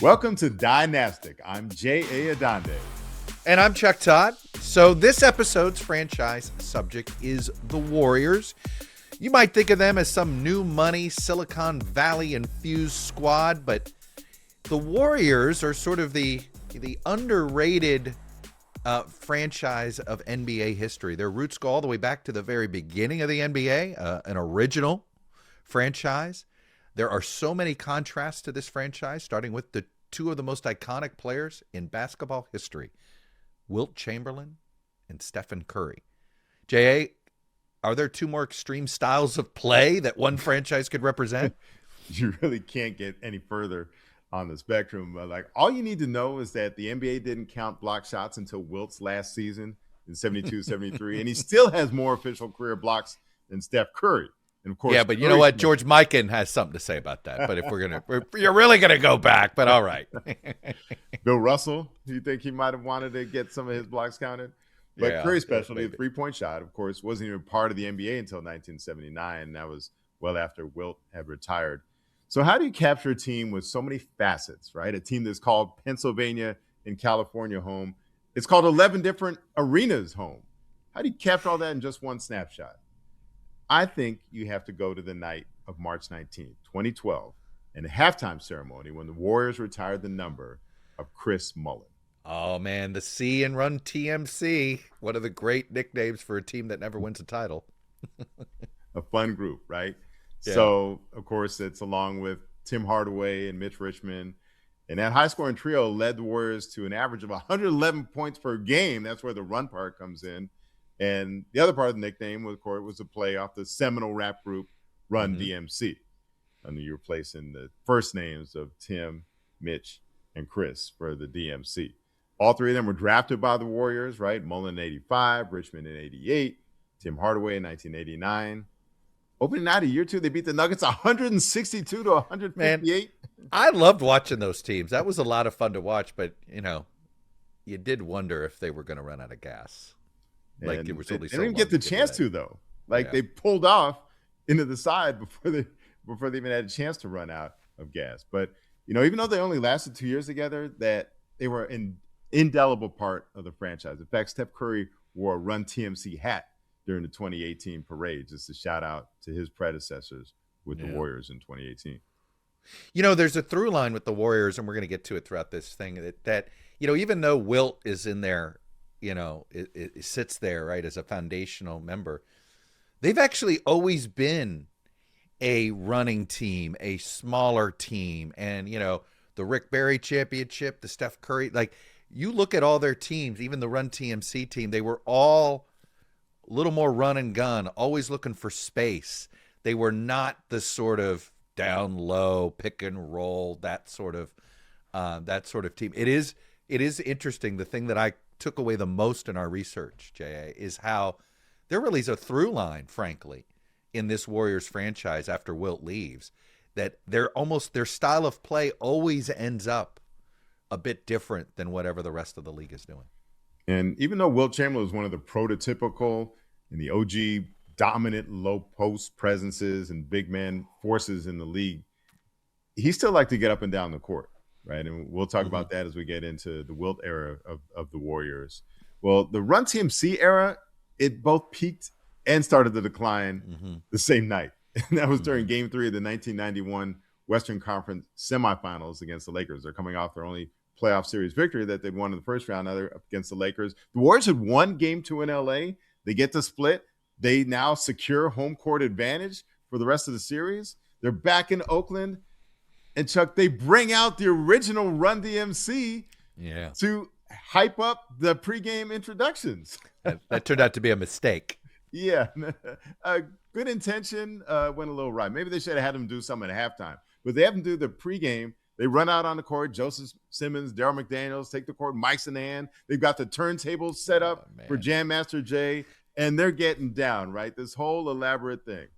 Welcome to Dynastic. I'm J.A. Adande. And I'm Chuck Todd. So this episode's franchise subject is the Warriors. You might think of them as some new money, Silicon Valley infused squad, but the Warriors are sort of the underrated franchise of NBA history. Their roots go all the way back to the very beginning of the NBA, an original franchise. There are so many contrasts to this franchise, starting with the two of the most iconic players in basketball history, Wilt Chamberlain and Stephen Curry. J.A., are there two more extreme styles of play that one franchise could represent? You really can't get any further on the spectrum. Like, all you need to know is that the NBA didn't count block shots until Wilt's last season in 72, 73, and he still has more official career blocks than Steph Curry. And of course, yeah, but you know what? George Mikan has something to say about that. But if you're really gonna go back, but all right. Bill Russell, do you think he might have wanted to get some of his blocks counted? But yeah, Curry's specialty, the three-point shot, of course, wasn't even part of the NBA until 1979. That was well after Wilt had retired. So how do you capture a team with so many facets, right? A team that's called Pennsylvania and California home. It's called 11 different arenas home. How do you capture all that in just one snapshot? I think you have to go to the night of March 19th, 2012, and the halftime ceremony when the Warriors retired the number of Chris Mullin. Oh, man, the C in Run TMC. One of the great nicknames for a team that never wins a title. A fun group, right? Yeah. So, of course, it's along with Tim Hardaway and Mitch Richmond. And that high-scoring trio led the Warriors to an average of 111 points per game. That's where the run part comes in. And the other part of the nickname, of course, was a play off the seminal rap group Run DMC. And you're replacing the first names of Tim, Mitch, and Chris for the DMC. All three of them were drafted by the Warriors, right? Mullin in 85, Richmond in 88, Tim Hardaway in 1989. Opening night of year two, they beat the Nuggets 162 to 158. Man, I loved watching those teams. That was a lot of fun to watch, but, you did wonder if they were going to run out of gas. Like, it was only they didn't get the chance to, though. Like, they pulled off into the side before they even had a chance to run out of gas. But, even though they only lasted 2 years together, that they were an indelible part of the franchise. In fact, Steph Curry wore a Run TMC hat during the 2018 parade, just a shout out to his predecessors with the Warriors in 2018. There's a through line with the Warriors, and we're going to get to it throughout this thing, that even though Wilt is in there, it sits there, right, as a foundational member, they've actually always been a running team, a smaller team. And, the Rick Barry championship, the Steph Curry, like, you look at all their teams, even the Run TMC team, they were all a little more run and gun, always looking for space. They were not the sort of down low, pick and roll, that sort of team. It is interesting. The thing that I took away the most in our research, J.A., is how there really is a through line, frankly, in this Warriors franchise after Wilt leaves, that their style of play always ends up a bit different than whatever the rest of the league is doing. And even though Wilt Chamberlain was one of the prototypical and the OG dominant low post presences and big man forces in the league, he still liked to get up and down the court. Right. And we'll talk about that as we get into the Wilt era of the Warriors. Well, the Run TMC era, it both peaked and started to decline the same night. And that was during Game 3 of the 1991 Western Conference semifinals against the Lakers. They're coming off their only playoff series victory that they'd won in the first round, now they're up against the Lakers. The Warriors had won Game 2 in LA. They get to split. They now secure home court advantage for the rest of the series. They're back in Oakland. And Chuck, they bring out the original Run DMC to hype up the pregame introductions. That turned out to be a mistake. Yeah. Good intention went a little right. Maybe they should have had them do something at halftime. But they have them do the pregame. They run out on the court. Joseph Simmons, Daryl McDaniels take the court, mics in hand. They've got the turntables set up for Jam Master Jay, and they're getting down, right? This whole elaborate thing.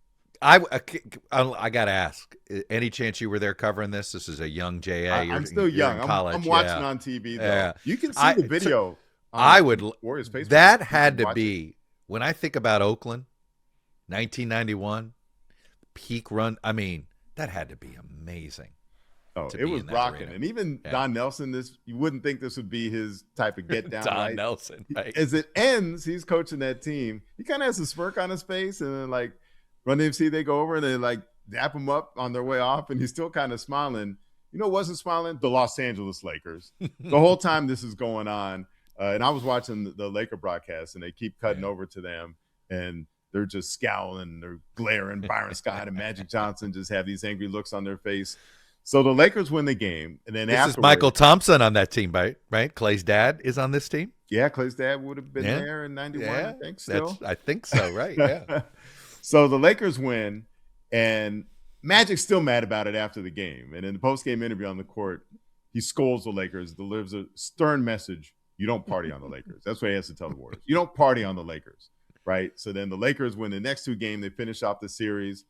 I got to ask, any chance you were there covering this? This is a young J.A. I'm still young. I'm watching on TV, though. Yeah. You can see the video. Warriors Facebook. That had to be, when I think about Oakland, 1991, peak run, I mean, that had to be amazing. Oh, to it be was in that rocking. arena. And even Yeah. Don Nelson, you wouldn't think this would be his type of get down, Don right? Nelson, right? As it ends, he's coaching that team. He kind of has a smirk on his face, and then like Run TMC, they go over and they like dap him up on their way off, and he's still kind of smiling. You know, wasn't smiling? The Los Angeles Lakers. The whole time this is going on, and I was watching the Laker broadcast, and they keep cutting over to them, and they're just scowling, they're glaring. Byron Scott and Magic Johnson just have these angry looks on their face. So the Lakers win the game, and then this is Michael Thompson on that team, right? Clay's dad is on this team. Yeah, Clay's dad would have been there in '91, I think. Still, I think so, right? Yeah. So the Lakers win, and Magic's still mad about it after the game. And in the post-game interview on the court, he scolds the Lakers, delivers a stern message: "You don't party on the Lakers." That's what he has to tell the Warriors. You don't party on the Lakers, right? So then the Lakers win the next two games. They finish off the series.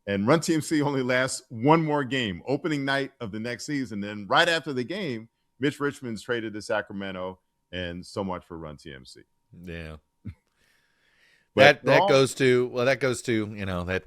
And Run TMC only lasts one more game, opening night of the next season. Then right after the game, Mitch Richmond's traded to Sacramento, and so much for Run TMC. Yeah. But that goes to that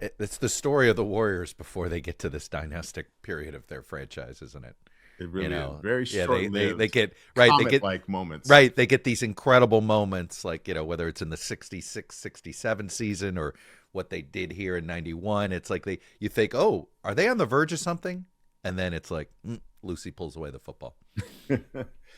it's the story of the Warriors before they get to this dynastic period of their franchise, isn't it? It really is very short-lived. They get comet-like moments. Right, they get these incredible moments, like whether it's in the 66, 67 season or what they did here in 91. It's like you think, oh, are they on the verge of something? And then it's like Lucy pulls away the football.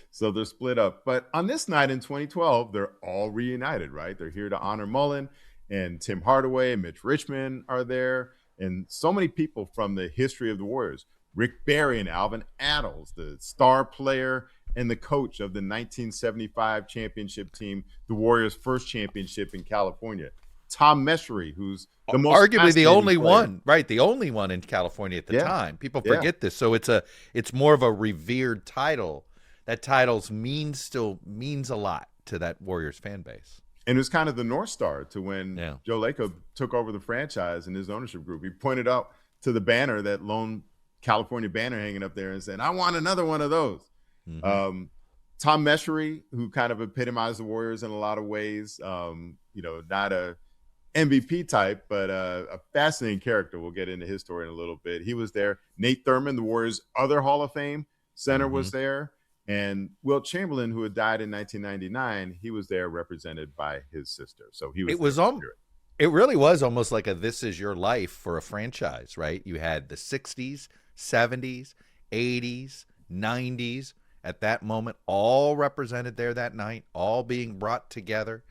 So they're split up. But on this night in 2012, they're all reunited, right? They're here to honor Mullin, and Tim Hardaway and Mitch Richmond are there, and so many people from the history of the Warriors. Rick Barry and Alvin Adels, the star player and the coach of the 1975 championship team, the Warriors' first championship in California. Tom Meschery, who's the most arguably the only player. one, right? The only one in California at the time. People forget this, so it's more of a revered title. That title still means a lot to that Warriors fan base. And it was kind of the North Star to when Joe Lacob took over the franchise and his ownership group. He pointed out to the banner, that lone California banner hanging up there, and said, "I want another one of those." Mm-hmm. Tom Meschery, who kind of epitomized the Warriors in a lot of ways, not a MVP type, but a fascinating character. We'll get into his story in a little bit. He was there. Nate Thurman, the Warriors' other Hall of Fame center, was there. And Wilt Chamberlain, who had died in 1999, he was there represented by his sister. So he was It really was almost like a "this is your life" for a franchise, right? You had the 60s, 70s, 80s, 90s at that moment, all represented there that night, all being brought together.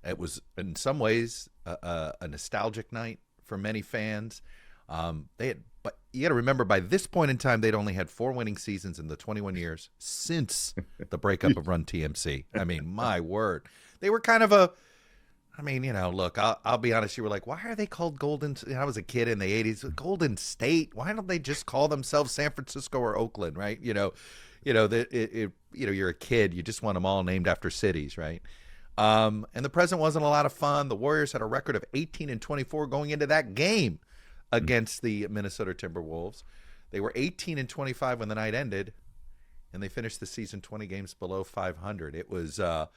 It was, in some ways, a nostalgic night for many fans. But you got to remember, by this point in time, they'd only had 4 winning seasons in the 21 years since the breakup of Run TMC. I mean, my word. They were kind of look, I'll be honest. You were like, why are they called Golden? I was a kid in the 80s. Golden State. Why don't they just call themselves San Francisco or Oakland, right? You're a kid. You just want them all named after cities, right? And the present wasn't a lot of fun. The Warriors had a record of 18-24 going into that game against the Minnesota Timberwolves. They were 18-25 when the night ended, and they finished the season 20 games below 500. It was, I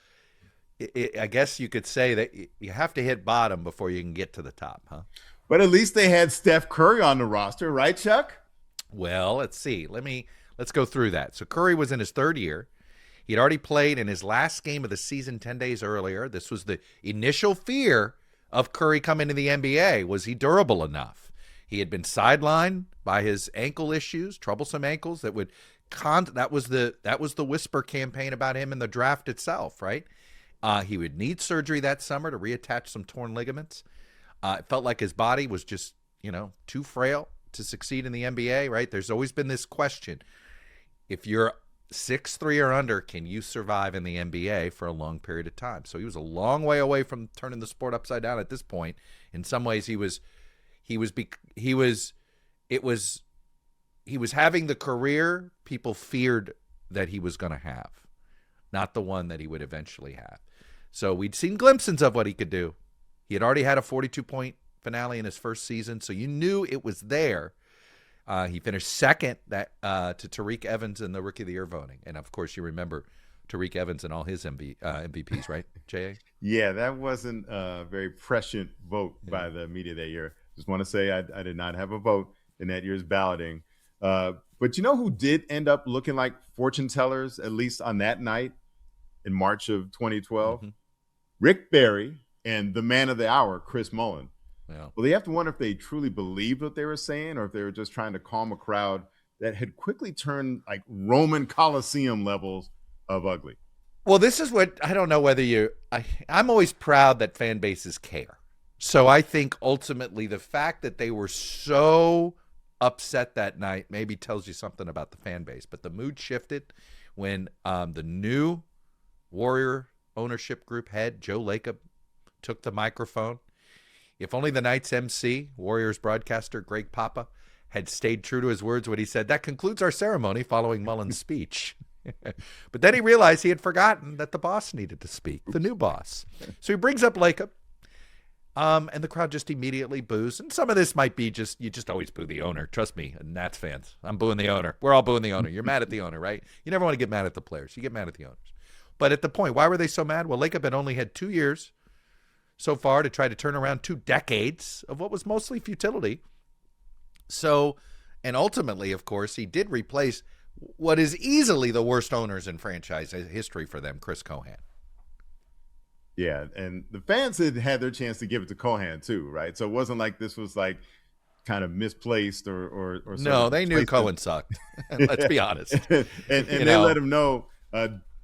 guess you could say that you have to hit bottom before you can get to the top, huh? But at least they had Steph Curry on the roster, right, Chuck? Well, let's see. Let's go through that. So Curry was in his 3rd year. He had already played in his last game of the season 10 days earlier. This was the initial fear of Curry coming to the NBA. Was he durable enough? He had been sidelined by his ankle issues, troublesome ankles that was the whisper campaign about him in the draft itself, right? He would need surgery that summer to reattach some torn ligaments. It felt like his body was just, too frail to succeed in the NBA, right? There's always been this question. If you're 6'3" or under, can you survive in the NBA for a long period of time? So he was a long way away from turning the sport upside down at this point. In some ways, he was having the career people feared that he was going to have, not the one that he would eventually have. So we'd seen glimpses of what he could do. He had already had a 42-point finale in his first season, so you knew it was there. He finished second to Tariq Evans in the Rookie of the Year voting. And, of course, you remember Tariq Evans and all his MVPs, right, J.A.? Yeah, that wasn't a very prescient vote by the media that year. Just want to say I did not have a vote in that year's balloting. But you know who did end up looking like fortune tellers, at least on that night in March of 2012? Mm-hmm. Rick Barry and the man of the hour, Chris Mullin. Yeah. Well, you have to wonder if they truly believed what they were saying or if they were just trying to calm a crowd that had quickly turned like Roman Colosseum levels of ugly. Well, this is what I don't know whether I'm always proud that fan bases care. So I think ultimately the fact that they were so upset that night maybe tells you something about the fan base. But the mood shifted when the new Warrior ownership group head, Joe Lacob, took the microphone. If only the night's MC, Warriors broadcaster Greg Papa, had stayed true to his words when he said, "That concludes our ceremony," following Mullin's speech. But then he realized he had forgotten that the boss needed to speak, the new boss. So he brings up Lacob, and the crowd just immediately boos. And some of this might be just, you just always boo the owner. Trust me, Nats fans. I'm booing the owner. We're all booing the owner. You're mad at the owner, right? You never want to get mad at the players. You get mad at the owners. But at the point, why were they so mad? Well, Lacob had only had 2 years so far to try to turn around 2 decades of what was mostly futility. So, and ultimately, of course, he did replace what is easily the worst owners in franchise history for them, Chris Cohan. Yeah, and the fans had their chance to give it to Cohan too, right? So it wasn't like this was like kind of misplaced or no, they knew Cohen sucked. Let's be honest. and they let him know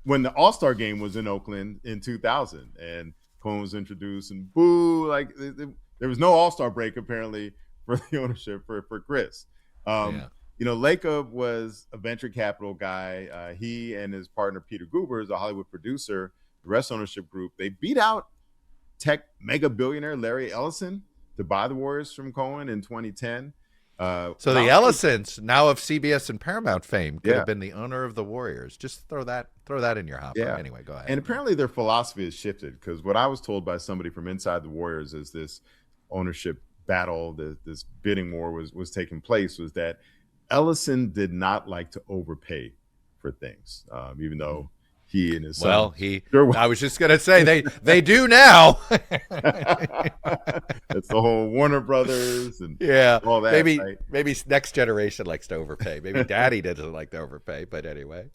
when the All-Star game was in Oakland in 2000 and Cohen was introduced and boo, like there was no All-Star break apparently for the ownership for Chris. You know, Lacob was a venture capital guy. He and his partner Peter Guber is a Hollywood producer. The rest ownership group, they beat out tech mega billionaire Larry Ellison to buy the Warriors from Cohen in 2010. So the Ellisons, now of CBS and Paramount fame, could have been the owner of the Warriors. Just throw that in your hopper. Yeah. Anyway, go ahead. And apparently their philosophy has shifted, because what I was told by somebody from inside the Warriors is this ownership battle, this bidding war was taking place, was that Ellison did not like to overpay for things, even though he and his son. Well, I was just going to say they do now. It's the whole Warner Brothers and all that. Maybe next generation likes to overpay. Maybe Daddy doesn't like to overpay, but anyway.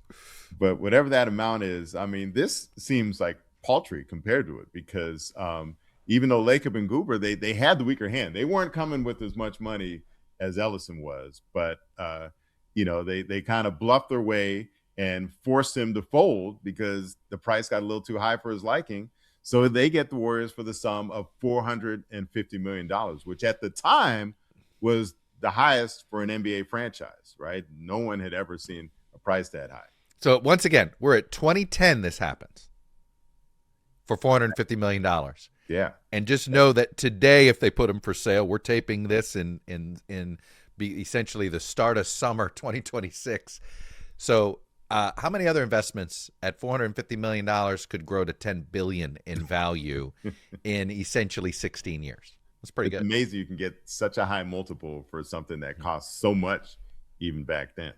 But whatever that amount is, I mean, this seems like paltry compared to it, because even though Lacob and Guber, they had the weaker hand. They weren't coming with as much money as Ellison was, but they kind of bluffed their way and forced him to fold because the price got a little too high for his liking. So they get the Warriors for the sum of $450 million, which at the time was the highest for an NBA franchise, right? No one had ever seen a price that high. So once again, we're at 2010. This happens for $450 million. Yeah. And just know that today, if they put them for sale, we're taping this in essentially the start of summer 2026. So how many other investments at $450 million could grow to $10 billion in value in essentially 16 years? That's pretty good. It's amazing you can get such a high multiple for something that costs so much even back then.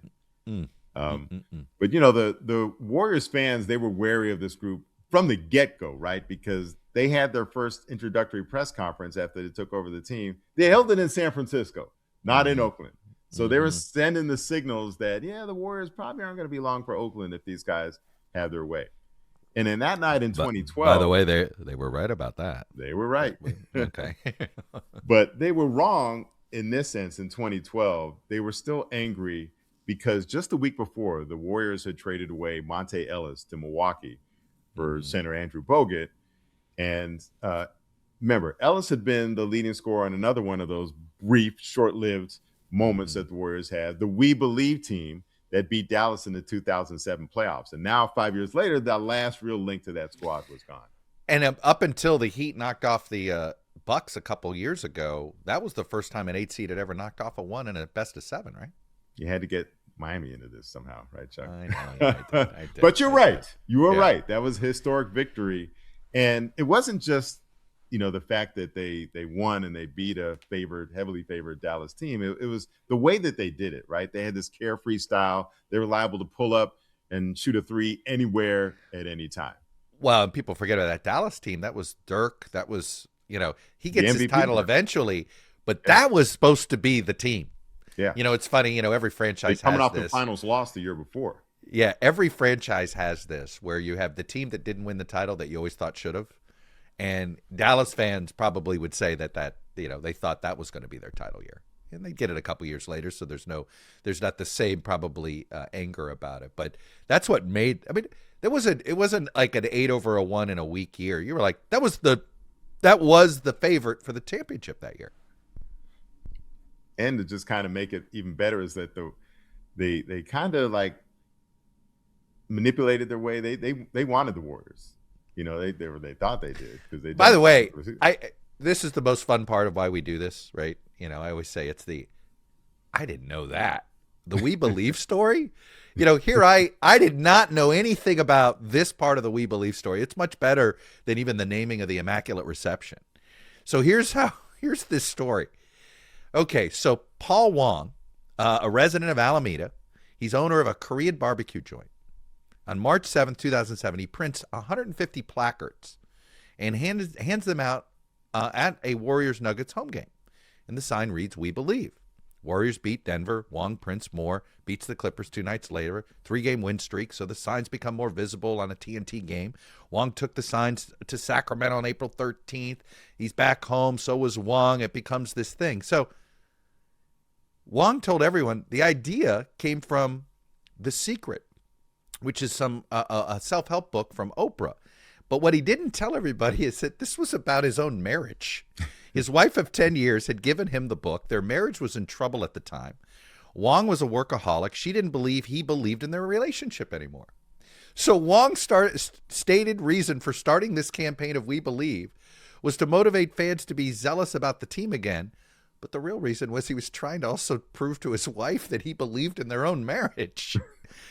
But, the Warriors fans, they were wary of this group from the get-go, right? Because they had their first introductory press conference after they took over the team. They held it in San Francisco, not in Oakland. So they were sending the signals that, the Warriors probably aren't going to be long for Oakland if these guys have their way. And in that night in 2012... By the way, they were right about that. They were right. Okay. But they were wrong in this sense. In 2012, they were still angry because just the week before, the Warriors had traded away Monta Ellis to Milwaukee for center Andrew Bogut. And remember, Ellis had been the leading scorer on another one of those brief, short-lived moments that the Warriors had, the We Believe team that beat Dallas in the 2007 playoffs. And now 5 years later, the last real link to that squad was gone. And up until the Heat knocked off the Bucks a couple years ago, that was the first time an 8 seed had ever knocked off a 1 in a best of 7, right? You had to get Miami into this somehow, right, Chuck? I know. I did. But you're right. You were right. That was a historic victory. And it wasn't just, the fact that they won and they beat a heavily favored Dallas team. It was the way that they did it, right? They had this carefree style. They were liable to pull up and shoot a 3 anywhere at any time. Well, people forget about that Dallas team. That was Dirk. That was, he gets his title eventually, but that was supposed to be the team. Yeah. It's funny, every They franchise coming has off the this. finals loss the year before. Yeah, every franchise has this where you have the team that didn't win the title that you always thought should have. And Dallas fans probably would say that they thought that was going to be their title year. And they get it a couple years later, so there's not the same probably anger about it. But that's what made. I mean, it wasn't like an 8-over-1 in a weak year. You were like, that was the favorite for the championship that year. And to just kind of make it even better is that they kind of like manipulated their way. They wanted the Warriors. They thought they did because they. By the way, this is the most fun part of why we do this, right? I always say it's I didn't know that. The We Believe story. Here I did not know anything about this part of the We Believe story. It's much better than even the naming of the Immaculate Reception. So here's this story. Okay, so Paul Wong, a resident of Alameda, he's owner of a Korean barbecue joint. On March 7th, 2007, he prints 150 placards and hands them out at a Warriors-Nuggets home game. And the sign reads, "We Believe." Warriors beat Denver. Wong prints more, beats the Clippers 2 nights later. 3-game win streak, so the signs become more visible on a TNT game. Wong took the signs to Sacramento on April 13th. He's back home, so was Wong. It becomes this thing. So Wong told everyone the idea came from The Secret, which is a self-help book from Oprah. But what he didn't tell everybody is that this was about his own marriage. His wife of 10 years had given him the book. Their marriage was in trouble at the time. Wong was a workaholic. She didn't believe he believed in their relationship anymore. So Wong's stated reason for starting this campaign of We Believe was to motivate fans to be zealous about the team again. But the real reason was he was trying to also prove to his wife that he believed in their own marriage.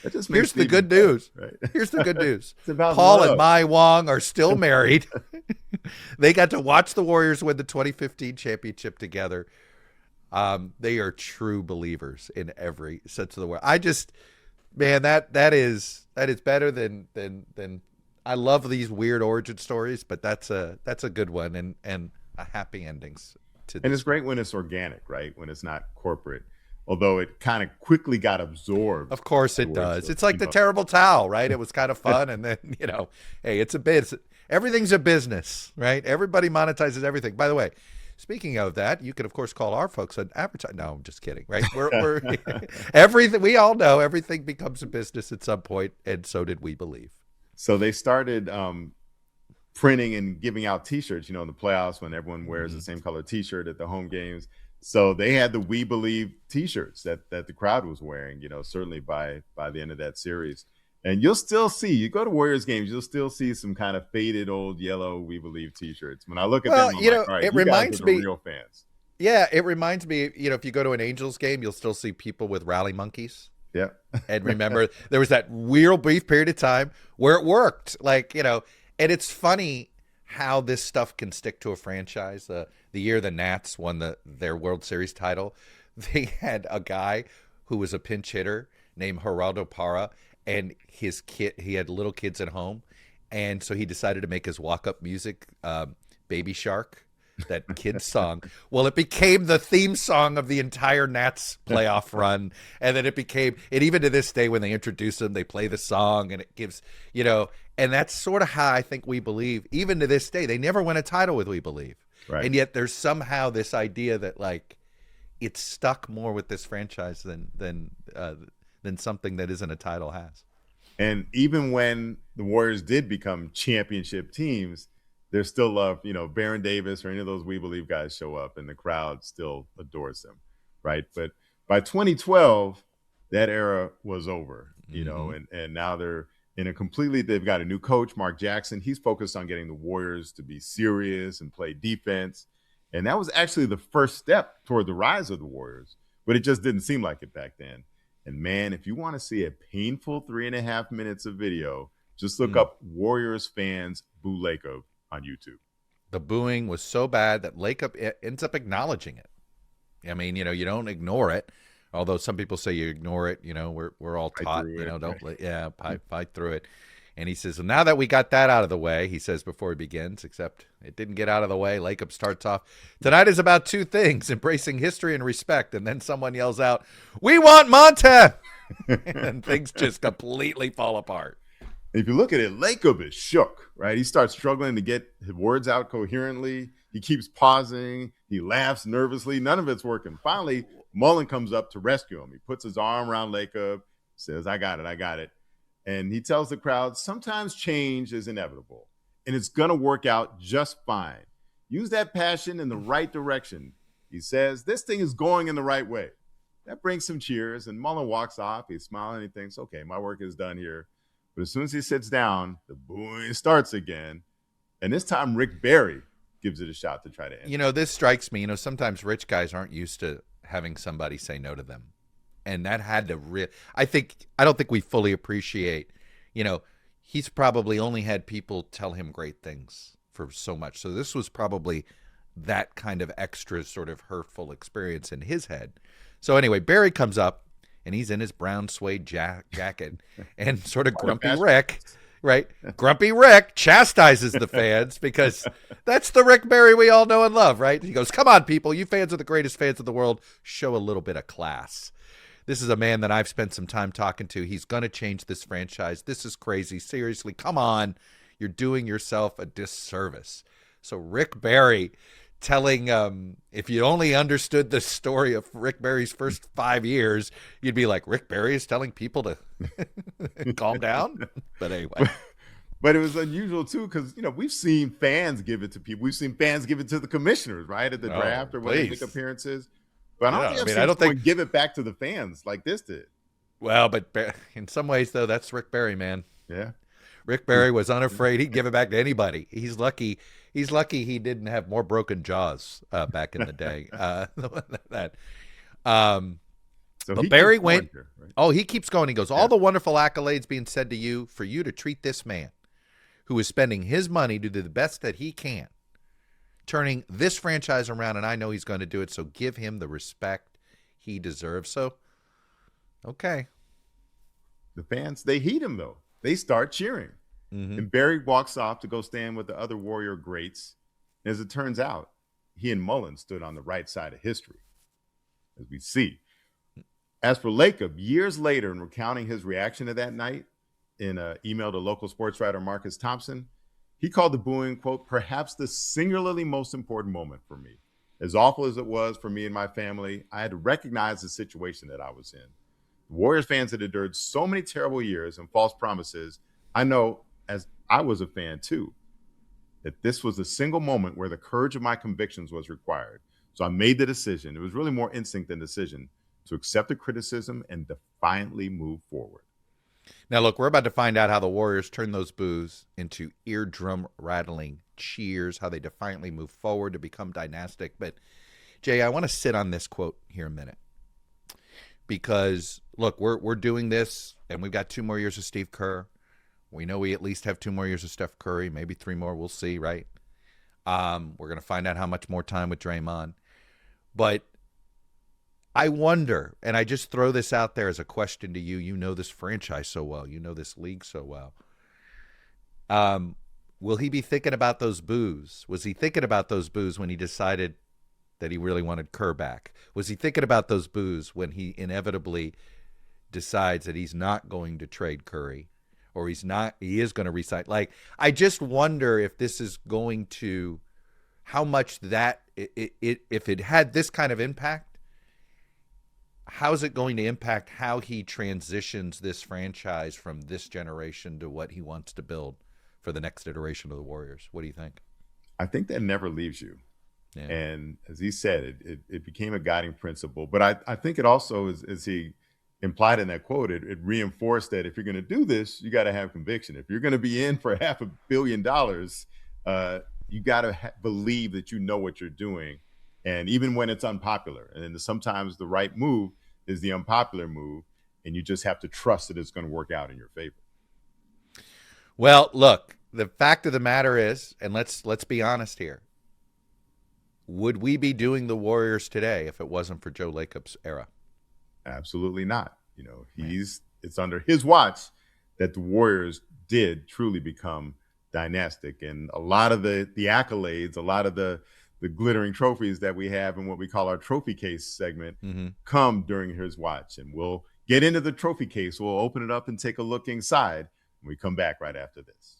Here's the good news. Right? Here's the good news. Paul love. And Mai Wong are still married. They got to watch the Warriors win the 2015 championship together. They are true believers in every sense of the word. That is better than I love these weird origin stories, but that's a good one and a happy endings to this. And it's great when it's organic, right? When it's not corporate. Although it kind of quickly got absorbed. Of course it does. It's like the terrible towel, right? It was kind of fun. And then, hey, it's a business. Everything's a business, right? Everybody monetizes everything. By the way, speaking of that, you can, of course, call our folks and advertise. No, I'm just kidding, right? We're everything. We all know everything becomes a business at some point, and so did We Believe. So they started printing and giving out T-shirts, in the playoffs when everyone wears the same color T-shirt at the home games. So they had the We Believe T-shirts that the crowd was wearing, certainly by the end of that series. And you'll still see, you go to Warriors games, you'll still see some kind of faded old yellow We Believe T-shirts. When I look at them, I'm like, all right, it reminds me, real fans. Yeah, it reminds me, if you go to an Angels game, you'll still see people with rally monkeys. Yeah. And remember, there was that real brief period of time where it worked. And it's funny how this stuff can stick to a franchise. The year the Nats won their World Series title, they had a guy who was a pinch hitter named Geraldo Parra, and he had little kids at home, and so he decided to make his walk-up music Baby Shark, that kid's song. Well, it became the theme song of the entire Nats playoff run, and then and even to this day when they introduce him, they play the song, and it gives, and that's sort of how I think We Believe, even to this day, they never win a title with We Believe. Right. And yet there's somehow this idea that like it's stuck more with this franchise than something that isn't a title has. And even when the Warriors did become championship teams, there's still love, Baron Davis or any of those We Believe guys show up and the crowd still adores them, right? But by 2012, that era was over, and now they're they've got a new coach, Mark Jackson. He's focused on getting the Warriors to be serious and play defense. And that was actually the first step toward the rise of the Warriors, but it just didn't seem like it back then. And man, if you want to see a painful 3.5 minutes of video, just look up Warriors fans boo Lacob on YouTube. The booing was so bad that Lacob ends up acknowledging it. I mean, you don't ignore it. Although some people say you ignore it, we're all taught, fight through it. And he says, well, now that we got that out of the way, he says before he begins, except it didn't get out of the way. Lacob starts off, tonight is about two things, embracing history and respect. And then someone yells out, we want Monta! And things just completely fall apart. If you look at it, Lacob is shook, right? He starts struggling to get his words out coherently. He keeps pausing. He laughs nervously. None of it's working. Finally, Mullin comes up to rescue him. He puts his arm around Lacob, says, I got it. And he tells the crowd, sometimes change is inevitable, and it's going to work out just fine. Use that passion in the right direction. He says, this thing is going in the right way. That brings some cheers, and Mullin walks off. He's smiling. He thinks, okay, my work is done here. But as soon as he sits down, the booing starts again. And this time, Rick Barry gives it a shot to try to end it. This strikes me. Sometimes rich guys aren't used to having somebody say no to them. And that had to I don't think we fully appreciate, he's probably only had people tell him great things for so much. So this was probably that kind of extra sort of hurtful experience in his head. So anyway, Barry comes up and he's in his brown suede jacket and sort of Grumpy Rick, right? Grumpy Rick chastises the fans because that's the Rick Barry we all know and love, right? He goes, come on, people, you fans are the greatest fans in the world. Show a little bit of class. This is a man that I've spent some time talking to. He's going to change this franchise. This is crazy. Seriously, come on. You're doing yourself a disservice. So Rick Barry telling, if you only understood the story of Rick Barry's first 5 years, you'd be like, Rick Barry is telling people to calm down? But anyway. But it was unusual, too, because, we've seen fans give it to people. We've seen fans give it to the commissioners, right, at the draft or when they make appearances. But I don't think give it back to the fans like this did. Well, but in some ways, though, that's Rick Barry, man. Yeah. Rick Barry was unafraid. He'd give it back to anybody. He's lucky he didn't have more broken jaws back in the day. But Barry went. Here, right? Oh, he keeps going. He goes, all the wonderful accolades being said to you for you to treat this man who is spending his money to do the best that he can, turning this franchise around, and I know he's going to do it, so give him the respect he deserves. So, okay. The fans, they heat him, though. They start cheering. Mm-hmm. And Barry walks off to go stand with the other Warrior greats. And as it turns out, he and Mullin stood on the right side of history, as we see. As for Lacob, years later, in recounting his reaction to that night in an email to local sports writer Marcus Thompson, he called the booing, quote, perhaps the singularly most important moment for me. As awful as it was for me and my family, I had to recognize the situation that I was in. The Warriors fans had endured so many terrible years and false promises. I know, as I was a fan too, that this was a single moment where the courage of my convictions was required. So I made the decision. It was really more instinct than decision to accept the criticism and defiantly move forward. Now, look, we're about to find out how the Warriors turn those boos into eardrum-rattling cheers, how they defiantly move forward to become dynastic. But, Jay, I want to sit on this quote here a minute. Because, look, we're doing this, and we've got 2 more years of Steve Kerr. We know we at least have 2 more years of Steph Curry, maybe 3 more. We'll see, right? We're going to find out how much more time with Draymond. But I wonder, and I just throw this out there as a question to you. You know this franchise so well. You know this league so well. Will he be thinking about those boos? Was he thinking about those boos when he decided that he really wanted Kerr back? Was he thinking about those boos when he inevitably decides that he's not going to trade Curry, or he is going to resign? Like, I just wonder if this is going to, how much that, if it had this kind of impact, how's it going to impact how he transitions this franchise from this generation to what he wants to build for the next iteration of the Warriors? What do you think? I think that never leaves you. Yeah. And as he said, it became a guiding principle. But I think it also, as he implied in that quote, it reinforced that if you're going to do this, you got to have conviction. If you're going to be in for $500 million, you got to believe that you know what you're doing. And even when it's unpopular, and then sometimes the right move is the unpopular move, and you just have to trust that it's going to work out in your favor. Well, look, the fact of the matter is, and let's be honest here, would we be doing the Warriors today if it wasn't for Joe Lacob's era? Absolutely not. It's under his watch that the Warriors did truly become dynastic. And a lot of the accolades, a lot of the glittering trophies that we have in what we call our trophy case segment come during his watch. And we'll get into the trophy case. We'll open it up and take a look inside when we come back right after this.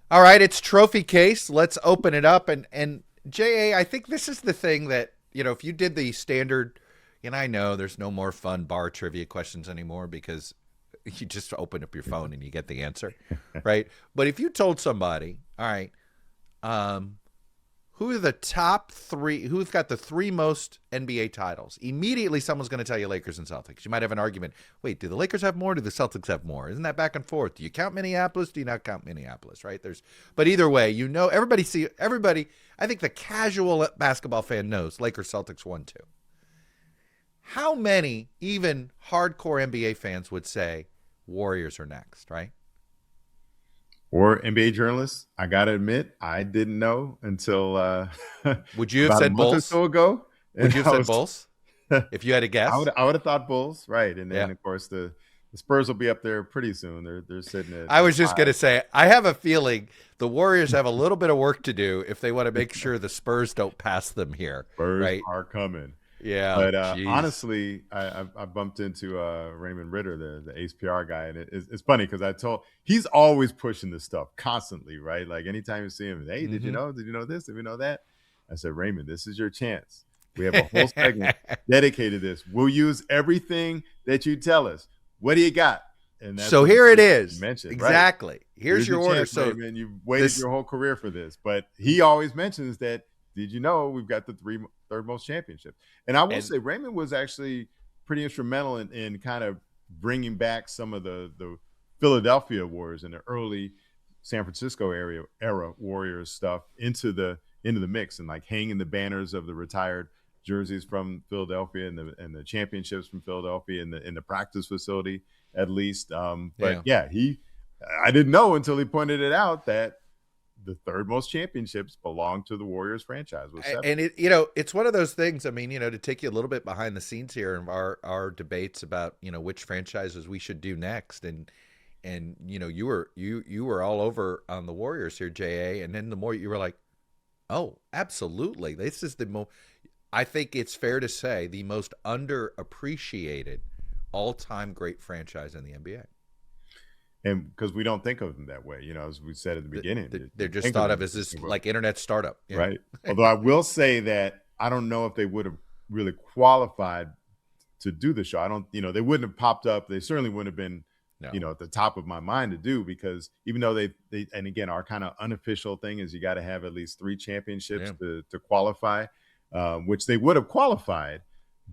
All right, it's trophy case. Let's open it up. And J.A., I think this is the thing that, if you did the standard, and I know there's no more fun bar trivia questions anymore because you just open up your phone and you get the answer, right? But if you told somebody, all right, who are the top three, who's got the three most NBA titles? Immediately someone's going to tell you Lakers and Celtics. You might have an argument. Wait, do the Lakers have more? Do the Celtics have more? Isn't that back and forth? Do you count Minneapolis? Do you not count Minneapolis, right? But either way, everybody, I think the casual basketball fan knows Lakers, Celtics 1-2. How many even hardcore NBA fans would say Warriors are next, right? Or NBA journalists, I got to admit, I didn't know until would you have said a month Bulls? or so ago. Would you have said Bulls if you had to guess? I would have thought Bulls, right? And then of course the Spurs will be up there pretty soon. They're sitting at. I was just going to say, I have a feeling the Warriors have a little bit of work to do if they want to make sure the Spurs don't pass them here. Spurs are coming. Yeah, but honestly, I bumped into Raymond Ritter, the Ace PR guy, and it's funny because he's always pushing this stuff constantly, right? Like anytime you see him, hey, did you know this? Did you know that? I said, Raymond, this is your chance. We have a whole segment dedicated to this. We'll use everything that you tell us. What do you got? And that's so here it is. Mentioned, exactly. Right? Here's your order. Chance, so Raymond, you've waited your whole career for this, but he always mentions that. Did you know we've got the third most championships? And I will say Raymond was actually pretty instrumental in kind of bringing back some of the Philadelphia Warriors and the early San Francisco era Warriors stuff into the mix, and like hanging the banners of the retired jerseys from Philadelphia and the championships from Philadelphia in the practice facility at least. But I didn't know until he pointed it out that the third most championships belong to the Warriors franchise. And it's one of those things. I mean, to take you a little bit behind the scenes here of our debates about, which franchises we should do next. And you were all over on the Warriors here, JA. And then the more you were like, oh, absolutely. This is I think it's fair to say the most underappreciated all-time great franchise in the NBA. And because we don't think of them that way, as we said at the beginning. They're just thought of as this like internet startup. Right. Although I will say that I don't know if they would have really qualified to do the show. I don't, they wouldn't have popped up. They certainly wouldn't have been, at the top of my mind to do, because even though they and again, our kind of unofficial thing is you got to have at least 3 championships to qualify, which they would have qualified,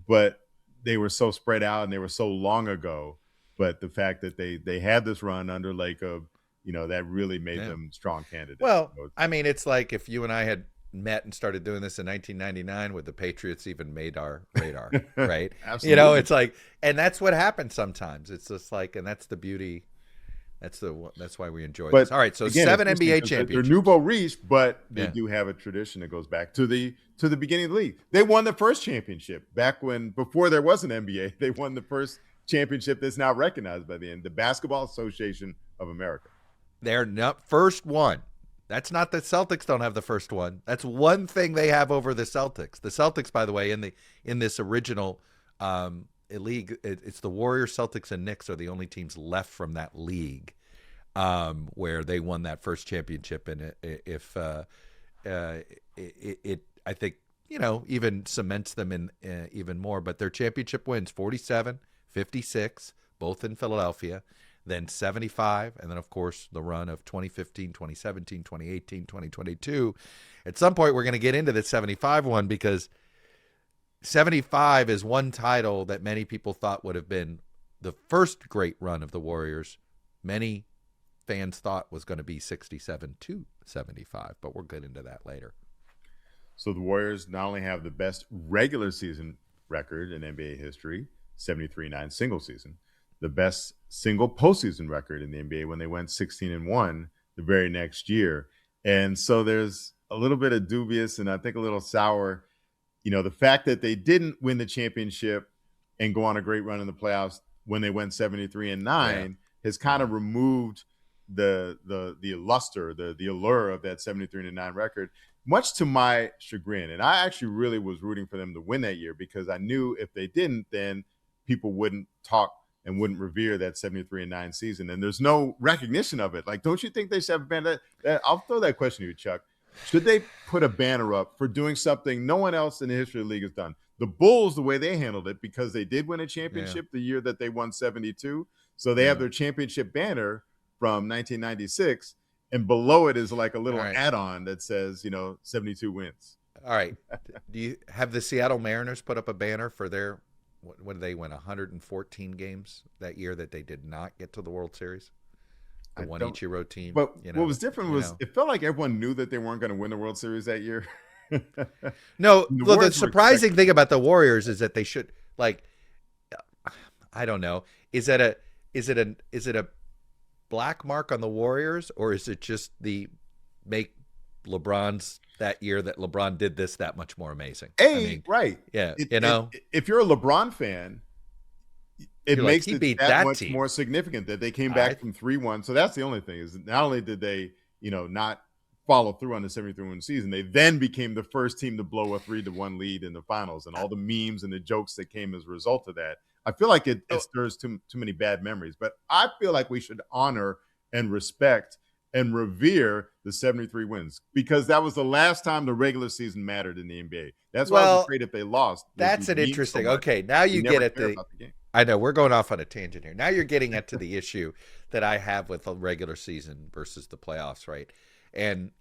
but they were so spread out and they were so long ago. But the fact that they had this run under Lacob, that really made them strong candidates. Well, I mean, it's like if you and I had met and started doing this in 1999, would the Patriots even made our radar, right? Absolutely. It's like, and that's what happens sometimes. It's just like, and that's the beauty. That's why we enjoy this. All right, so again, 7 NBA championships. They're nouveau riche, but they do have a tradition that goes back to the beginning of the league. They won the first championship before there was an NBA. They won the first championship that's now recognized by the Basketball Association of America. They're not first one. That's not the Celtics don't have the first one. That's one thing they have over the Celtics. The Celtics, by the way, in this original league, it's the Warriors, Celtics, and Knicks are the only teams left from that league where they won that first championship. And if I think even cements them in even more. But their championship wins 47. 56, both in Philadelphia, then 75, and then, of course, the run of 2015, 2017, 2018, 2022. At some point, we're going to get into the 75 one because 75 is one title that many people thought would have been the first great run of the Warriors. Many fans thought was going to be 67 to 75, but we'll get into that later. So the Warriors not only have the best regular season record in NBA history, 73-9 single season, the best single postseason record in the NBA when they went 16-1 the very next year. And so there's a little bit of dubious and I think a little sour, the fact that they didn't win the championship and go on a great run in the playoffs when they went 73-9 has kind of removed the luster, the allure of that 73-9 record, much to my chagrin. And I actually really was rooting for them to win that year because I knew if they didn't, then people wouldn't talk and wouldn't revere that 73-9 season. And there's no recognition of it. Like, don't you think they should have a banner? I'll throw that question to you, Chuck. Should they put a banner up for doing something no one else in the history of the league has done? The Bulls, the way they handled it, because they did win a championship the year that they won 72. So they have their championship banner from 1996. And below it is like a little add-on that says, 72 wins. All right. Do you have the Seattle Mariners put up a banner for their, what did they win, 114 games that year that they did not get to the World Series? The one Ichiro team. But what was different was it felt like everyone knew that they weren't going to win the World Series that year. No, the surprising thing about the Warriors is that they should, like, I don't know. Is it a black mark on the Warriors, or is it just the make LeBron's that year that LeBron did this that much more amazing? Right. Yeah. If you're a LeBron fan, it makes it that much more significant that they came back from 3-1. So that's the only thing, is not only did they, not follow through on the 73-win season, they then became the first team to blow a 3-1 lead in the finals, and all the memes and the jokes that came as a result of that. I feel like it stirs too many bad memories, but I feel like we should honor and respect and revere the 73 wins, because that was the last time the regular season mattered in the NBA. That's why I was afraid if they lost. That's an interesting. Okay, now you get at the game. I know we're going off on a tangent here. Now you're getting into the issue that I have with the regular season versus the playoffs, right? And,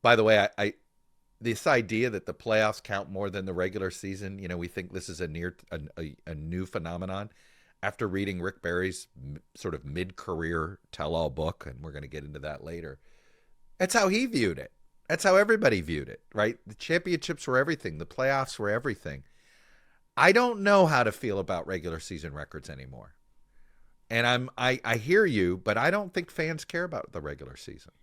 by the way, I this idea that the playoffs count more than the regular season, we think this is a new phenomenon. After reading Rick Barry's sort of mid-career tell-all book, and we're going to get into that later, that's how he viewed it. That's how everybody viewed it, right? The championships were everything. The playoffs were everything. I don't know how to feel about regular season records anymore. And I hear you, but I don't think fans care about the regular season.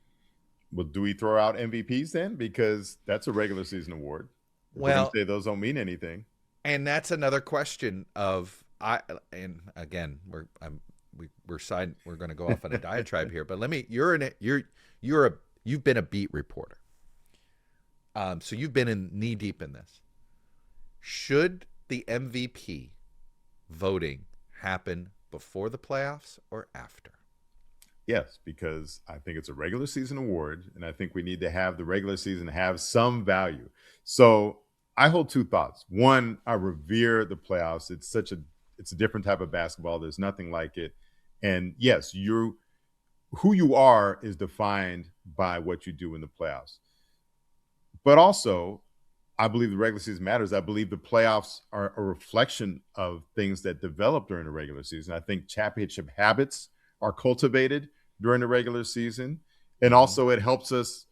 Well, do we throw out MVPs then? Because that's a regular season award. Well, say those don't mean anything. And that's another question of and again, we're going to go off on a diatribe here, but you've been a beat reporter. So you've been in knee deep in this. Should the MVP voting happen before the playoffs or after? Yes, because I think it's a regular season award, and I think we need to have the regular season have some value. So I hold two thoughts. One, I revere the playoffs. It's a different type of basketball. There's nothing like it. And yes, who you are is defined by what you do in the playoffs. But also, I believe the regular season matters. I believe the playoffs are a reflection of things that develop during the regular season. I think championship habits are cultivated during the regular season. And also it helps us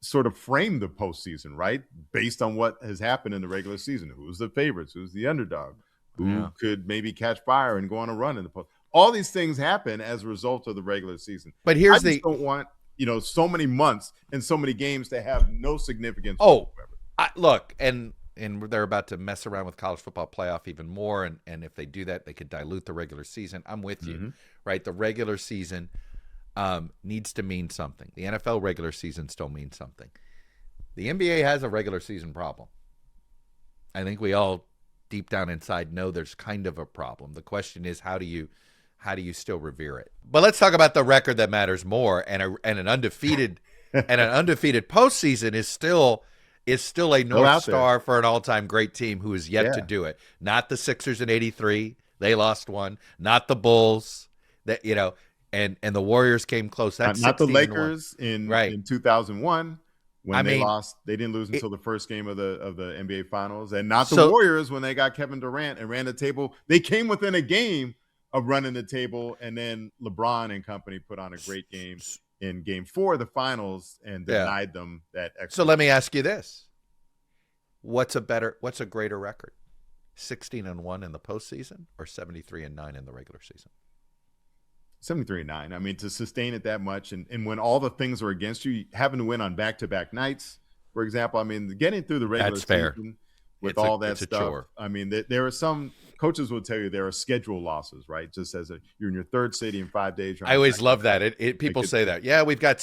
sort of frame the postseason, right? Based on what has happened in the regular season. Who's the favorites? Who's the underdog? Who could maybe catch fire and go on a run in the post? All these things happen as a result of the regular season. But I just don't want, so many months and so many games to have no significance whatsoever. Look, and they're about to mess around with college football playoff even more. And if they do that, they could dilute the regular season. I'm with you, right? The regular season needs to mean something. The NFL regular season still means something. The NBA has a regular season problem. I think we all deep down inside know there's kind of a problem. The question is, how do you still revere it? But let's talk about the record that matters more. And an undefeated postseason is still a North Star for an all-time great team who is yet to do it. Not the Sixers in '83, they lost one. Not the Bulls, and the Warriors came close. That's not the Lakers in 2001 when they lost. They didn't lose until the first game of the NBA Finals, and not the Warriors when they got Kevin Durant and ran the table. They came within a game of running the table, and then LeBron and company put on a great game in Game 4 of the Finals and denied them that extra. So let me ask you this: what's a greater record, 16-1 in the postseason or 73-9 in the regular season? 73-9. I mean, to sustain it that much, and when all the things are against you, having to win on back-to-back nights, for example. I mean, getting through the regular season with all that it's a stuff. chore. I mean, there are some coaches will tell you there are schedule losses, right? Just as you're in your third city in 5 days. I always love that. People say that. Yeah, we got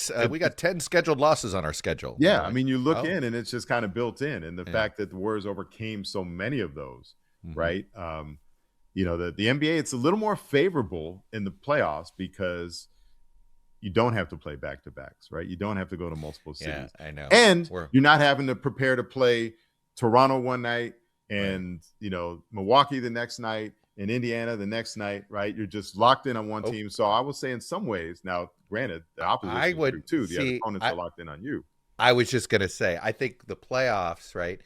10 scheduled losses on our schedule. Yeah, like, I mean, you look in and it's just kind of built in, and the fact that the Warriors overcame so many of those, right? The NBA, it's a little more favorable in the playoffs because you don't have to play back-to-backs, right? You don't have to go to multiple cities. Yeah, I know. And you're not having to prepare to play Toronto one night and, Milwaukee the next night and Indiana the next night, right? You're just locked in on one team. So I would say in some ways, now, granted, the opposite is true too. The other opponents are locked in on you. I was just going to say, I think the playoffs, right,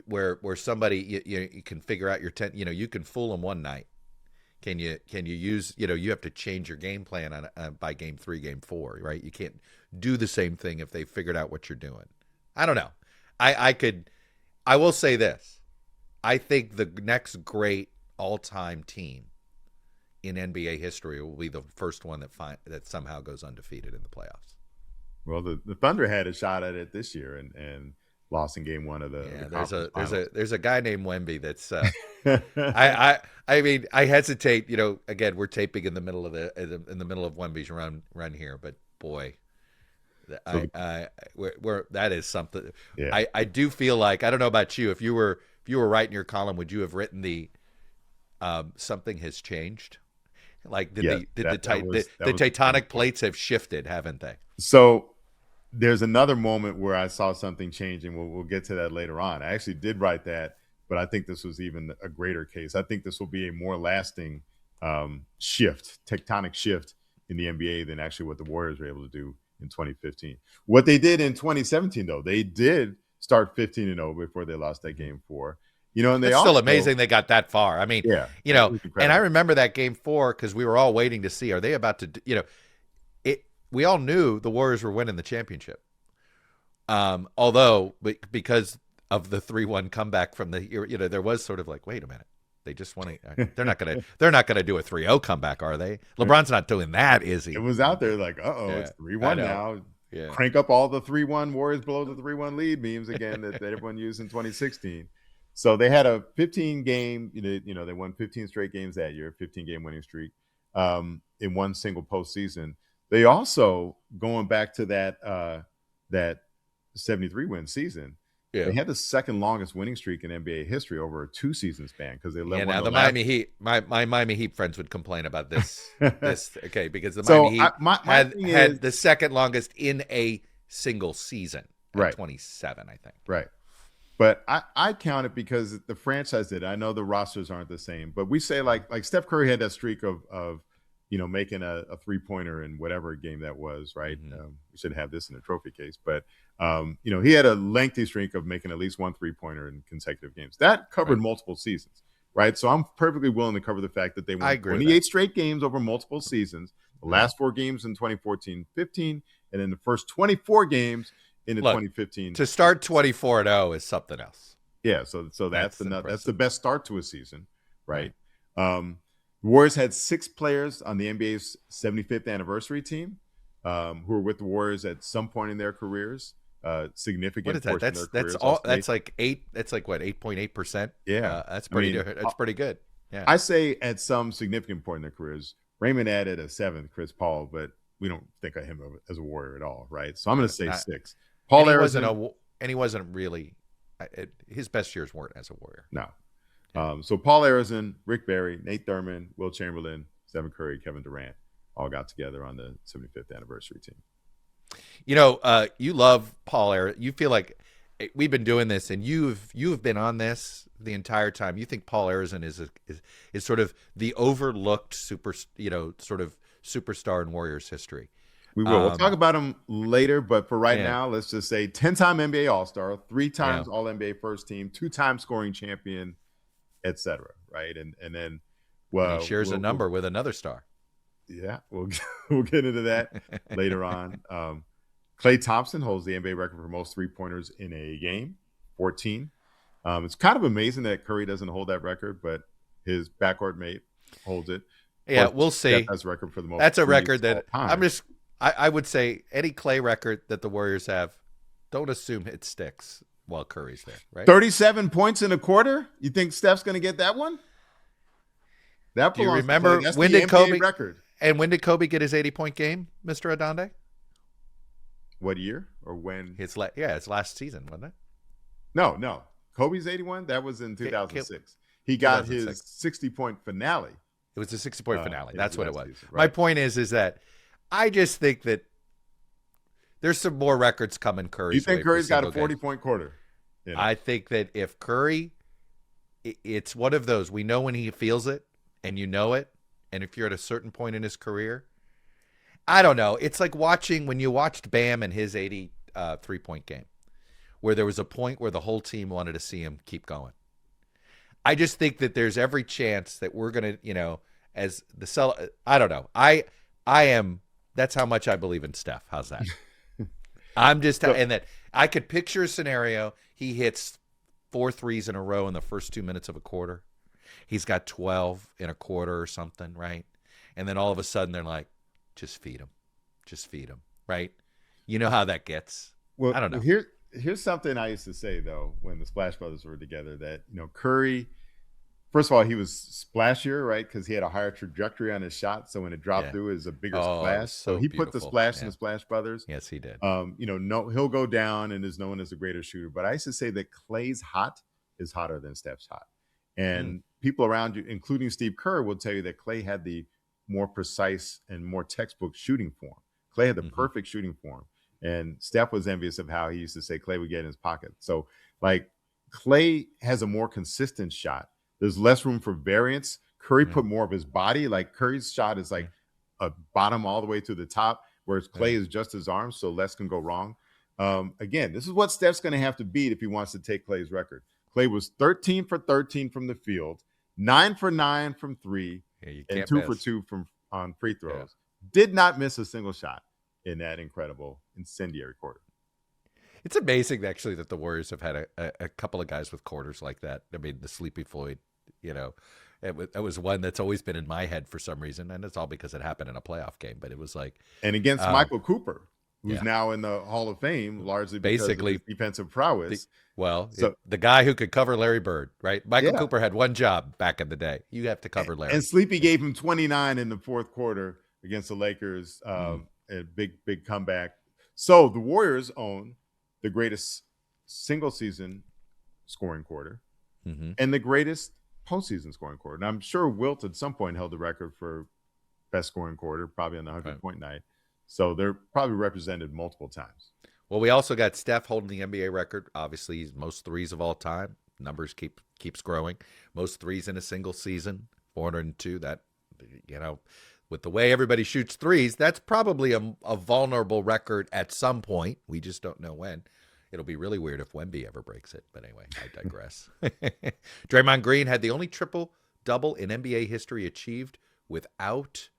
where somebody, you can figure out your 10, you can fool them one night. Can you use, you have to change your game plan on by game 3, game 4, right? You can't do the same thing if they figured out what you're doing. I don't know. I will say this. I think the next great all-time team in NBA history will be the first one that somehow goes undefeated in the playoffs. Well, the Thunder had a shot at it this year and lost in game 1 of the there's a guy named Wemby that's I mean, I hesitate, again, we're taping in the middle of Wemby's run here, but boy, that is something. Yeah. I do feel like, I don't know about you, if you were writing your column, would you have written the something has changed? Like the tectonic plates have shifted, haven't they? So there's another moment where I saw something change, and we'll get to that later on. I actually did write that, but I think this was even a greater case. I think this will be a more lasting tectonic shift in the NBA than actually what the Warriors were able to do in 2015. What they did in 2017, though, they did start 15-0 before they lost that game 4. And it's still amazing they got that far. I mean, and I remember that game 4 because we were all waiting to see, are they about to, we all knew the Warriors were winning the championship. Although, because of the 3-1 comeback from there was sort of like, wait a minute, they just want to. They're not gonna do a 3-0 comeback, are they? LeBron's not doing that, is he? It was out there like, it's 3-1 now. Yeah. Crank up all the 3-1 Warriors below the 3-1 lead memes again that everyone used in 2016. So they had a 15-game. They won 15 straight games that year, 15-game winning streak in one single postseason. They also, going back to that 73-win season, they had the second longest winning streak in NBA history over a 2-season span because they led. Now the Miami Heat, my Miami Heat friends would complain about this. Because the Miami Heat had the second longest in a single season, right? 27, I think. Right. But I count it because the franchise did. I know the rosters aren't the same, but we say like Steph Curry had that streak of making a 3-pointer in whatever game that was, right? Mm-hmm. We should have this in a trophy case, but he had a lengthy streak of making at least one 3-pointer in consecutive games. That covered multiple seasons, right? So I'm perfectly willing to cover the fact that they won 28 straight games over multiple seasons. The last 4 games in 2014-15, and then the first 24 games in the 2015. To start 24-0 is something else. Yeah, so that's the best start to a season, right? The Warriors had 6 players on the NBA's 75th anniversary team who were with the Warriors at some point in their careers. Significant. What is that? That's all. That's like 8. That's like what, 8.8%. Yeah, that's pretty. That's pretty good. Yeah, I say at some significant point in their careers. Raymond added a 7th, Chris Paul, but we don't think of him as a Warrior at all, right? So I'm going to say 6. Paul Arizin, he wasn't really. His best years weren't as a Warrior. No. So Paul Arizin, Rick Barry, Nate Thurmond, Wilt Chamberlain, Stephen Curry, Kevin Durant all got together on the 75th anniversary team. You love Paul Arizin. You feel like we've been doing this, and you've been on this the entire time. You think Paul Arizin is sort of the overlooked sort of superstar in Warriors history. We will. We'll talk about him later, but for right now, let's just say 10-time NBA All-Star, 3 times All-NBA first team, 2-time scoring champion, etc. Right, and then he shares a number with another star. Yeah, we'll get into that later on. Klay Thompson holds the NBA record for most 3-pointers in a game, 14. It's kind of amazing that Curry doesn't hold that record, but his backcourt mate holds it. Yeah, we'll see. That's a record for the most. That's a record that I would say any Klay record that the Warriors have, don't assume it sticks. while Curry's there, right? 37 points in a quarter. You think Steph's going to get that one? That Do you belongs to remember Klay. That's when the did NBA Kobe record? And when did Kobe get his 80-point game, Mr. Adande? What year or when? His last season, wasn't it? No. Kobe's 81. That was in 2006. He got 2006. his 60-point finale. It was a 60-point finale. That's what it was. Season, right. My point is that I just think that there's some more records coming Curry's You think way Curry's got a single 40-point quarter? You know? I think that if Curry, it's one of those, we know when he feels it, and you know it, and if you're at a certain point in his career, I don't know. It's like when you watched Bam and his 83-point game, where there was a point where the whole team wanted to see him keep going. I just think that there's every chance that we're going to, as the I don't know. I am, that's how much I believe in Steph. How's that? I'm just, and that I could picture a scenario. He hits 4 threes in a row in the first 2 minutes of a quarter. He's got 12 in a quarter or something, right? And then all of a sudden they're like, just feed him, right? You know how that gets. Well, I don't know. Here's something I used to say, though, when the Splash Brothers were together, that, Curry, first of all, he was splashier, right? Because he had a higher trajectory on his shot. So when it dropped through, it was a bigger splash. So he put the splash in the Splash Brothers. Yes, he did. He'll go down and is known as a greater shooter. But I used to say that Klay's hot is hotter than Steph's hot. And people around you, including Steve Kerr, will tell you that Klay had the more precise and more textbook shooting form. Klay had the perfect shooting form. And Steph was envious of how he used to say Klay would get in his pocket. So, Klay has a more consistent shot. There's less room for variance. Curry put more of his body. Like, Curry's shot is like a bottom all the way to the top, whereas Klay is just his arms, so less can go wrong. Again, this is what Steph's going to have to beat if he wants to take Klay's record. Klay was 13 for 13 from the field, 9 for 9 from 3, and 2 for 2 on free throws. Yeah. Did not miss a single shot in that incredible incendiary quarter. It's amazing, actually, that the Warriors have had a couple of guys with quarters like that. I mean, the Sleepy Floyd, it was one that's always been in my head for some reason, and it's all because it happened in a playoff game. But it was like, and against Michael Cooper, who's now in the Hall of Fame, largely because of his defensive prowess. The guy who could cover Larry Bird, right? Michael Cooper had one job back in the day. You have to cover Larry. And Sleepy gave him 29 in the fourth quarter against the Lakers. A big comeback. So the Warriors own the greatest single season scoring quarter and the greatest postseason scoring quarter. And I'm sure Wilt at some point held the record for best scoring quarter, probably on the 100-point night. So they're probably represented multiple times. Well, we also got Steph holding the NBA record. Obviously, he's most threes of all time. Numbers keeps growing. Most threes in a single season, 402. That, with the way everybody shoots threes, that's probably a vulnerable record at some point. We just don't know when. It'll be really weird if Wemby ever breaks it. But anyway, I digress. Draymond Green had the only triple-double in NBA history achieved without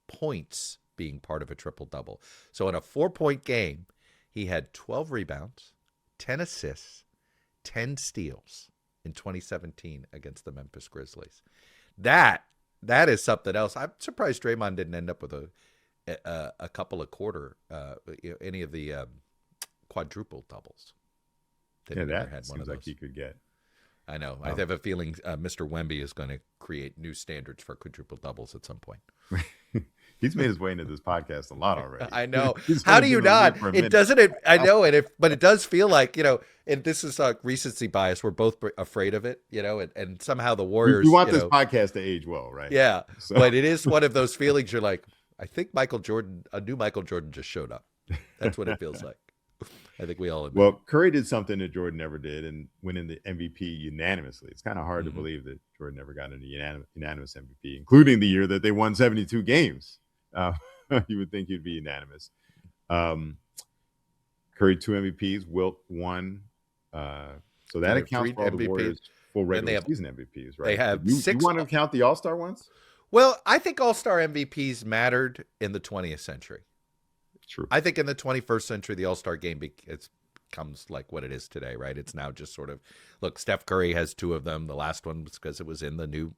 points being part of a triple-double. So in a 4-point game, he had 12 rebounds, 10 assists, 10 steals in 2017 against the Memphis Grizzlies. That is something else. I'm surprised Draymond didn't end up with a couple of any of the quadruple doubles. That had seems like he could get. I know. I have a feeling Mr. Wemby is going to create new standards for quadruple doubles at some point. He's made his way into this podcast a lot already. I know. How do you not? It doesn't. I know. But it does feel like, and this is a recency bias. We're both afraid of it, and somehow the Warriors. You want this podcast to age well, right? Yeah. So. But it is one of those feelings. You're like, I think a new Michael Jordan just showed up. That's what it feels like. I think we all admit. Well, Curry did something that Jordan never did and winning the MVP unanimously. It's kind of hard to believe that Jordan never got into unanimous MVP, including the year that they won 72 games. You would think he'd be unanimous. Curry 2 MVPs, Wilt 1. So that accounts for all the Warriors' full regular season MVPs, right? They have you 6. You want to count the All-Star ones? Well, I think All-Star MVPs mattered in the 20th century. True. I think in the 21st century, the All-Star game becomes like what it is today, right? It's now just sort of, look, Steph Curry has 2 of them. The last one was because it was in the new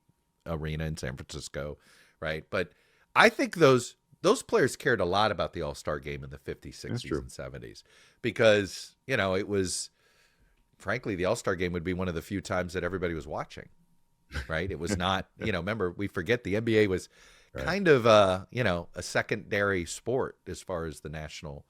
arena in San Francisco, right? But I think those players cared a lot about the All-Star game in the 50s, 60s, and 70s because, it was frankly, the All-Star game would be one of the few times that everybody was watching, right? It was not, remember, we forget the NBA was kind of, a secondary sport as far as the national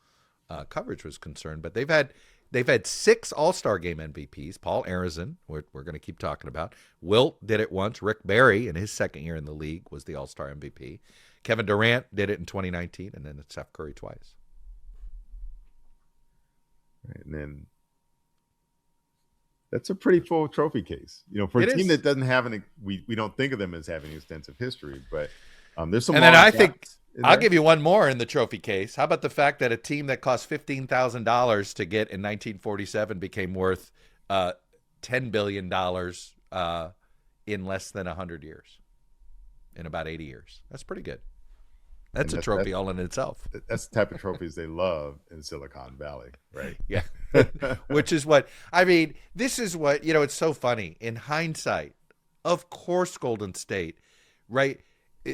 coverage was concerned. But they've had 6 All-Star game MVPs. Paul Arizin, we're going to keep talking about. Wilt did it once. Rick Barry, in his second year in the league, was the All-Star MVP. Kevin Durant did it in 2019, and then Steph Curry twice. Right, and then that's a pretty full trophy case. For a team that doesn't have we don't think of them as having extensive history, but there's some. And then I think I'll give you one more in the trophy case. How about the fact that a team that cost $15,000 to get in 1947 became worth $10 billion in less than 100 years, in about 80 years? That's pretty good. That's a trophy all in itself. That's the type of trophies they love in Silicon Valley, right? Yeah. Which is what, I mean, this is what, it's so funny. In hindsight, of course, Golden State, right?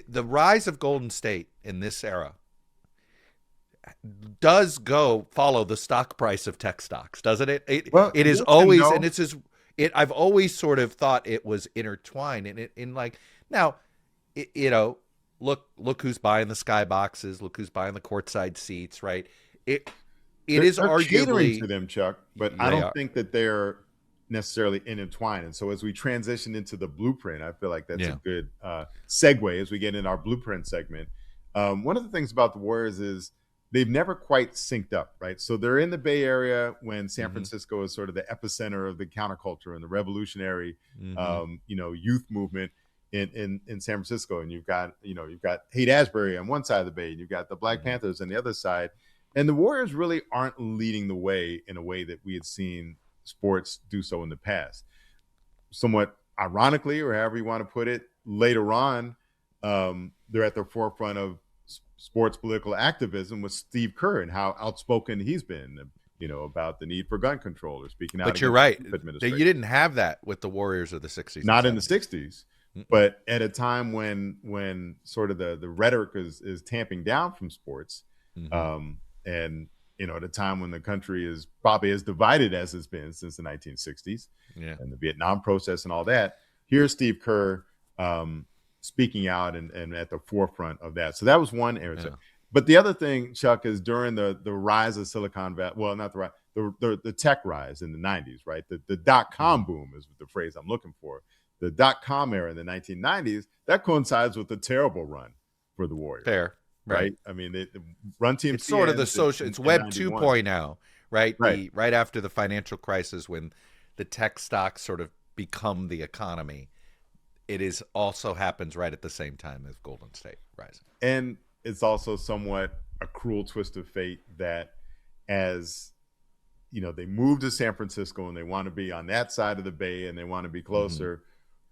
The rise of Golden State in this era does follow the stock price of tech stocks, doesn't it? It is always, and it's just, I've always sort of thought it was intertwined Look who's buying the skyboxes. Look who's buying the courtside seats, right? It is arguably catering to them, Chuck, but I don't think that they're necessarily intertwined. And so as we transition into the blueprint, I feel like that's a good segue as we get in our blueprint segment. One of the things about the Warriors is they've never quite synced up, right? So they're in the Bay Area when San Francisco is sort of the epicenter of the counterculture and the revolutionary, youth movement. In San Francisco, and you've got Haight-Ashbury on one side of the Bay, and you've got the Black Panthers on the other side, and the Warriors really aren't leading the way in a way that we had seen sports do so in the past. Somewhat ironically, or however you want to put it, later on, they're at the forefront of sports political activism with Steve Kerr and how outspoken he's been, about the need for gun control or speaking out. But you're right, you didn't have that with the Warriors of the 60s. Not in the 60s. But at a time when sort of the rhetoric is tamping down from sports, and at a time when the country is probably as divided as it's been since the 1960s, and the Vietnam process and all that, here's Steve Kerr speaking out and at the forefront of that. So that was one area. Yeah. But the other thing, Chuck, is during the rise of Silicon Valley, well, not the rise, the tech rise in the 90s, right? The dot-com boom is the phrase I'm looking for. The dot-com era in the 1990s, that coincides with the terrible run for the Warriors. Fair, right? I mean, the Run TMC. It's sort of the social. It's Web 2.0, right? Right after the financial crisis, when the tech stocks sort of become the economy, it also happens right at the same time as Golden State rising. And it's also somewhat a cruel twist of fate that as they move to San Francisco and they want to be on that side of the Bay and they want to be closer.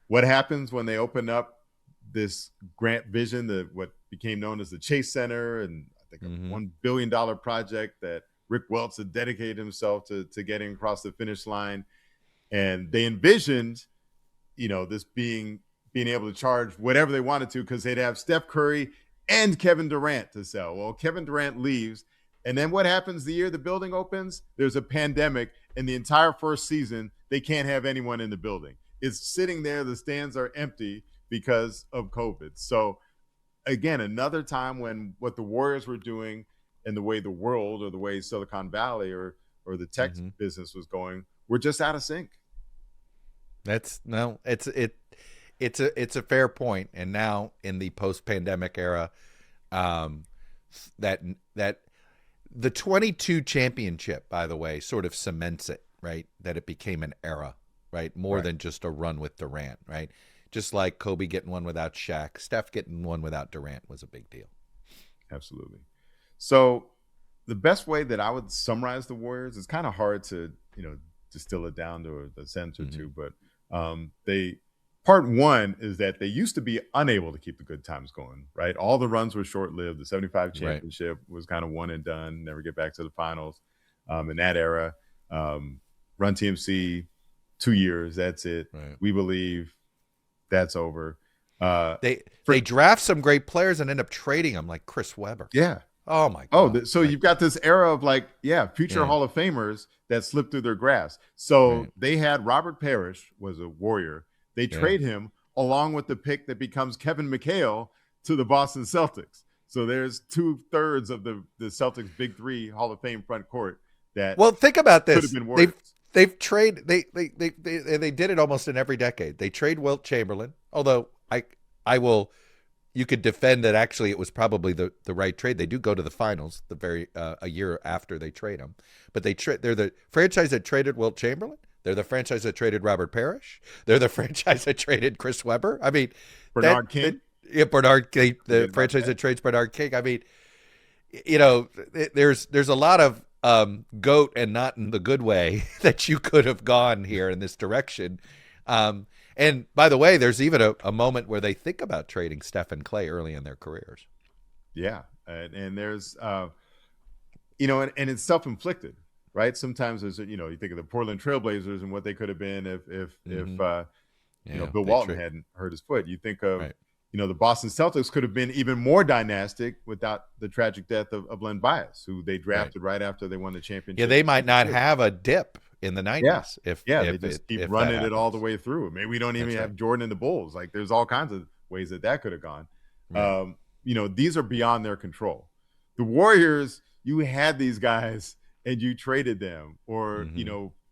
What happens when they open up this Grant Vision, what became known as the Chase Center, and I think a $1 billion project that Rick Welts had dedicated himself to getting across the finish line, and they envisioned, this being able to charge whatever they wanted to because they'd have Steph Curry and Kevin Durant to sell. Well, Kevin Durant leaves, and then what happens the year the building opens? There's a pandemic, and the entire first season they can't have anyone in the building. It's sitting there. The stands are empty because of COVID. So, again, another time when what the Warriors were doing and the way the world or the way Silicon Valley or the tech business was going were just out of sync. It's a fair point. And now in the post-pandemic era, that the 22 championship, by the way, sort of cements it, right? That it became an era. Right, more than just a run with Durant, right? Just like Kobe getting one without Shaq, Steph getting one without Durant was a big deal. Absolutely. So the best way that I would summarize the Warriors, is kind of hard to distill it down to a sentence or two, but part one is that they used to be unable to keep the good times going, right? All the runs were short-lived. The 75 championship was kind of one and done, never get back to the finals. In that era, Run TMC, 2 years, that's it. Right. We believe that's over. They draft some great players and end up trading them, like Chris Webber. Yeah, Oh my Oh, God. so Like, you've got this era of like, yeah, future yeah, Hall of Famers that slipped through their grasp. So right. they had Robert Parrish was a Warrior. They Yeah. trade him along with the pick that becomes Kevin McHale to the Boston Celtics. So there's 2/3 of the Celtics big three Hall of Fame front court that Well, think about could have this. been They've Warriors. they've trade they did it almost in every decade. They trade Wilt Chamberlain, although I will you could defend that actually it was probably the right trade. They do go to the finals the very a year after they trade him, but they're the franchise that traded Wilt Chamberlain. They're the franchise that traded Robert Parrish. They're the franchise that traded Chris Webber. I mean, Bernard King. yeah, the Forget about franchise that. that trades Bernard King. I mean, there's a lot of goat and not in the good way that you could have gone here in this direction. And by the way, there's even a moment where they think about trading Steph and Klay early in their careers. Yeah. And there's, and it's self-inflicted, right? Sometimes there's, you think of the Portland Trailblazers and what they could have been if Bill Walton hadn't hurt his foot. You think of, right. The Boston Celtics could have been even more dynastic without the tragic death of Len Bias, who they drafted right after they won the championship. Yeah, they might not have a dip in the 90s. They just keep running it all the way through. Maybe we don't even have Jordan and the Bulls. Like there's all kinds of ways that could have gone. Right. These are beyond their control. The Warriors, you had these guys and you traded them, or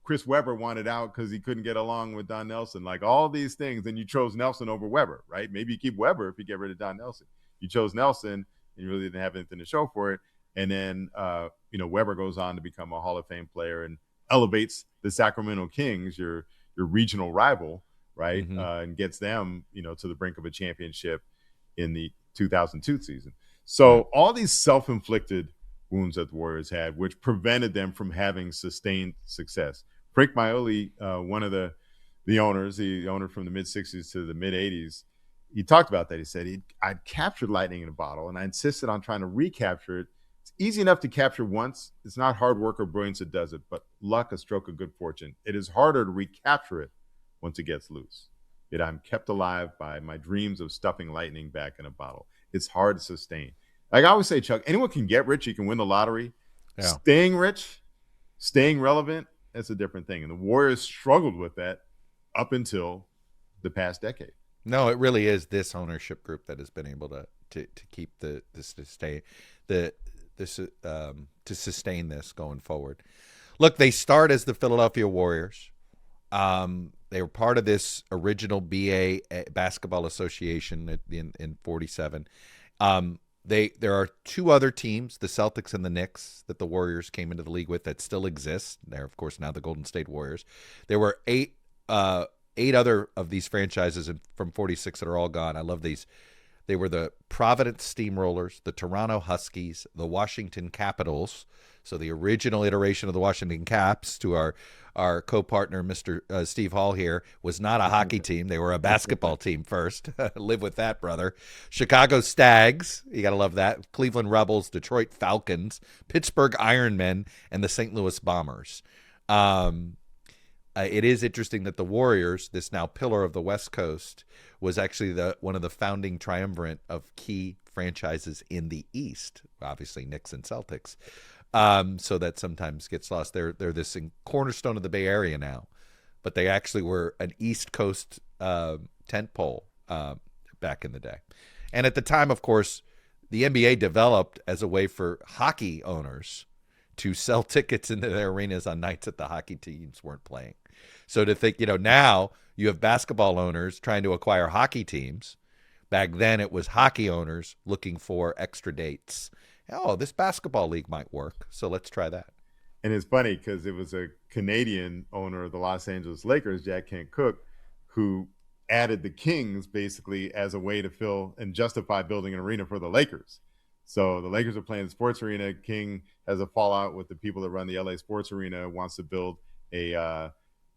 Chris Webber wanted out because he couldn't get along with Don Nelson, like all these things. And you chose Nelson over Webber, right? Maybe you keep Webber if you get rid of Don Nelson. You chose Nelson and you really didn't have anything to show for it. And then, Webber goes on to become a Hall of Fame player and elevates the Sacramento Kings, your regional rival, right? And gets them, to the brink of a championship in the 2002 season. So all these self-inflicted wounds that the Warriors had, which prevented them from having sustained success. Frank Maioli, one of the owners, the owner from the mid-'60s to the mid-'80s, he talked about that. He said, I'd captured lightning in a bottle, and I insisted on trying to recapture it. It's easy enough to capture once. It's not hard work or brilliance that does it, but luck, a stroke of good fortune. It is harder to recapture it once it gets loose. Yet I'm kept alive by my dreams of stuffing lightning back in a bottle. It's hard to sustain. Like I always say, Chuck, anyone can get rich. You can win the lottery. Yeah. Staying rich, staying relevant, that's a different thing. And the Warriors struggled with that up until the past decade. No, it really is this ownership group that has been able to keep to sustain this going forward. Look, they start as the Philadelphia Warriors. They were part of this original BA Basketball Association in 47. There are two other teams, the Celtics and the Knicks, that the Warriors came into the league with that still exist. They're, of course, now the Golden State Warriors. There were eight other of these franchises from 46 that are all gone. I love these. They were the Providence Steamrollers, the Toronto Huskies, the Washington Capitals. So the original iteration of the Washington Caps, to our co-partner, Mr. Steve Hall here, was not a hockey team. They were a basketball team first. Live with that, brother. Chicago Stags, you got to love that. Cleveland Rebels, Detroit Falcons, Pittsburgh Ironmen, and the St. Louis Bombers. It is interesting that the Warriors, this now pillar of the West Coast, was actually one of the founding triumvirate of key franchises in the East, obviously Knicks and Celtics. So that sometimes gets lost. They're this cornerstone of the Bay Area now, but they actually were an East Coast tentpole back in the day. And at the time, of course, the NBA developed as a way for hockey owners to sell tickets into their arenas on nights that the hockey teams weren't playing. So to think, now you have basketball owners trying to acquire hockey teams. Back then it was hockey owners looking for extra dates. Oh, this basketball league might work, so let's try that. And it's funny because it was a Canadian owner of the Los Angeles Lakers, Jack Kent Cooke, who added the Kings basically as a way to fill and justify building an arena for the Lakers. So the Lakers are playing the sports arena. King has a fallout with the people that run the LA Sports Arena, wants to build an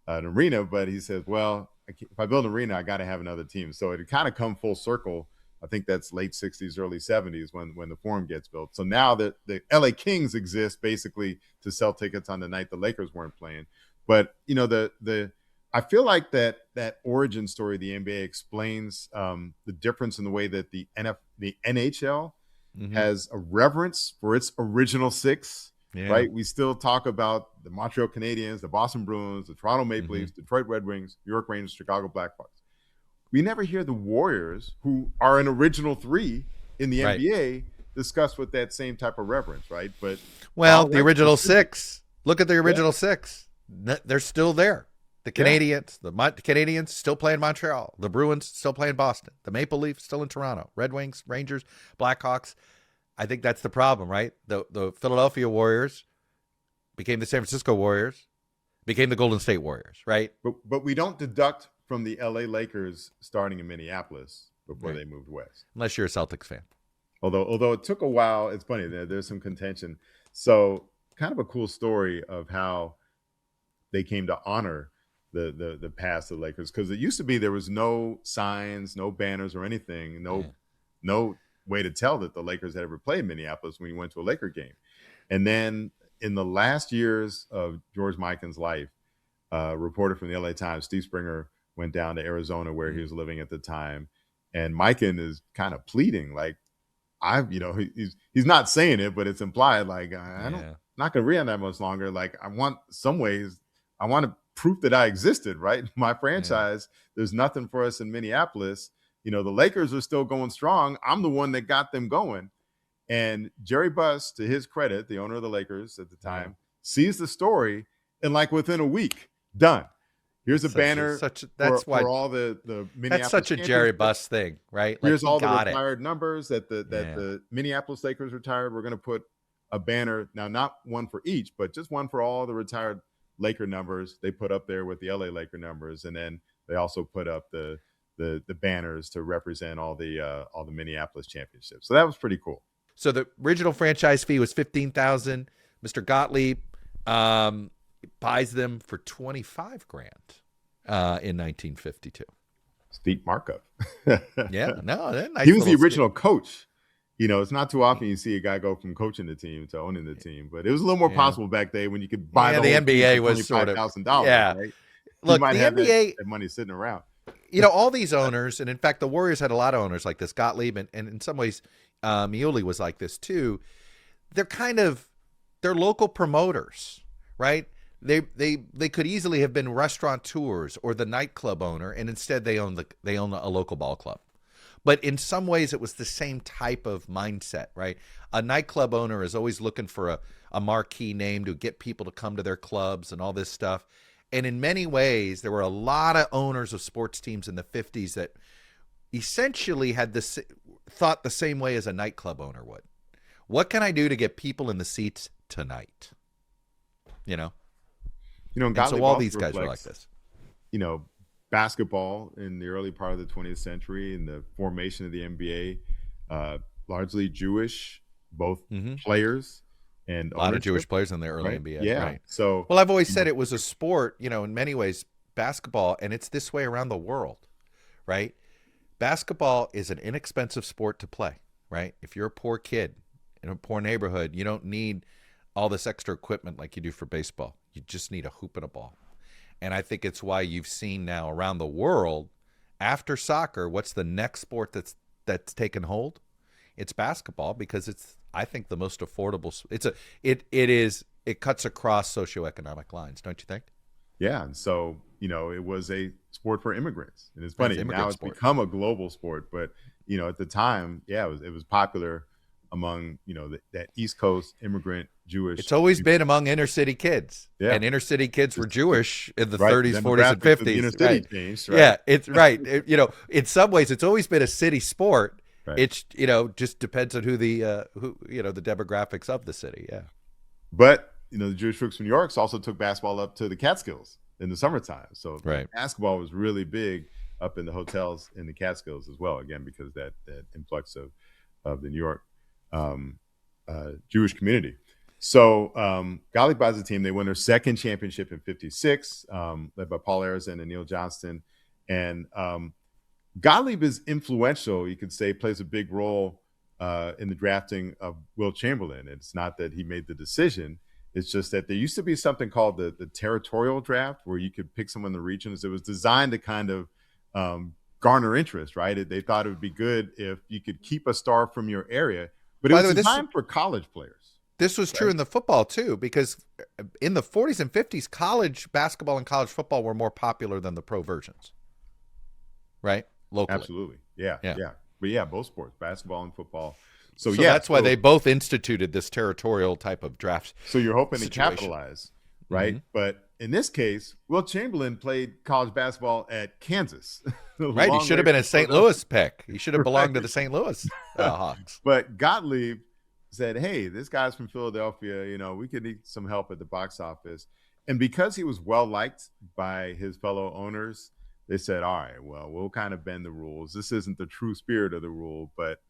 arena, but he says, well, if I build an arena, I got to have another team. So it kind of come full circle. I think that's late 60s, early 70s when the Forum gets built. So now the LA Kings exist basically to sell tickets on the night the Lakers weren't playing. But, I feel like that origin story of the NBA explains the difference in the way that the NHL has a reverence for its original six, Yeah. right? We still talk about the Montreal Canadiens, the Boston Bruins, the Toronto Maple Leafs, Detroit Red Wings, New York Rangers, Chicago Blackhawks. We never hear the Warriors, who are an original three in the NBA, discussed with that same type of reverence, right? But the original six. Look at the original six. They're still there. The Canadiens, the Canadiens still play in Montreal. The Bruins still play in Boston. The Maple Leafs still in Toronto. Red Wings, Rangers, Blackhawks. I think that's the problem, right? The Philadelphia Warriors became the San Francisco Warriors, became the Golden State Warriors, right? But we don't deduct from the LA Lakers starting in Minneapolis before they moved west. Unless you're a Celtics fan. Although it took a while, it's funny, there's some contention. So kind of a cool story of how they came to honor the past of the Lakers, because it used to be there was no signs, no banners or anything, no way to tell that the Lakers had ever played Minneapolis when you went to a Laker game. And then in the last years of George Mikan's life, a reporter from the LA Times, Steve Springer, went down to Arizona where he was living at the time, and Mikan is kind of pleading, like, he's not saying it, but it's implied, like, I'm not gonna be on that much longer. Like, I want proof that I existed, right? My franchise, there's nothing for us in Minneapolis. The Lakers are still going strong. I'm the one that got them going. And Jerry Buss, to his credit, the owner of the Lakers at the time, sees the story, and like within a week, done. Here's a banner for all the Minneapolis. That's such a Jerry Buss thing, right? Like, here's all the retired numbers that the Minneapolis Lakers retired. We're going to put a banner, now not one for each, but just one for all the retired Laker numbers. They put up there with the LA Laker numbers, and then they also put up the banners to represent all the Minneapolis championships. So that was pretty cool. So the original franchise fee was $15,000. Mr. Gottlieb buys them for $25,000 in 1952. Steep markup. Nice. He was the original coach. It's not too often you see a guy go from coaching the team to owning the team, but it was a little more possible back then when you could buy the NBA was sort of $25,000. Right? Look, might the have NBA that money sitting around. All these owners, and in fact, the Warriors had a lot of owners like this. Gottlieb, and in some ways, Mullin was like this too. They're local promoters, right? They could easily have been restaurateurs or the nightclub owner, and instead they own a local ball club. But in some ways, it was the same type of mindset, right? A nightclub owner is always looking for a marquee name to get people to come to their clubs and all this stuff. And in many ways, there were a lot of owners of sports teams in the 50s that essentially had thought the same way as a nightclub owner would. What can I do to get people in the seats tonight? And so all these guys were like this. Basketball in the early part of the 20th century and the formation of the NBA, largely Jewish, both players and a lot of Jewish players in the early NBA. Yeah. Right. So, I've always said it was a sport, in many ways, basketball, and it's this way around the world, right? Basketball is an inexpensive sport to play, right? If you're a poor kid in a poor neighborhood, you don't need all this extra equipment like you do for baseball. You just need a hoop and a ball. And I think it's why you've seen now around the world, after soccer, what's the next sport that's taken hold? It's basketball, because it's, I think, the most affordable. It cuts across socioeconomic lines, don't you think? Yeah, and so it was a sport for immigrants, and it's funny now it's become a global sport. But at the time, it was popular among that East Coast immigrant Jewish. It's always been among inner city kids, and inner city kids were Jewish in the 30s, 40s, and 50s. Inner city changed, right? Yeah, it's right. In some ways, it's always been a city sport. Right. It's just depends on who the demographics of the city. Yeah, but the Jewish folks from New York also took basketball up to the Catskills in the summertime. So basketball was really big up in the hotels in the Catskills as well. Again, because that influx of the New York Jewish community. So Gottlieb buys the team. They win their second championship in '56, led by Paul Arizin and Neil Johnston. And Gottlieb is influential, you could say, plays a big role in the drafting of Wilt Chamberlain. It's not that he made the decision. It's just that there used to be something called the territorial draft, where you could pick someone in the regions. It was designed to kind of garner interest, right? They thought it would be good if you could keep a star from your area But it By the was way, designed for college players. this was true Right. in the football too, because in the 40s and 50s, college basketball and college football were more popular than the pro versions, right? Locally. Absolutely. Yeah. Yeah. Yeah. But yeah, both sports, basketball and football. So, So yeah. that's why they both instituted this territorial type of draft. So you're hoping situation. to capitalize, right? Mhm. But in this case, Wilt Chamberlain played college basketball at Kansas. Right. He should have been a St. Louis pick. He should have belonged to the St. Louis Hawks. But Gottlieb said, hey, this guy's from Philadelphia. You know, we could need some help at the box office. And because he was well liked by his fellow owners, they said, all right, well, we'll kind of bend the rules. This isn't the true spirit of the rule, but,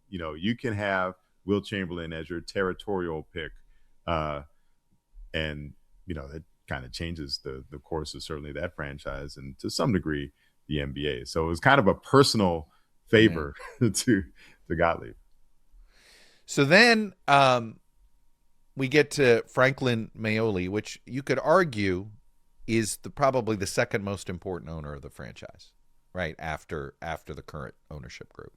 you know, you can have Wilt Chamberlain as your territorial pick. And, you know, that kind of changes the course of certainly that franchise and to some degree the NBA. So it was kind of a personal favor to Gottlieb. So then we get to Franklin Maoli, which you could argue is probably the second most important owner of the franchise, right, after the current ownership group.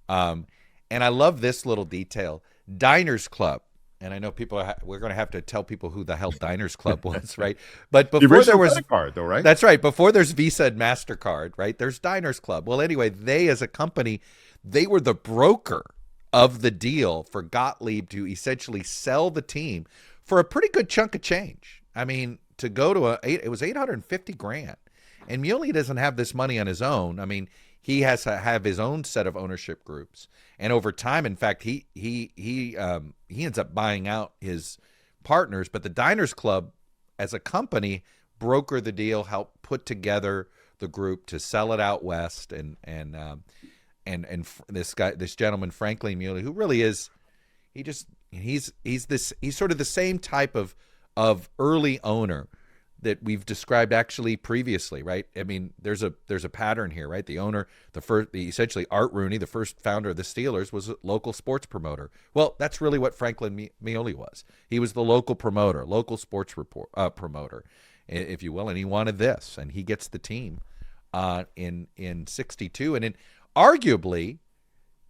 And I love this little detail. Diners Club. And I know we're going to have to tell people who the hell Diners Club was, right? But before there was credit card, though, right? That's right. Before there's Visa and MasterCard, right? There's Diners Club. Well, anyway, they as a company, they were the broker of the deal for Gottlieb to essentially sell the team for a pretty good chunk of change. I mean, to go to it was $850,000, and Mullin doesn't have this money on his own. I mean, he has to have his own set of ownership groups, and over time, in fact, he ends up buying out his partners. But the Diners Club, as a company, broker the deal, help put together the group to sell it out west, and this gentleman Franklin Mullin, who really is, he's sort of the same type of early owner that we've described actually previously, right? I mean, there's a pattern here, right? The owner, essentially Art Rooney, the first founder of the Steelers, was a local sports promoter. Well, that's really what Franklin Mullin was. He was the local promoter, local sports promoter, if you will, and he wanted this, and he gets the team in '62, and arguably,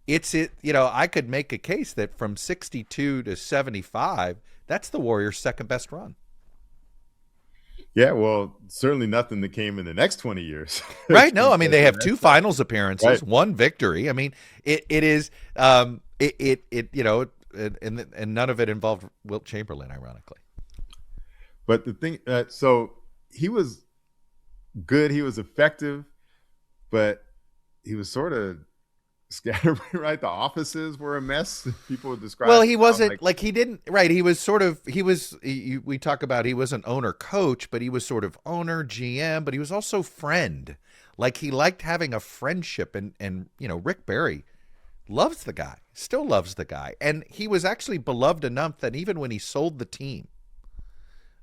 I could make a case that from '62 to '75, that's the Warriors' second best run. Yeah, well, certainly nothing that came in the next 20 years. Right? No, I mean, they have two finals appearances, right. One victory. I mean, it is, and none of it involved Wilt Chamberlain, ironically. But the thing, so he was good, he was effective, but he was sort of scattered, right? The offices were a mess. People would describe. Well, he wasn't he didn't, right? He was sort of, we talk about, he was an owner coach, but he was sort of owner GM, but he was also friend. Like, he liked having a friendship, and Rick Barry loves the guy, still loves the guy. And he was actually beloved enough that even when he sold the team,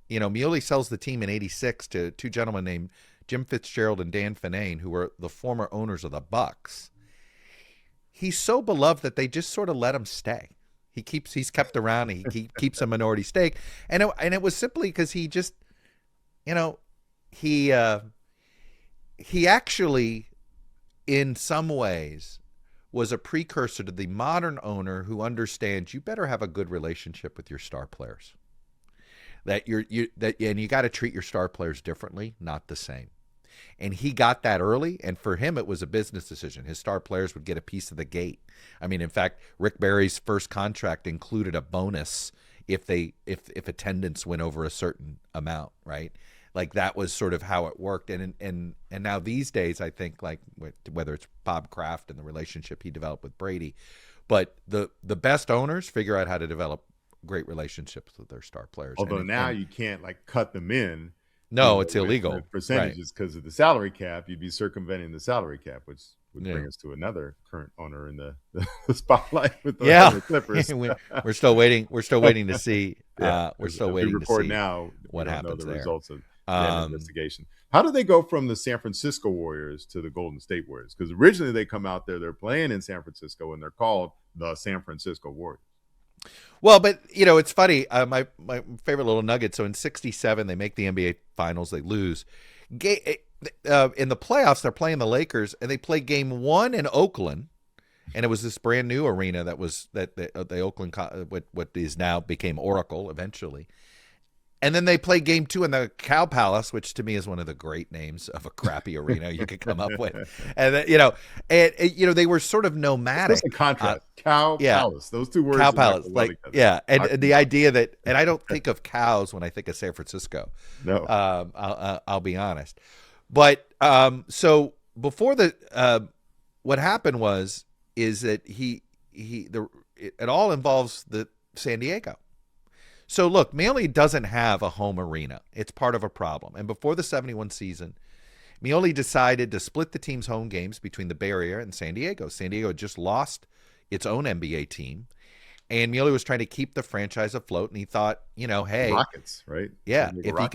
Mullin sells the team in '86 to two gentlemen named Jim Fitzgerald and Dan Finane, who were the former owners of the Bucks. He's so beloved that they just sort of let him stay. He's kept around, and he keeps a minority stake. And it was simply because he just, he actually, in some ways, was a precursor to the modern owner who understands you better have a good relationship with your star players. And you got to treat your star players differently, not the same. And he got that early, and for him, it was a business decision. His star players would get a piece of the gate. I mean, in fact, Rick Barry's first contract included a bonus if attendance went over a certain amount, right? Like, that was sort of how it worked. And now these days, I think, like, whether it's Bob Kraft and the relationship he developed with Brady, but the best owners figure out how to develop great relationships with their star players. Although now you can't cut them in. No, it's illegal. With percentages because of the salary cap. You'd be circumventing the salary cap, which would bring us to another current owner in the spotlight with the Clippers. We're still waiting. We're still waiting to see. We're still waiting to see now what happens there. Results of the investigation. How do they go from the San Francisco Warriors to the Golden State Warriors? Because originally they come out there, they're playing in San Francisco, and they're called the San Francisco Warriors. Well, but it's funny. My favorite little nugget. So in '67, they make the NBA Finals. They lose. In the playoffs, they're playing the Lakers, and they play Game 1 in Oakland, and it was this brand new arena that was the Oakland, what is now became Oracle eventually. And then they played game 2 in the Cow Palace, which to me is one of the great names of a crappy arena you could come up with. And they were sort of nomadic. What's the contrast? Cow Palace. Those two words. Cow Palace, and the idea that, and I don't think of cows when I think of San Francisco. No, I'll be honest. But so before what happened is that it all involves the San Diego. So look, Miele doesn't have a home arena. It's part of a problem. And before the 71 season, Miele decided to split the team's home games between the Bay Area and San Diego. San Diego had just lost its own NBA team, and Miele was trying to keep the franchise afloat. And he thought, hey, Rockets, right? Yeah, if he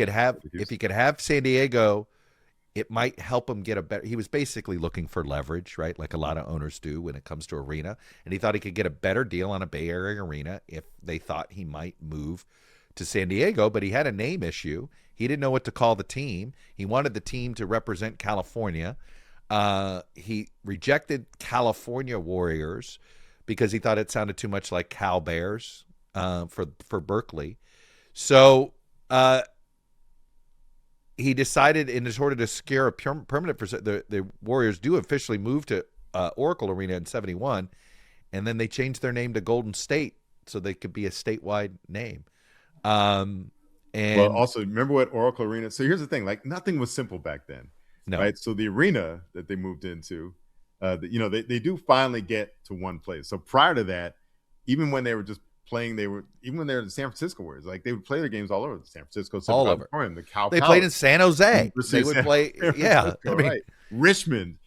could have San Diego, it might help him get a better. He was basically looking for leverage, right? Like a lot of owners do when it comes to arena. And he thought he could get a better deal on a Bay Area arena if they thought he might move to San Diego. But he had a name issue. He didn't know what to call the team. He wanted the team to represent California. He rejected California Warriors because he thought it sounded too much like Cal Bears for Berkeley. So he decided, in order to scare a permanent, the Warriors do officially move to Oracle Arena in 71, and then they changed their name to Golden State so they could be a statewide name. And also remember what Oracle Arena. So here's the thing: like nothing was simple back then, right? So the arena that they moved into, they do finally get to one place. So prior to that, even when they were just playing, even when they were the San Francisco Warriors, like they would play their games all over San Francisco, all over. The Cow they Palace. Played in San Jose. They would play, right. Richmond,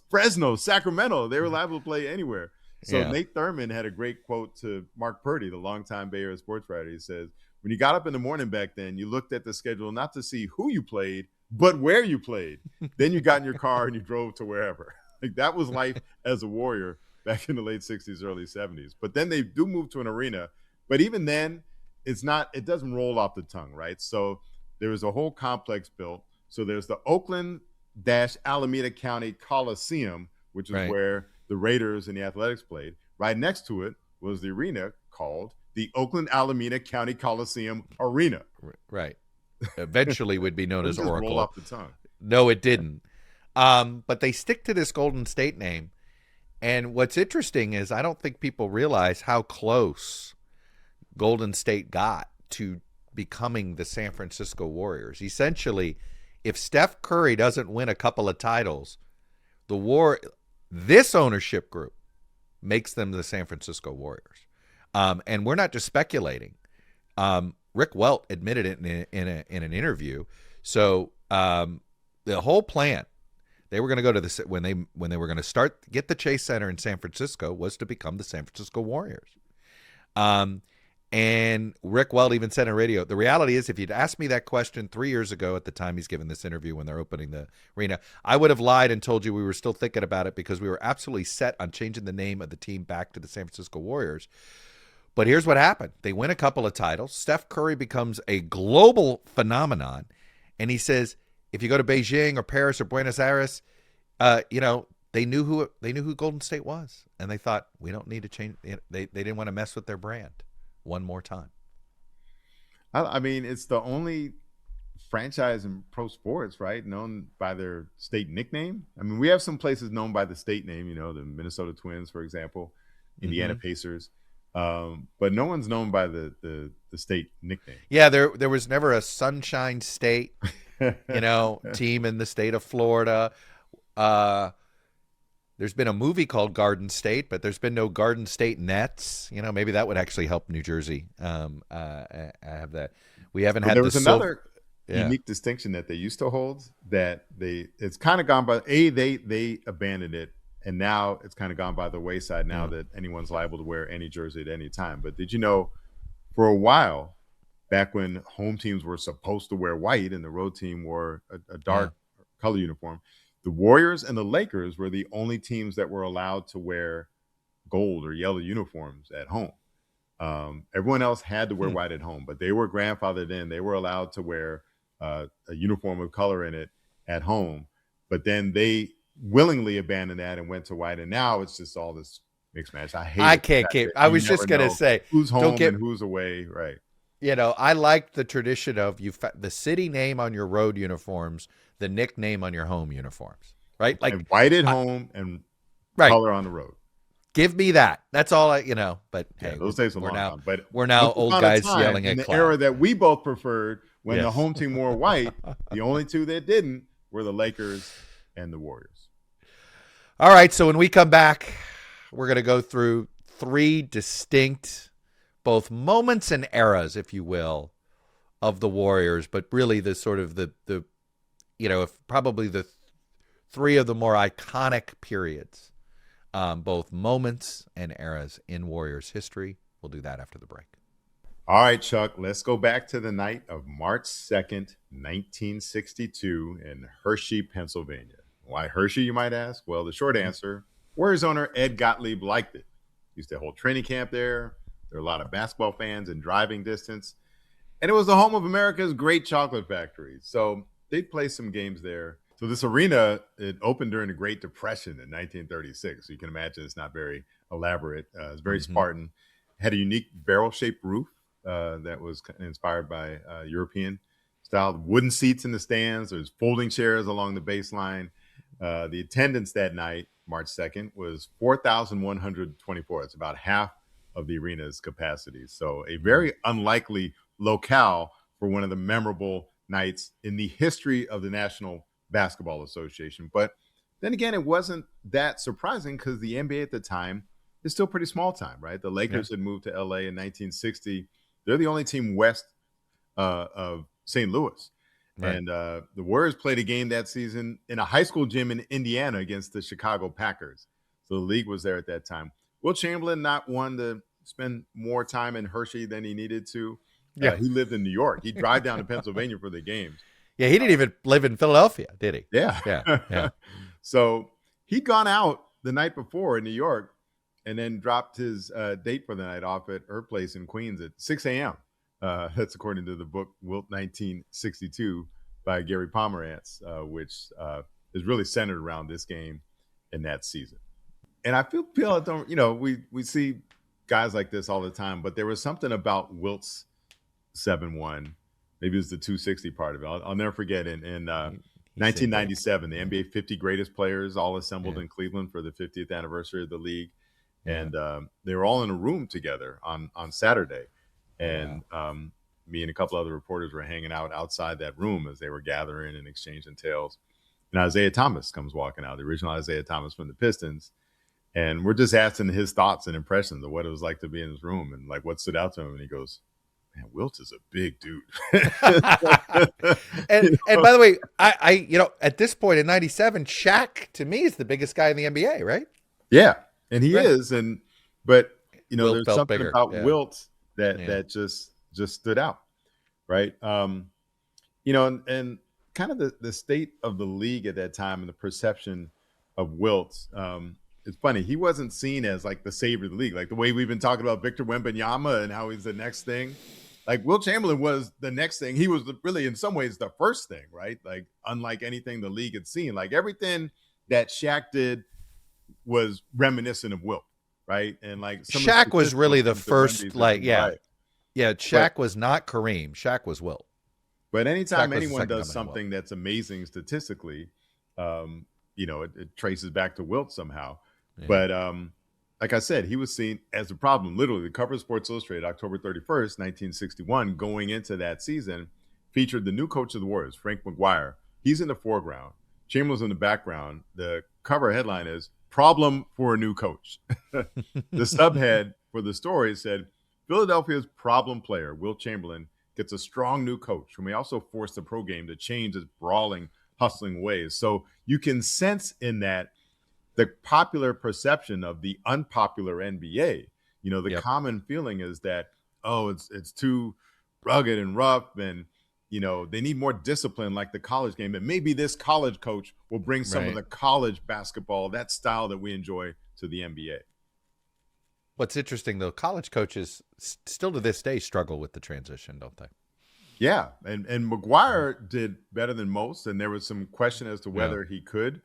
Fresno, Sacramento. They were liable to play anywhere. So Nate Thurman had a great quote to Mark Purdy, the longtime Bay Area sports writer. He says, "When you got up in the morning back then, you looked at the schedule not to see who you played, but where you played. Then you got in your car and you drove to wherever." Like that was life as a Warrior back in the late 60s, early 70s. But then they do move to an arena. But even then, it doesn't roll off the tongue, right? So there was a whole complex built. So there's the Oakland-Alameda County Coliseum, which is where the Raiders and the Athletics played. Right next to it was the arena called the Oakland-Alameda County Coliseum Arena. Right. Eventually would be known as Oracle. Roll off the tongue. No, it didn't. But they stick to this Golden State name. And what's interesting is I don't think people realize how close Golden State got to becoming the San Francisco Warriors. Essentially, if Steph Curry doesn't win a couple of titles, this ownership group makes them the San Francisco Warriors. And we're not just speculating. Rick Welts admitted it in an interview. So the whole plan, they were going to go to when they were going to get the Chase Center in San Francisco, was to become the San Francisco Warriors. And Rick Welts even said on radio, the reality is, if you'd asked me that question 3 years ago at the time he's given this interview when they're opening the arena, I would have lied and told you we were still thinking about it because we were absolutely set on changing the name of the team back to the San Francisco Warriors. But here's what happened. They win a couple of titles. Steph Curry becomes a global phenomenon. And he says, if you go to Beijing or Paris or Buenos Aires, they knew who Golden State was. And they thought, we don't need to change. They didn't want to mess with their brand one more time. I mean, it's the only franchise in pro sports, right, known by their state nickname. I mean, we have some places known by the state name, the Minnesota Twins, for example, Indiana Pacers. But no one's known by the state nickname. Yeah, there was never a Sunshine State, team in the state of Florida. There's been a movie called Garden State, but there's been no Garden State Nets. Maybe that would actually help New Jersey. I have that. We haven't had. There was another unique distinction that they used to hold that it's kind of gone by. They abandoned it. And now it's kind of gone by the wayside now that anyone's liable to wear any jersey at any time. But did you know, for a while, back when home teams were supposed to wear white and the road team wore a dark color uniform, the Warriors and the Lakers were the only teams that were allowed to wear gold or yellow uniforms at home. Everyone else had to wear white at home, but they were grandfathered in. They were allowed to wear a uniform with color in it at home. But then they willingly abandoned that and went to white, and now it's just all this mixed match. I hate I it. can't keep. I was just gonna say, who's don't home get. and who's away, right? I like the tradition of the city name on your road uniforms, the nickname on your home uniforms, right? Like and white at home and right. color on the road. Give me that. That's all But yeah, hey, those days are long time. But we're now old guys yelling at in the cloud. era that we both preferred, when the home team wore white, the only two that didn't were the Lakers and the Warriors. All right, so when we come back, we're going to go through 3 distinct, both moments and eras, if you will, of the Warriors, but really the sort of probably the 3 of the more iconic periods, both moments and eras in Warriors history. We'll do that after the break. All right, Chuck, let's go back to the night of March 2nd, 1962 in Hershey, Pennsylvania. Why Hershey, you might ask? Well, the short answer, Warriors owner Ed Gottlieb liked it. He used to hold training camp there. There were a lot of basketball fans in driving distance. And it was the home of America's great chocolate factory. So they'd play some games there. So this arena, it opened during the Great Depression in 1936. So you can imagine it's not very elaborate. It's very Spartan. Had a unique barrel-shaped roof that was inspired by European style. Wooden seats in the stands. There's folding chairs along the baseline. The attendance that night, March 2nd, was 4,124. It's about half of the arena's capacity. So a very unlikely locale for one of the memorable nights in the history of the National Basketball Association. But then again, it wasn't that surprising because the NBA at the time is still pretty small time, right? The Lakers had moved to LA in 1960. They're the only team west of St. Louis. Right. And the Warriors played a game that season in a high school gym in Indiana against the Chicago Packers. So the league was there at that time. Wilt Chamberlain, not one to spend more time in Hershey than he needed to. Yeah, he lived in New York. He'd drive down to Pennsylvania for the games. Yeah, he didn't even live in Philadelphia, did he? Yeah. So he'd gone out the night before in New York and then dropped his date for the night off at her place in Queens at 6 a.m. That's according to the book Wilt 1962 by Gary Pomerantz, which is really centered around this game and that season. And I feel we see guys like this all the time, but there was something about Wilt's 7-1. Maybe it was the 260 part of it. I'll never forget in 1997, the NBA 50 greatest players all assembled in Cleveland for the 50th anniversary of the league. And they were all in a room together on Saturday. And me and a couple other reporters were hanging out outside that room as they were gathering and exchanging tales. And Isaiah Thomas comes walking out, the original Isaiah Thomas from the Pistons. And we're just asking his thoughts and impressions of what it was like to be in his room and like what stood out to him. And he goes, man, Wilt is a big dude. and by the way, I at this point in 97, Shaq to me is the biggest guy in the NBA, right? Yeah. And he is. But Wilt there's felt something bigger. about Wilt that just stood out. Right. And kind of the state of the league at that time and the perception of Wilt, it's funny. He wasn't seen as like the savior of the league, like the way we've been talking about Victor Wembanyama and how he's the next thing. Like Wilt Chamberlain was the next thing. He was really, in some ways, the first thing, right? Like unlike anything the league had seen, like everything that Shaq did was reminiscent of Wilt, right? And like Shaq was really the first, Shaq was not Kareem. Shaq was Wilt. But anytime anyone does something that's amazing statistically, it traces back to Wilt somehow. Yeah. But like I said, he was seen as a problem. Literally, the cover of Sports Illustrated, October 31st, 1961, going into that season, featured the new coach of the Warriors, Frank McGuire. He's in the foreground. Chamberlain's in the background. The cover headline is "Problem for a New Coach." The subhead for the story said, Philadelphia's problem player, Wilt Chamberlain, gets a strong new coach who may also force the pro game to change its brawling, hustling ways. So you can sense in that the popular perception of the unpopular NBA. The common feeling is that, it's too rugged and rough and, they need more discipline like the college game. And maybe this college coach will bring some of the college basketball, that style that we enjoy, to the NBA. What's interesting, though, college coaches still to this day struggle with the transition, don't they? Yeah, and McGuire did better than most, and there was some question as to whether he could.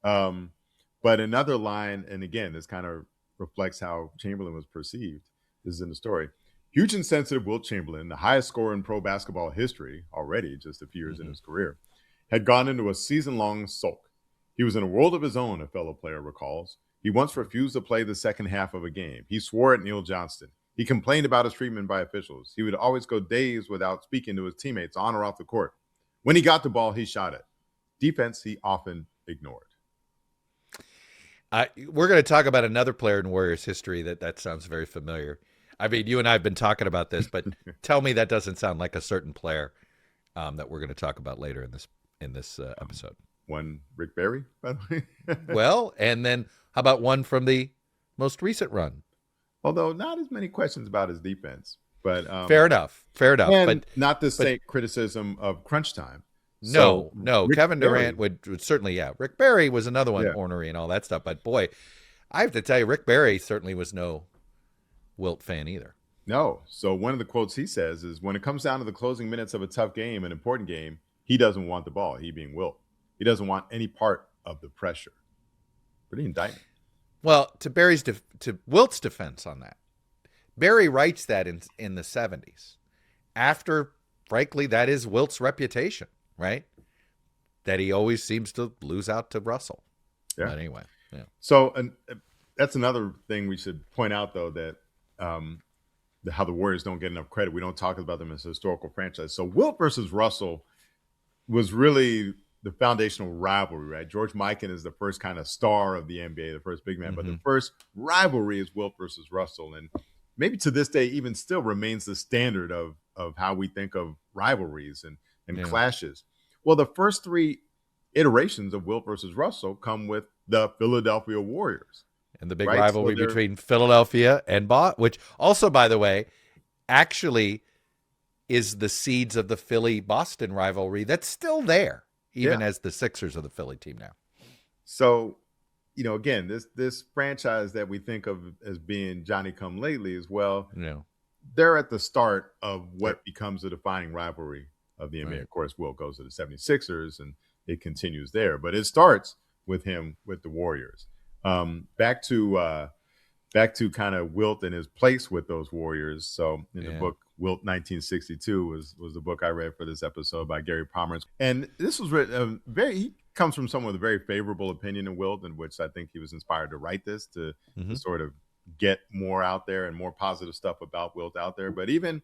But another line, and again, this kind of reflects how Chamberlain was perceived. This is in the story. Huge and sensitive Wilt Chamberlain, the highest scorer in pro basketball history already, just a few years in his career, had gone into a season-long sulk. He was in a world of his own, a fellow player recalls. He once refused to play the second half of a game. He swore at Neil Johnston. He complained about his treatment by officials. He would always go days without speaking to his teammates on or off the court. When he got the ball, he shot it. Defense, he often ignored. We're going to talk about another player in Warriors history that sounds very familiar. I mean, you and I have been talking about this, but tell me that doesn't sound like a certain player that we're going to talk about later in this episode. One Rick Barry, by the way. Well, and then how about one from the most recent run? Although not as many questions about his defense, but fair enough. And but not the same criticism of crunch time. No. Kevin Durant would certainly, yeah. Rick Barry was another one, ornery and all that stuff. But boy, I have to tell you, Rick Barry certainly was no Wilt fan either. No. So one of the quotes he says is, when it comes down to the closing minutes of a tough game, an important game, he doesn't want the ball. He being Wilt. He doesn't want any part of the pressure. Pretty indictment. Well, to Wilt's defense on that, Barry writes that in the 70s. After, frankly, that is Wilt's reputation, right? That he always seems to lose out to Russell. Yeah. But anyway, yeah. So that's another thing we should point out, though, that how the Warriors don't get enough credit. We don't talk about them as a historical franchise. So Wilt versus Russell was really the foundational rivalry, right? George Mikan is the first kind of star of the NBA, the first big man, but the first rivalry is Wilt versus Russell. And maybe to this day, even still remains the standard of how we think of rivalries and clashes. Well, the first three iterations of Wilt versus Russell come with the Philadelphia Warriors. And the big rivalry between Philadelphia and which also, by the way, actually is the seeds of the Philly-Boston rivalry that's still there, even as the Sixers are the Philly team now. So, again, this franchise that we think of as being Johnny-come-lately as well, they're at the start of what becomes a defining rivalry of the NBA. Right. Of course, Wilt goes to the 76ers, and it continues there. But it starts with him with the Warriors. Back to kind of Wilt and his place with those Warriors. So in the book, Wilt 1962 was the book I read for this episode by Gary Pomerantz. And this was written he comes from someone with a very favorable opinion of Wilt, in which I think he was inspired to write this to sort of get more out there and more positive stuff about Wilt out there. But even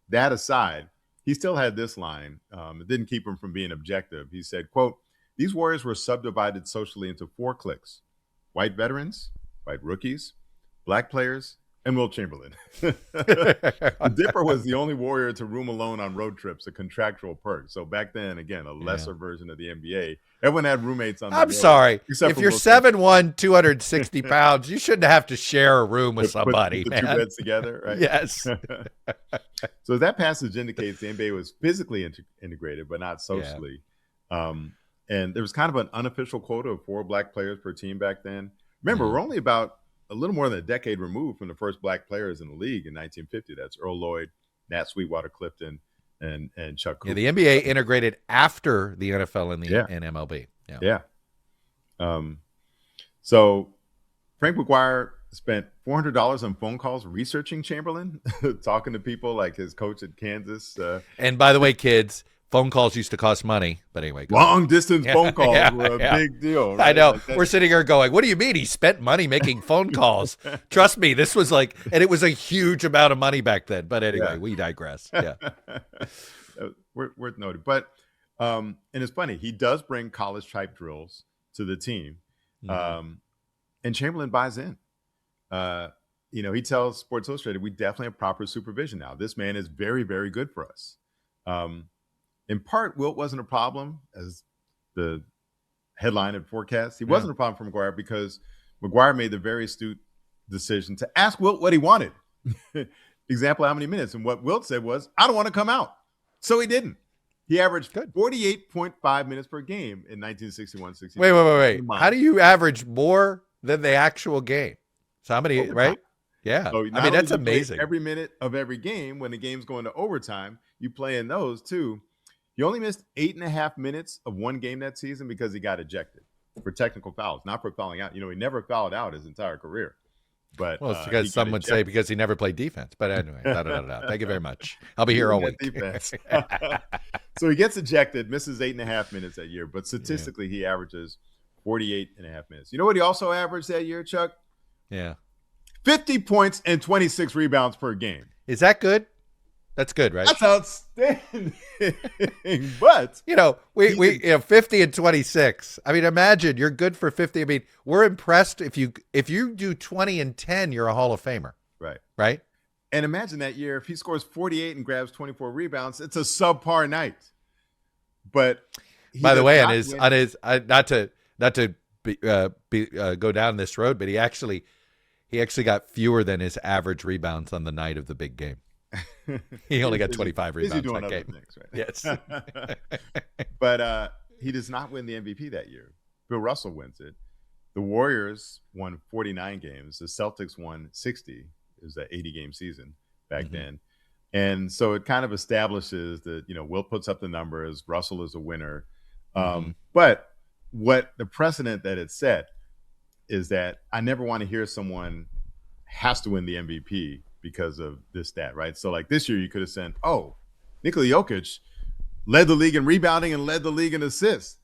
that aside, he still had this line. It didn't keep him from being objective. He said, quote, "These Warriors were subdivided socially into 4 cliques: white veterans, white rookies, black players, and Wilt Chamberlain." The Dipper was the only Warrior to room alone on road trips, a contractual perk. So back then, again, a lesser version of the NBA. Everyone had roommates on the road. Sorry. If you're 7'1", 260 pounds, you shouldn't have to share a room with somebody, put the 2 beds together, right? Yes. So that passage indicates the NBA was physically integrated, but not socially. And there was kind of an unofficial quota of 4 black players per team back then. Remember, we're only about a little more than a decade removed from the first black players in the league in 1950. That's Earl Lloyd, Nat Sweetwater Clifton, and Chuck Cooper. Yeah, the NBA integrated after the NFL and MLB. Yeah. So Frank McGuire spent $400 on phone calls researching Chamberlain, talking to people like his coach at Kansas. And by the way, kids, phone calls used to cost money, but anyway. Long distance phone calls were a big deal. Right? I know. We're sitting here going, what do you mean he spent money making phone calls? Trust me, this was and it was a huge amount of money back then. But anyway, we digress. Yeah. Worth noting. But, and it's funny, he does bring college type drills to the team. And Chamberlain buys in. He tells Sports Illustrated, we definitely have proper supervision now. This man is very, very good for us. In part, Wilt wasn't a problem, as the headline had forecast. He wasn't a problem for McGuire because McGuire made the very astute decision to ask Wilt what he wanted. Example, how many minutes? And what Wilt said was, I don't want to come out. So he didn't. He averaged 48.5 minutes per game in 1961-62. Wait. How do you average more than the actual game? So how many, right? Yeah. So I mean, that's amazing. Every minute of every game, when the game's going to overtime, you play in those too. He only missed 8.5 minutes of one game that season because he got ejected. for technical fouls, not for fouling out. He never fouled out his entire career. But Well, it's because some would say because he never played defense. But anyway, Thank you very much. I'll be here all week. Defense. So he gets ejected, misses 8.5 minutes that year. But statistically, he averages 48.5 minutes. You know what he also averaged that year, Chuck? Yeah. 50 points and 26 rebounds per game. Is that good? That's good, right? That's outstanding. But we 50 and 26. I mean, imagine you're good for 50. I mean, we're impressed if you do 20 and 10, you're a Hall of Famer. Right. Right? And imagine that year if he scores 48 and grabs 24 rebounds, it's a subpar night. But by the way, on his not to go down this road, but he actually got fewer than his average rebounds on the night of the big game. He only got 25 rebounds that game. Things, right? Yes. But he does not win the MVP that year. Bill Russell wins it. The Warriors won 49 games. The Celtics won 60. It was an 80-game season back then. And so it kind of establishes that, Wilt puts up the numbers. Russell is a winner. But what the precedent that it set is that I never want to hear someone has to win the MVP because of this stat, right? So like this year you could have said, Nikola Jokic led the league in rebounding and led the league in assists.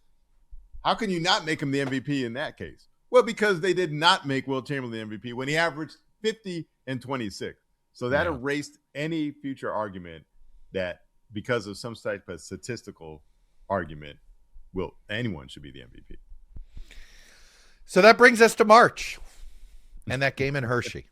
How can you not make him the MVP in that case? Well, because they did not make Wilt Chamberlain the MVP when he averaged 50 and 26. So that erased any future argument that because of some type of statistical argument, anyone should be the MVP. So that brings us to March and that game in Hershey.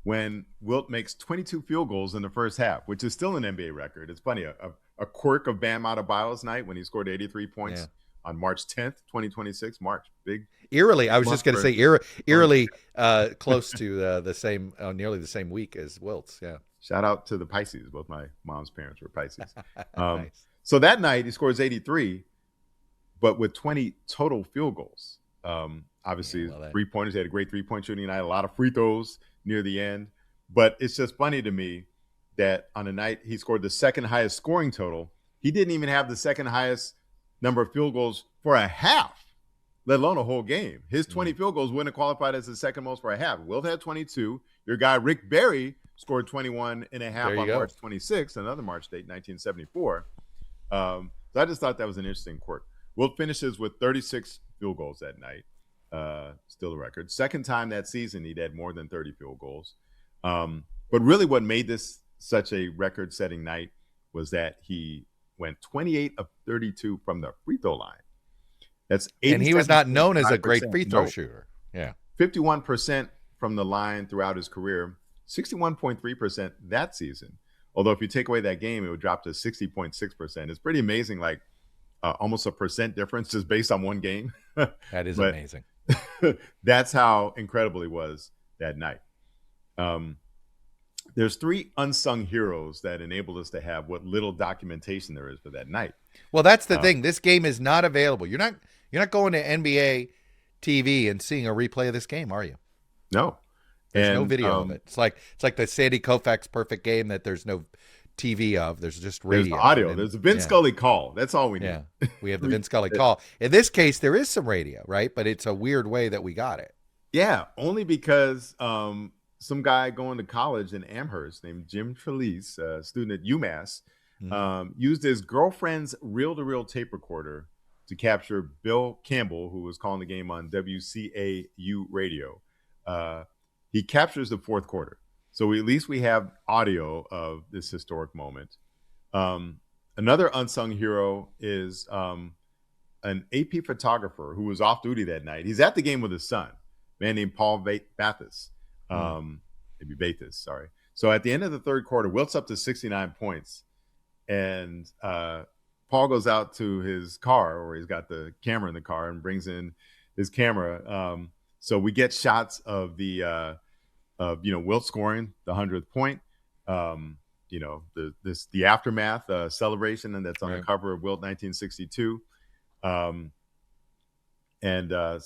When Wilt makes 22 field goals in the first half, which is still an NBA record. It's funny, a quirk of Bam Adebayo's night when he scored 83 points on March 10th, 2026. March, big. Eerily, I was just going to say eerily close to the same, nearly the same week as Wilt's. Yeah. Shout out to the Pisces. Both my mom's parents were Pisces. Nice. So that night he scores 83, but with 20 total field goals. Obviously, three-pointers. He had a great three-point shooting night, a lot of free throws near the end. But it's just funny to me that on the night he scored the second highest scoring total, he didn't even have the second highest number of field goals for a half, let alone a whole game. His 20 field goals wouldn't have qualified as the second most for a half. Wilt had 22. Your guy, Rick Barry, scored 21 and a half on March 26th, another March date, 1974. So I just thought that was an interesting quirk. Wilt finishes with 36 field goals that night. Still a record. Second time that season he'd had more than 30 field goals. But really what made this such a record-setting night was that he went 28 of 32 from the free throw line. That's 87%. And he was not known as a great free throw shooter. Yeah. 51% from the line throughout his career, 61.3% that season. Although if you take away that game, it would drop to 60.6%. It's pretty amazing, like almost a percent difference just based on one game. That is amazing. That's how incredible he was that night. There's three unsung heroes that enabled us to have what little documentation there is for that night. Well, that's the thing. This game is not available. You're not going to NBA TV and seeing a replay of this game, are you? No. There's no video of it. It's like the Sandy Koufax perfect game that there's no TV of. There's just radio. There's audio. There's a Vince Scully call. That's all we need. Yeah, we have the Vince Scully call. In this case, there is some radio, right? But it's a weird way that we got it. Yeah, only because some guy going to college in Amherst named Jim Trelease, a student at UMass, used his girlfriend's reel-to-reel tape recorder to capture Bill Campbell, who was calling the game on WCAU radio. He captures the fourth quarter. So at least we have audio of this historic moment. Another unsung hero is an AP photographer who was off duty that night. He's at the game with his son, a man named Paul Bathis. Maybe Bathis, sorry. So at the end of the third quarter, Wilt's up to 69 points. And Paul goes out to his car, or he's got the camera in the car, and brings in his camera. So we get shots of the Wilt scoring the 100th point. The aftermath celebration, and that's on the cover of Wilt 1962. So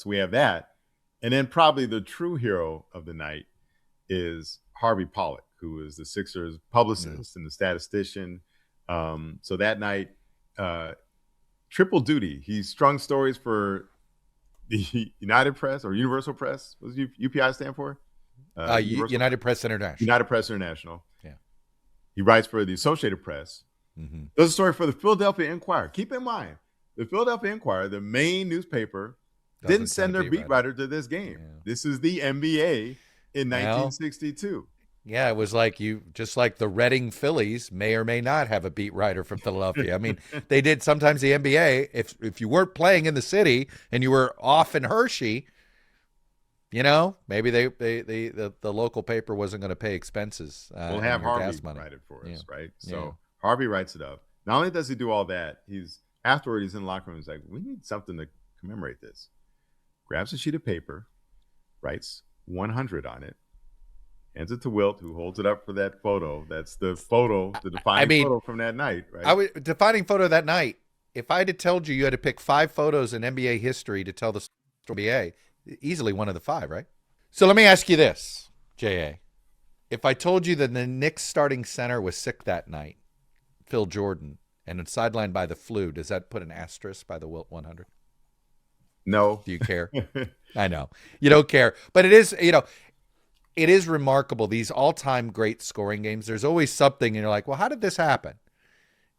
we have that. And then probably the true hero of the night is Harvey Pollack, who is the Sixers publicist and the statistician. So that night, triple duty. He strung stories for the United Press or Universal Press. What does UPI stand for? United Press International. United Press International. Yeah. He writes for the Associated Press. Mm-hmm. Does a story for the Philadelphia Inquirer. Keep in mind, the Philadelphia Inquirer, the main newspaper, didn't send their beat writer to this game. Yeah. This is the NBA in 1962. Yeah, it was like just like the Reading Phillies may or may not have a beat writer from Philadelphia. I mean, they did sometimes the NBA. If you weren't playing in the city and you were off in Hershey, maybe the local paper wasn't going to pay expenses. We'll have Harvey write it for us, right? So Harvey writes it up. Not only does he do all that, afterward he's in the locker room. He's like, we need something to commemorate this. Grabs a sheet of paper, writes 100 on it, hands it to Wilt, who holds it up for that photo. That's the photo, the defining photo from that night, right? Defining photo that night. If I had told you had to pick 5 photos in NBA history to tell the story of NBA, easily one of the 5, right? So let me ask you this, J.A. If I told you that the Knicks starting center was sick that night, Phil Jordan, and sidelined by the flu, does that put an asterisk by the Wilt 100? No. Do you care? I know. You don't care. But it is, it is remarkable. These all-time great scoring games, there's always something, and you're like, well, how did this happen?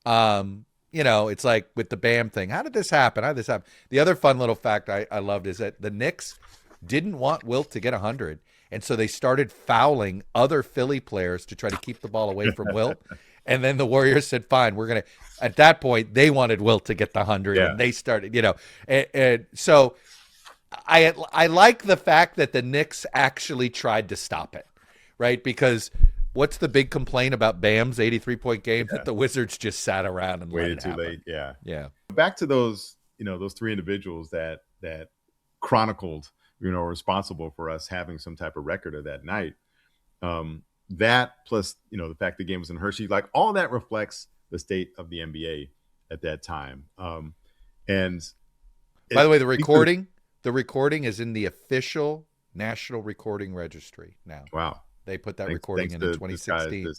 It's like with the Bam thing. How did this happen? How did this happen? The other fun little fact I loved is that the Knicks didn't want Wilt to get 100, and so they started fouling other Philly players to try to keep the ball away from Wilt. And then the Warriors said, fine, we're going to – at that point, they wanted Wilt to get the 100, and they started, And so I like the fact that the Knicks actually tried to stop it, right? Because what's the big complaint about Bam's 83-point game? That the Wizards just sat around and waited too late. Yeah. Yeah. Back to those, those 3 individuals that chronicled, responsible for us having some type of record of that night. That plus, the fact the game was in Hershey, like all that reflects the state of the NBA at that time. And by the way, the recording is in the official National Recording Registry now. Wow. They put that recording in 2016.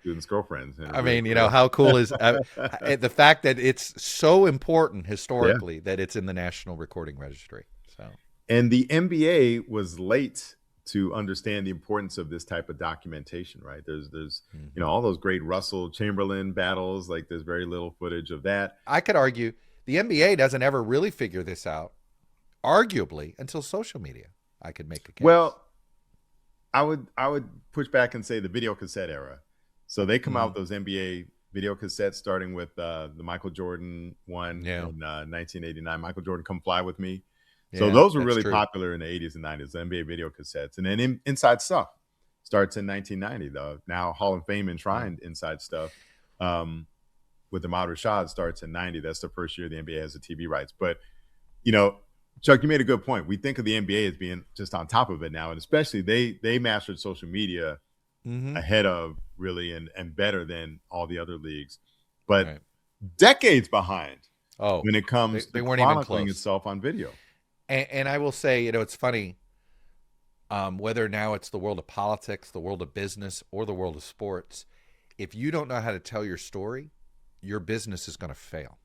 Students' girlfriends. I mean, how cool is the fact that it's so important historically that it's in the National Recording Registry. So, and the NBA was late to understand the importance of this type of documentation, right? There's all those great Russell Chamberlain battles, like there's very little footage of that. I could argue the NBA doesn't ever really figure this out, arguably, until social media. I could make a case. Well, I would push back and say the video cassette era. So they come out with those NBA video cassettes, starting with the Michael Jordan one in 1989. Michael Jordan, Come Fly With Me. So those were really popular in the 80s and 90s, the NBA video cassettes. And then Inside Stuff starts in 1990, the now Hall of Fame enshrined Inside Stuff with Ahmad Rashad starts in 90. That's the first year the NBA has the TV rights. But, Chuck, you made a good point. We think of the NBA as being just on top of it now, and especially they mastered social media ahead of really and better than all the other leagues. But decades behind when it comes to chronicling itself on video. And I will say, it's funny, whether now it's the world of politics, the world of business, or the world of sports, if you don't know how to tell your story, your business is going to fail.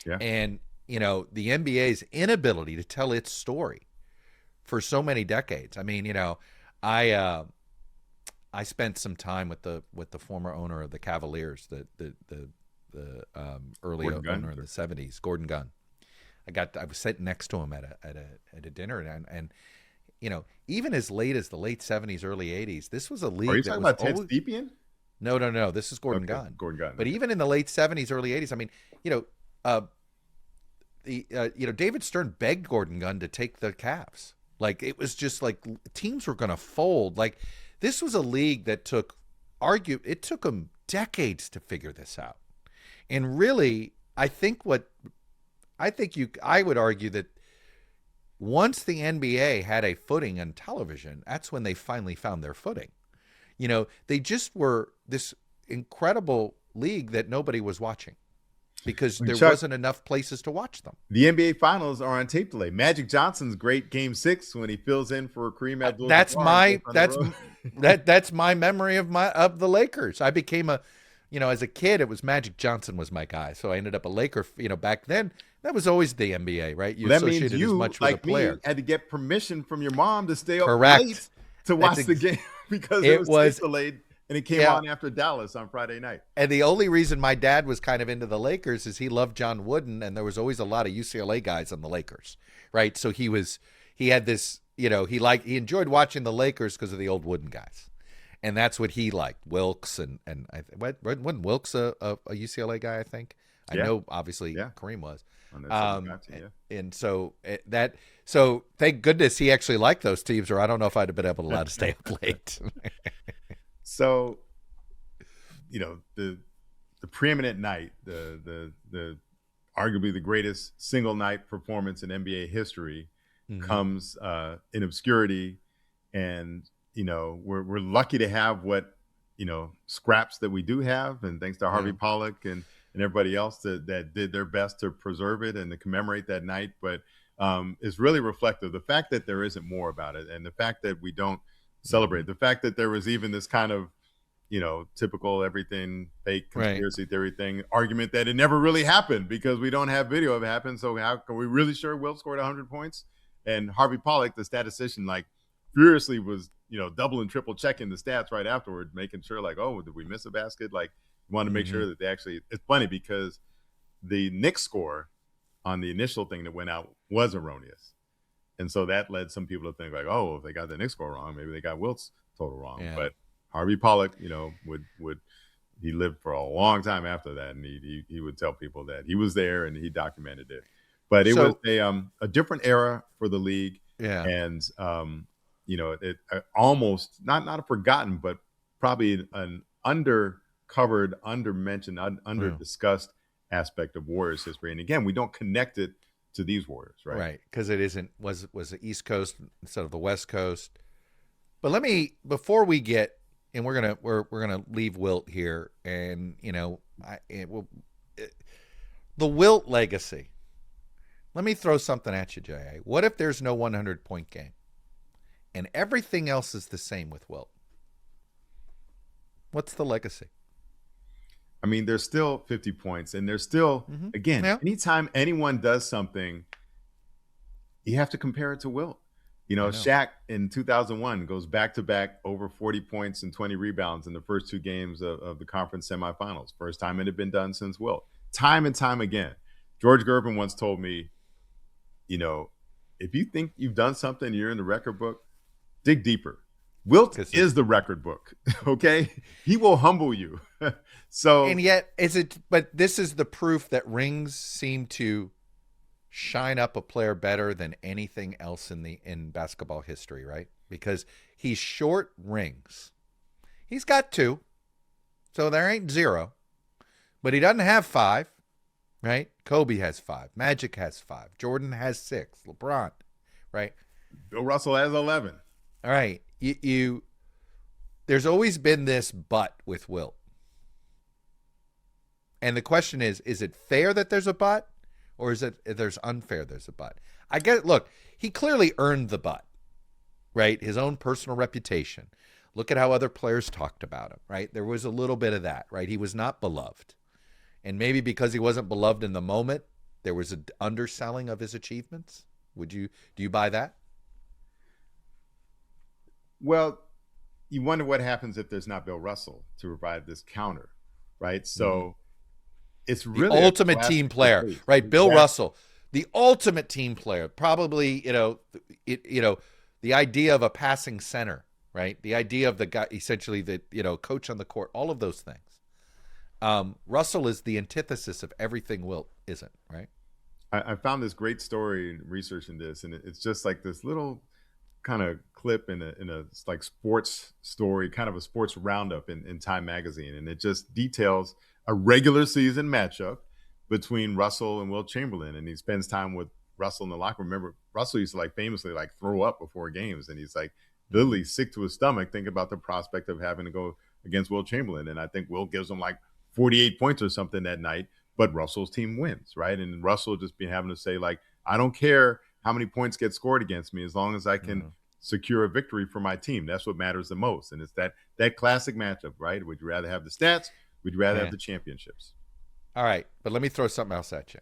Yeah. And, the NBA's inability to tell its story for so many decades. I mean, I spent some time with the former owner of the Cavaliers, the early owner in the 70s, Gordon Gunn. I was sitting next to him at a dinner, and even as late as the late 70s, early 80s, this was a league. Are you talking about Ted Stepien? No. This is Gordon Gunn. Gordon Gunn. But even in the late 70s, early 80s, I mean, David Stern begged Gordon Gunn to take the Cavs. Like, it was just like teams were going to fold. Like, this was a league that it took them decades to figure this out. And really, I would argue that once the NBA had a footing on television, that's when they finally found their footing. They just were this incredible league that nobody was watching because there wasn't enough places to watch them. The NBA Finals are on tape delay. Magic Johnson's great Game 6 when he fills in for Kareem Abdul-Jabbar. That's my memory of the Lakers. I became a as a kid, it was Magic Johnson was my guy. So I ended up a Laker. Back then that was always the NBA, right? You Well, that means associated as you, much with a like me, player. had to get permission from your mom to stay up late Correct. to watch the game because it It was tape was delayed and it came on after Dallas on Friday night. And the only reason my dad was kind of into the Lakers is he loved John Wooden, and there was always a lot of UCLA guys on the Lakers, right? So he had this, he enjoyed watching the Lakers because of the old Wooden guys, and that's what he liked. Wilkes and wasn't Wilkes a UCLA guy? I think I know. Obviously, Kareem was. And so so thank goodness he actually liked those teams, or I don't know if I'd have been able to stay up late. So, the preeminent night, the arguably the greatest single night performance in NBA history comes in obscurity, and we're lucky to have what scraps that we do have, and thanks to Harvey Pollack and everybody else that did their best to preserve it and to commemorate that night. But it's really reflective. The fact that there isn't more about it, and the fact that we don't celebrate, the fact that there was even this kind of typical everything fake conspiracy theory thing argument that it never really happened because we don't have video of it happen. So how can we really sure Wilt scored 100 points? And Harvey Pollack, the statistician, furiously was double and triple checking the stats right afterward, making sure oh, did we miss a basket? Wanted to make sure that they actually. It's funny because the Knicks score on the initial thing that went out was erroneous. And so that led some people to think oh, if they got the Knicks score wrong, maybe they got Wilt's total wrong. Yeah. But Harvey Pollack, would he lived for a long time after that, and he would tell people that he was there and he documented it. But it was a different era for the league, and it almost not a forgotten, but probably an undercovered, undermentioned, under-discussed aspect of Warriors history. And again, we don't connect it to these Warriors, right? Right, because it was the East Coast instead of the West Coast. But before we get, and we're gonna leave Wilt here, and the Wilt legacy. Let me throw something at you, J.A. What if there's no 100-point game, and everything else is the same with Wilt? What's the legacy? I mean, there's still 50 points, and there's still, again, anytime anyone does something, you have to compare it to Wilt. Shaq in 2001 goes back-to-back over 40 points and 20 rebounds in the first two games of the conference semifinals. First time it had been done since Wilt. Time and time again. George Gervin once told me, if you think you've done something, you're in the record book, dig deeper. Wilt is the record book, okay? He will humble you. And yet, but this is the proof that rings seem to shine up a player better than anything else in basketball history, right? Because he's short rings. He's got 2, so there ain't 0. But he doesn't have 5, right? Kobe has 5. Magic has 5. Jordan has 6. LeBron, right? Bill Russell has 11. All right. There's always been this but with Wilt. And the question is it fair that there's a but? Or is it if there's unfair, there's a but? I get, look, he clearly earned the but, right? His own personal reputation. Look at how other players talked about him, right? There was a little bit of that, right? He was not beloved. And maybe because he wasn't beloved in the moment, there was an underselling of his achievements. Do you buy that? Well, you wonder what happens if there's not Bill Russell to provide this counter, right? So it's really the ultimate team player, right? Exactly. Bill Russell, the ultimate team player. Probably, the idea of a passing center, right? The idea of the guy, essentially the coach on the court. All of those things. Russell is the antithesis of everything Wilt isn't, right? I found this great story researching this, and it's just like this little kind of clip in a like sports story, kind of a sports roundup in Time magazine, and it just details a regular season matchup between Russell and Wilt Chamberlain, and he spends time with Russell in the locker room. Remember, Russell used to famously throw up before games, and he's literally sick to his stomach thinking about the prospect of having to go against Wilt Chamberlain. And I think Wilt gives him 48 points or something that night, but Russell's team wins, right? And Russell just be having to say I don't care how many points get scored against me as long as I can secure a victory for my team. That's what matters the most. And it's that classic matchup, right? Would you rather have the stats We'd rather Yeah. have the championships. All right, but let me throw something else at you.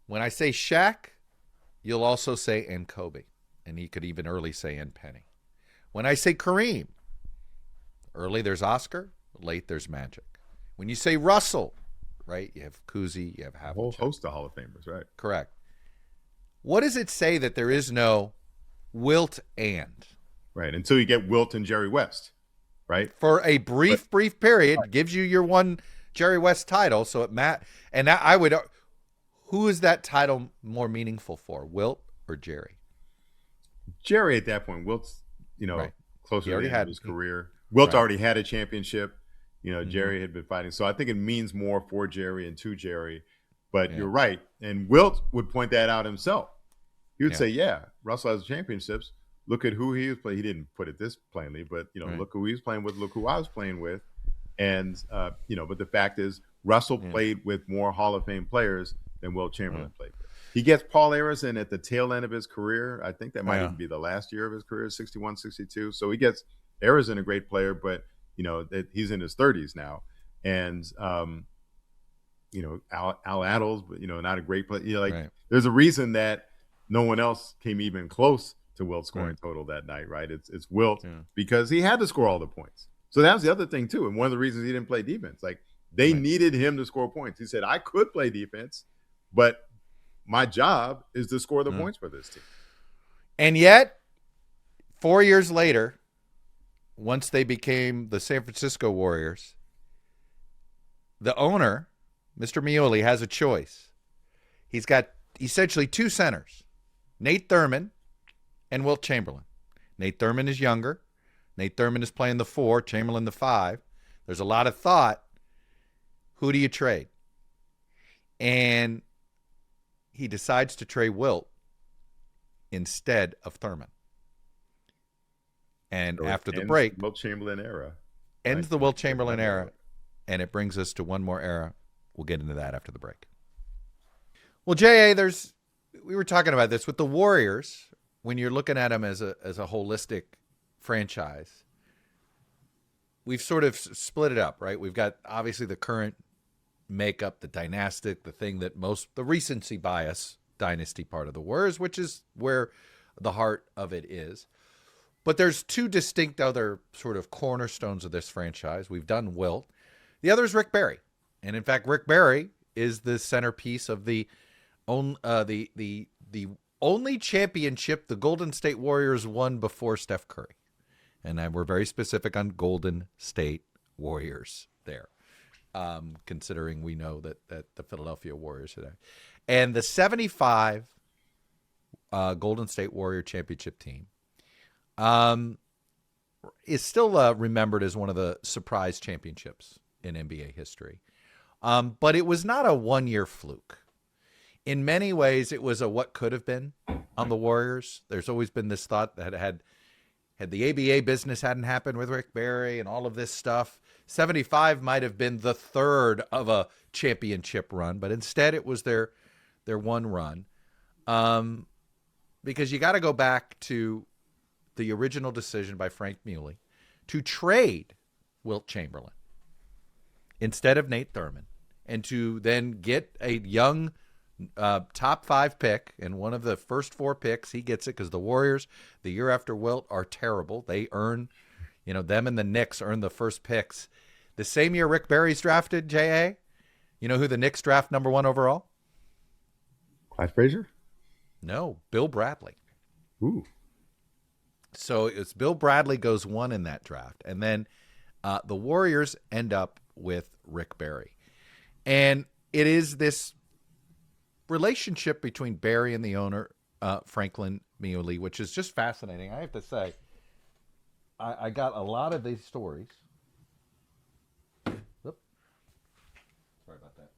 When I say Shaq, you'll also say and Kobe, and you could even early say and Penny. When I say Kareem, early there's Oscar, late there's Magic. When you say Russell, right, you have Cousy, you have A whole Havlicek. host of Hall of Famers, right? Correct. What does it say that there is no Wilt and? Right, until you get Wilt and Jerry West, right? For a brief period, right. gives you your one Jerry West title. So and I would, who is that title more meaningful for, Wilt or Jerry? Jerry at that point, Wilt's, Right. closer He to already the end had of his career. Wilt Right. already had a championship. Jerry had been fighting. So I think it means more for Jerry and to Jerry. But Yeah. you're right. And Wilt would point that out himself. He would Yeah. say, yeah, Russell has championships. Look at who he was playing. He didn't put it this plainly, but, Right. look who he was playing with. Look who I was playing with. And, but the fact is, Russell played with more Hall of Fame players than Wilt Chamberlain played with. He gets Paul Arizin at the tail end of his career. I think that might even be the last year of his career, 61, 62. So he gets Arizin, a great player, but, he's in his 30s now. And, Al Attles, but, not a great player. Right. There's a reason that no one else came even close to Wilt's scoring total that night, right? It's Wilt because he had to score all the points. So that was the other thing, too. And one of the reasons he didn't play defense. They needed him to score points. He said, I could play defense, but my job is to score the points for this team. And yet, 4 years later, once they became the San Francisco Warriors, the owner, Mr. Mullin, has a choice. He's got essentially two centers, Nate Thurmond and Wilt Chamberlain. Nate Thurmond is younger. Nate Thurmond is playing the 4, Chamberlain the 5. There's a lot of thought. Who do you trade? And he decides to trade Wilt instead of Thurmond. And So after the ends break, Wilt Chamberlain era. ends the Wilt Chamberlain era, and it brings us to one more era. We'll get into that after the break. Well, J.A., we were talking about this with the Warriors. When you're looking at them as a holistic franchise, we've sort of split it up, right? We've got obviously the current makeup, the dynastic, the thing that the recency bias dynasty part of the Warriors, which is where the heart of it is. But there's two distinct other sort of cornerstones of this franchise. We've done Wilt. The other is Rick Barry. And in fact, Rick Barry is the centerpiece of the only championship the Golden State Warriors won before Steph Curry. And we're very specific on Golden State Warriors there, considering we know that the Philadelphia Warriors today. And the 75 Golden State Warrior championship team is still remembered as one of the surprise championships in NBA history. But it was not a one-year fluke. In many ways, it was a what could have been on the Warriors. There's always been this thought that had the ABA business hadn't happened with Rick Barry and all of this stuff, 75 might have been the third of a championship run, but instead it was their one run. Because you got to go back to the original decision by Frank Mullin to trade Wilt Chamberlain instead of Nate Thurmond, and to then get a young top 5 pick, and one of the first 4 picks, he gets it because the Warriors, the year after Wilt, are terrible. They earn, them and the Knicks earn the first picks. The same year Rick Barry's drafted, J.A., you know who the Knicks draft number 1 overall? Clyde Frazier? No, Bill Bradley. Ooh. So it's Bill Bradley goes 1 in that draft. And then the Warriors end up with Rick Barry. And it is this relationship between Barry and the owner, Franklin Mullin, which is just fascinating. I have to say, I got a lot of these stories. Oop. Sorry about that.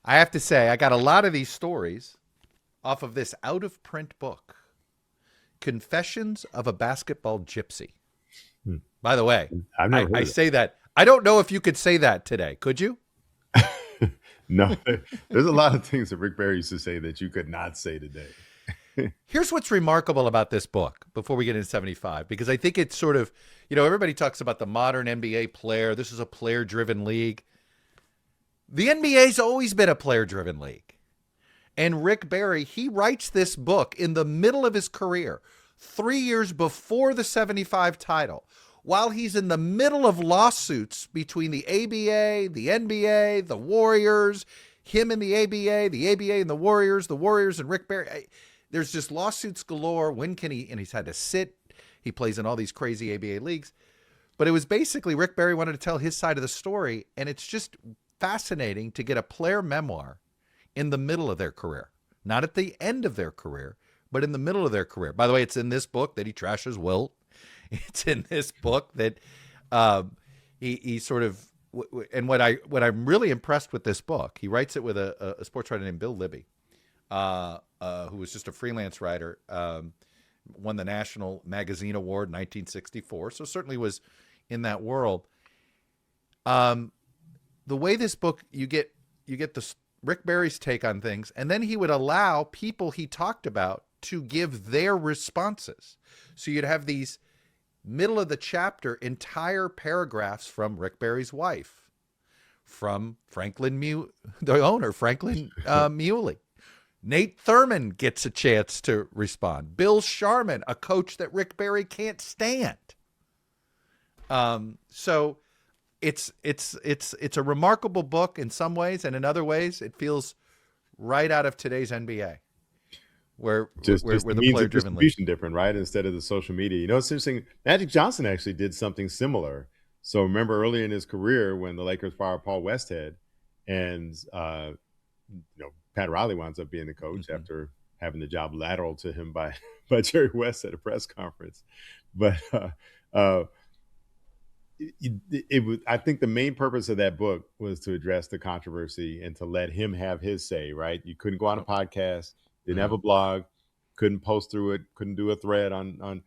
I have to say, I got a lot of these stories off of this out-of-print book, Confessions of a Basketball Gypsy. By the way, I've never heard I of say that. I don't know if you could say that today. Could you? No, there's a lot of things that Rick Barry used to say that you could not say today. Here's what's remarkable about this book before we get into 75, because I think it's sort of, everybody talks about the modern NBA player. This is a player-driven league. The NBA's always been a player-driven league. And Rick Barry, he writes this book in the middle of his career, 3 years before the 75 title, while he's in the middle of lawsuits between the ABA, the NBA, the Warriors, him and the ABA and the Warriors and Rick Barry. There's just lawsuits galore. When can he? And he's had to sit. He plays in all these crazy ABA leagues. But it was basically Rick Barry wanted to tell his side of the story. And it's just fascinating to get a player memoir in the middle of their career. Not at the end of their career, but in the middle of their career. By the way, it's in this book that he trashes Wilt. It's in this book that he sort of, and what I'm really impressed with this book, he writes it with a sports writer named Bill Libby, who was just a freelance writer, won the National Magazine Award in 1964, so certainly was in that world. The way this book, you get the Rick Barry's take on things, and then he would allow people he talked about to give their responses. So you'd have these middle of the chapter entire paragraphs from Rick Barry's wife, from the owner, Franklin Mullin. Nate Thurman gets a chance to respond. Bill Sharman, a coach that Rick Barry can't stand. So it's a remarkable book in some ways, and in other ways, it feels right out of today's NBA, where the means of player-driven distribution different, right? Instead of the social media. It's interesting. Magic Johnson actually did something similar. So remember early in his career when the Lakers fired Paul Westhead, and Pat Riley winds up being the coach after having the job lateral to him by Jerry West at a press conference. But I think the main purpose of that book was to address the controversy and to let him have his say, right? You couldn't go on a podcast, didn't have a blog, couldn't post through it, couldn't do a thread on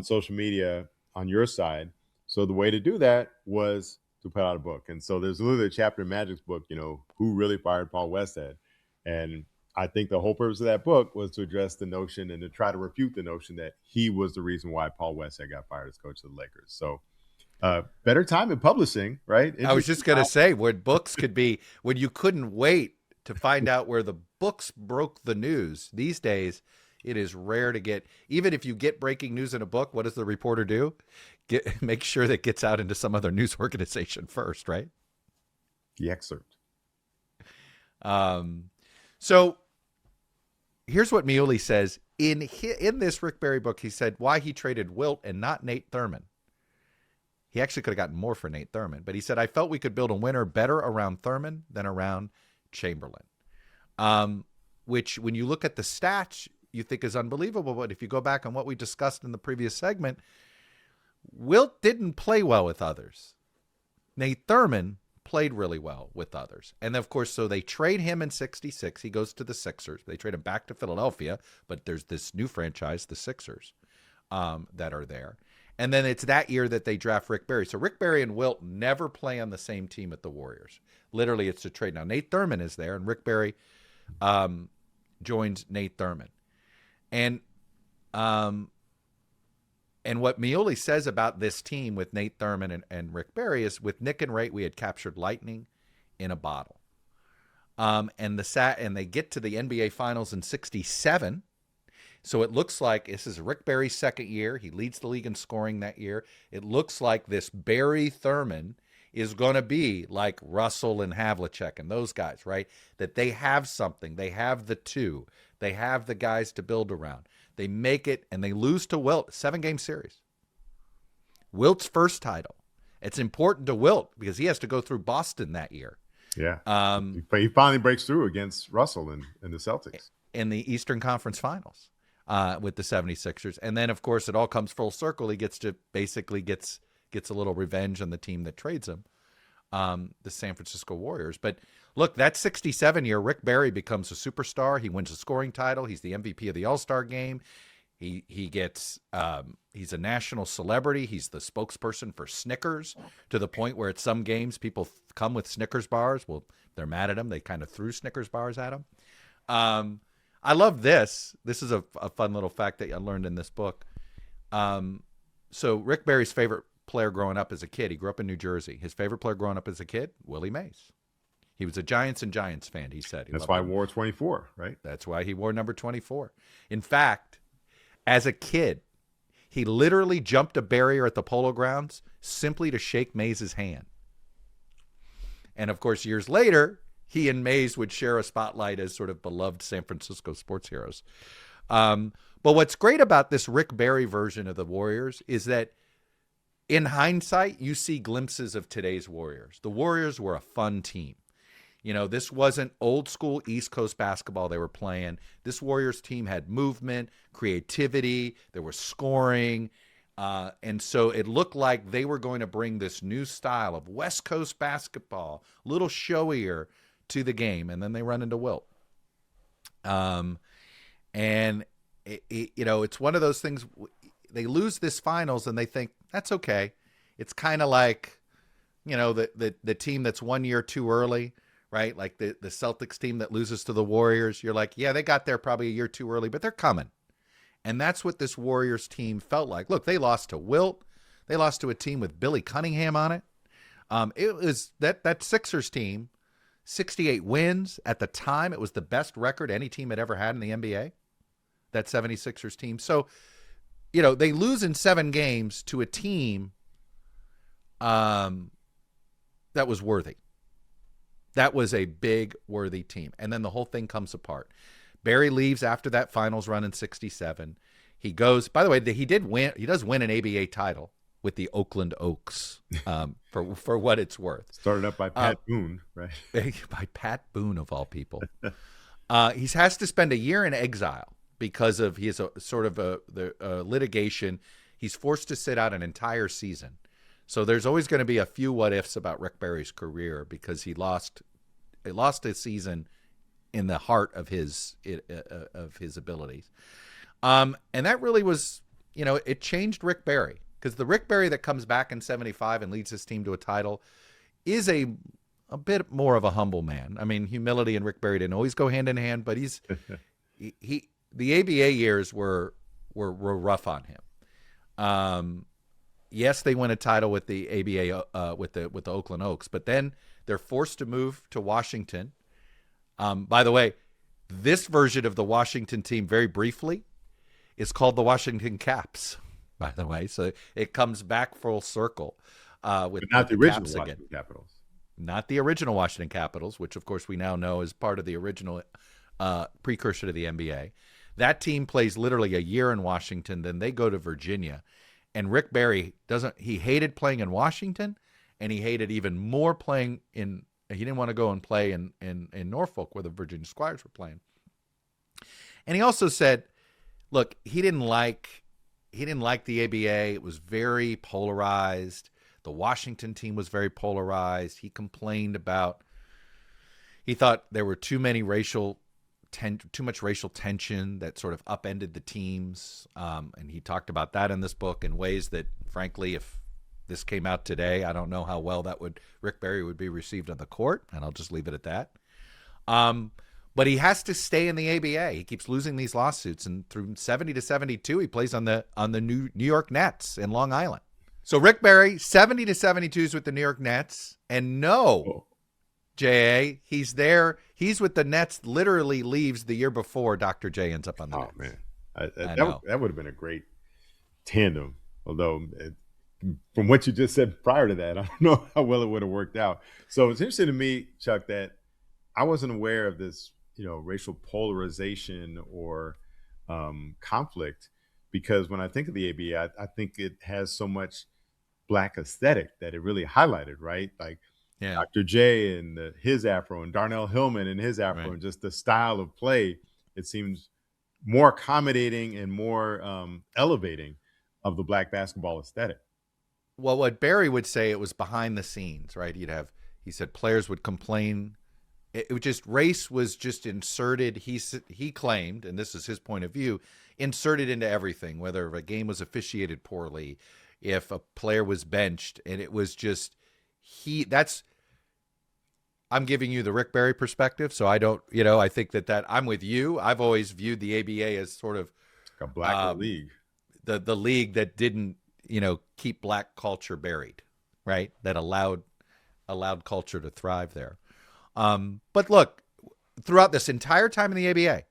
social media on your side. So the way to do that was to put out a book. And so there's literally a chapter in Magic's book, who really fired Paul Westhead. And I think the whole purpose of that book was to address the notion and to try to refute the notion that he was the reason why Paul Westhead got fired as coach of the Lakers. So better time in publishing, right? I was just going to say, when books could be, when you couldn't wait to find out where the books broke the news. These days, it is rare to get, even if you get breaking news in a book, what does the reporter do? Make sure that it gets out into some other news organization first, right? The excerpt. So here's what Mullin says. In this Rick Barry book, he said why he traded Wilt and not Nate Thurman. He actually could have gotten more for Nate Thurman, but he said, I felt we could build a winner better around Thurman than around Chamberlain, which when you look at the stats, you think is unbelievable. But if you go back on what we discussed in the previous segment, Wilt didn't play well with others. Nate Thurman played really well with others. And of course, so they trade him in 66. He goes to the Sixers. They trade him back to Philadelphia, but there's this new franchise, the Sixers, that are there. And then it's that year that they draft Rick Barry. So Rick Barry and Wilt never play on the same team at the Warriors. Literally, it's a trade. Now, Nate Thurman is there, and Rick Barry joins Nate Thurman. And what Mullin says about this team with Nate Thurman and Rick Barry is, with Nick and Ray, we had captured lightning in a bottle. And they get to the NBA Finals in 67. So it looks like this is Rick Barry's second year. He leads the league in scoring that year. It looks like this Barry Thurman is going to be like Russell and Havlicek and those guys, right? That they have something. They have the two. They have the guys to build around. They make it, and they lose to Wilt, 7-game series. Wilt's first title. It's important to Wilt because he has to go through Boston that year. Yeah. He finally breaks through against Russell and the Celtics. In the Eastern Conference Finals. With the 76ers. And then, of course, it all comes full circle. He gets a little revenge on the team that trades him, the San Francisco Warriors. But look, that 67 year, Rick Barry becomes a superstar. He wins a scoring title. He's the MVP of the All-Star game. He's a national celebrity. He's the spokesperson for Snickers, to the point where at some games people come with Snickers bars. Well, they're mad at him. They kind of threw Snickers bars at him. I love this. This is a fun little fact that I learned in this book. So Rick Barry's favorite player growing up as a kid, he grew up in New Jersey. His favorite player growing up as a kid, Willie Mays. He was a Giants and Giants fan, he said. That's why he wore 24, right? That's why he wore number 24. In fact, as a kid, he literally jumped a barrier at the Polo Grounds simply to shake Mays' hand. And of course, years later, he and Mays would share a spotlight as sort of beloved San Francisco sports heroes. But what's great about this Rick Barry version of the Warriors is that in hindsight, you see glimpses of today's Warriors. The Warriors were a fun team. You know, this wasn't old school East Coast basketball they were playing. This Warriors team had movement, creativity, there was scoring. And so it looked like they were going to bring this new style of West Coast basketball, a little showier, to the game. And then they run into Wilt. And, it's one of those things. They lose this finals and they think, that's okay. It's kind of like, the team that's 1 year too early. Right? Like the Celtics team that loses to the Warriors. You're like, yeah, they got there probably a year too early, but they're coming. And that's what this Warriors team felt like. Look, they lost to Wilt. They lost to a team with Billy Cunningham on it. It was that Sixers team, 68 wins. At the time, it was the best record any team had ever had in the NBA, that 76ers team. So, they lose in 7 games to a team that was worthy. That was a big, worthy team. And then the whole thing comes apart. Barry leaves after that finals run in 67. He goes, by the way, he does win an ABA title with the Oakland Oaks, for what it's worth. Started up by Pat Boone, right? By Pat Boone, of all people. He has to spend a year in exile because of his litigation. He's forced to sit out an entire season. So there's always going to be a few what ifs about Rick Barry's career because he lost a season in the heart of his abilities. And that really was, it changed Rick Barry, because the Rick Barry that comes back in 75 and leads his team to a title is a bit more of a humble man. I mean, humility and Rick Barry didn't always go hand in hand, but the ABA years were rough on him. Yes, they win a title with the ABA with the Oakland Oaks, but then they're forced to move to Washington. By the way, this version of the Washington team, very briefly, is called the Washington Caps. By the way, so it comes back full circle with not the original Caps Washington again. Capitals. Not the original Washington Capitals, which of course we now know is part of the original precursor to the NBA. That team plays literally a year in Washington, then they go to Virginia. And Rick Barry he hated playing in Washington, and he hated even more playing he didn't want to go and play in Norfolk where the Virginia Squires were playing. And he also said, look, he didn't like the ABA. It was very polarized. The Washington team was very polarized. He complained he thought there were too much racial tension that sort of upended the teams. And he talked about that in this book in ways that, frankly, if this came out today, I don't know how well Rick Barry would be received on the court, and I'll just leave it at that. But he has to stay in the ABA. He keeps losing these lawsuits, and through 70 to 72, he plays on the New York Nets in Long Island. So Rick Barry, 70 to 72s with the New York Nets, and J.A., he's there. He's with the Nets, literally leaves the year before Dr. J ends up on the Nets. Oh, man. That would have been a great tandem, although from what you just said prior to that, I don't know how well it would have worked out. So it's interesting to me, Chuck, that I wasn't aware of this, racial polarization or conflict, because when I think of the ABA, I think it has so much Black aesthetic that it really highlighted, right? Like Dr. J and his afro, and Darnell Hillman and his afro, right, and just the style of play, it seems more accommodating and more elevating of the Black basketball aesthetic. Well, what Barry would say, it was behind the scenes, right? He said players would complain. Race was just inserted. He claimed, and this is his point of view, inserted into everything, whether a game was officiated poorly, if a player was benched, and it was just, I'm giving you the Rick Barry perspective, so I don't, I think that I'm with you. I've always viewed the ABA as sort of a blacker league, the league that didn't, keep black culture buried, right? That allowed culture to thrive there. But look, throughout this entire time in the ABA,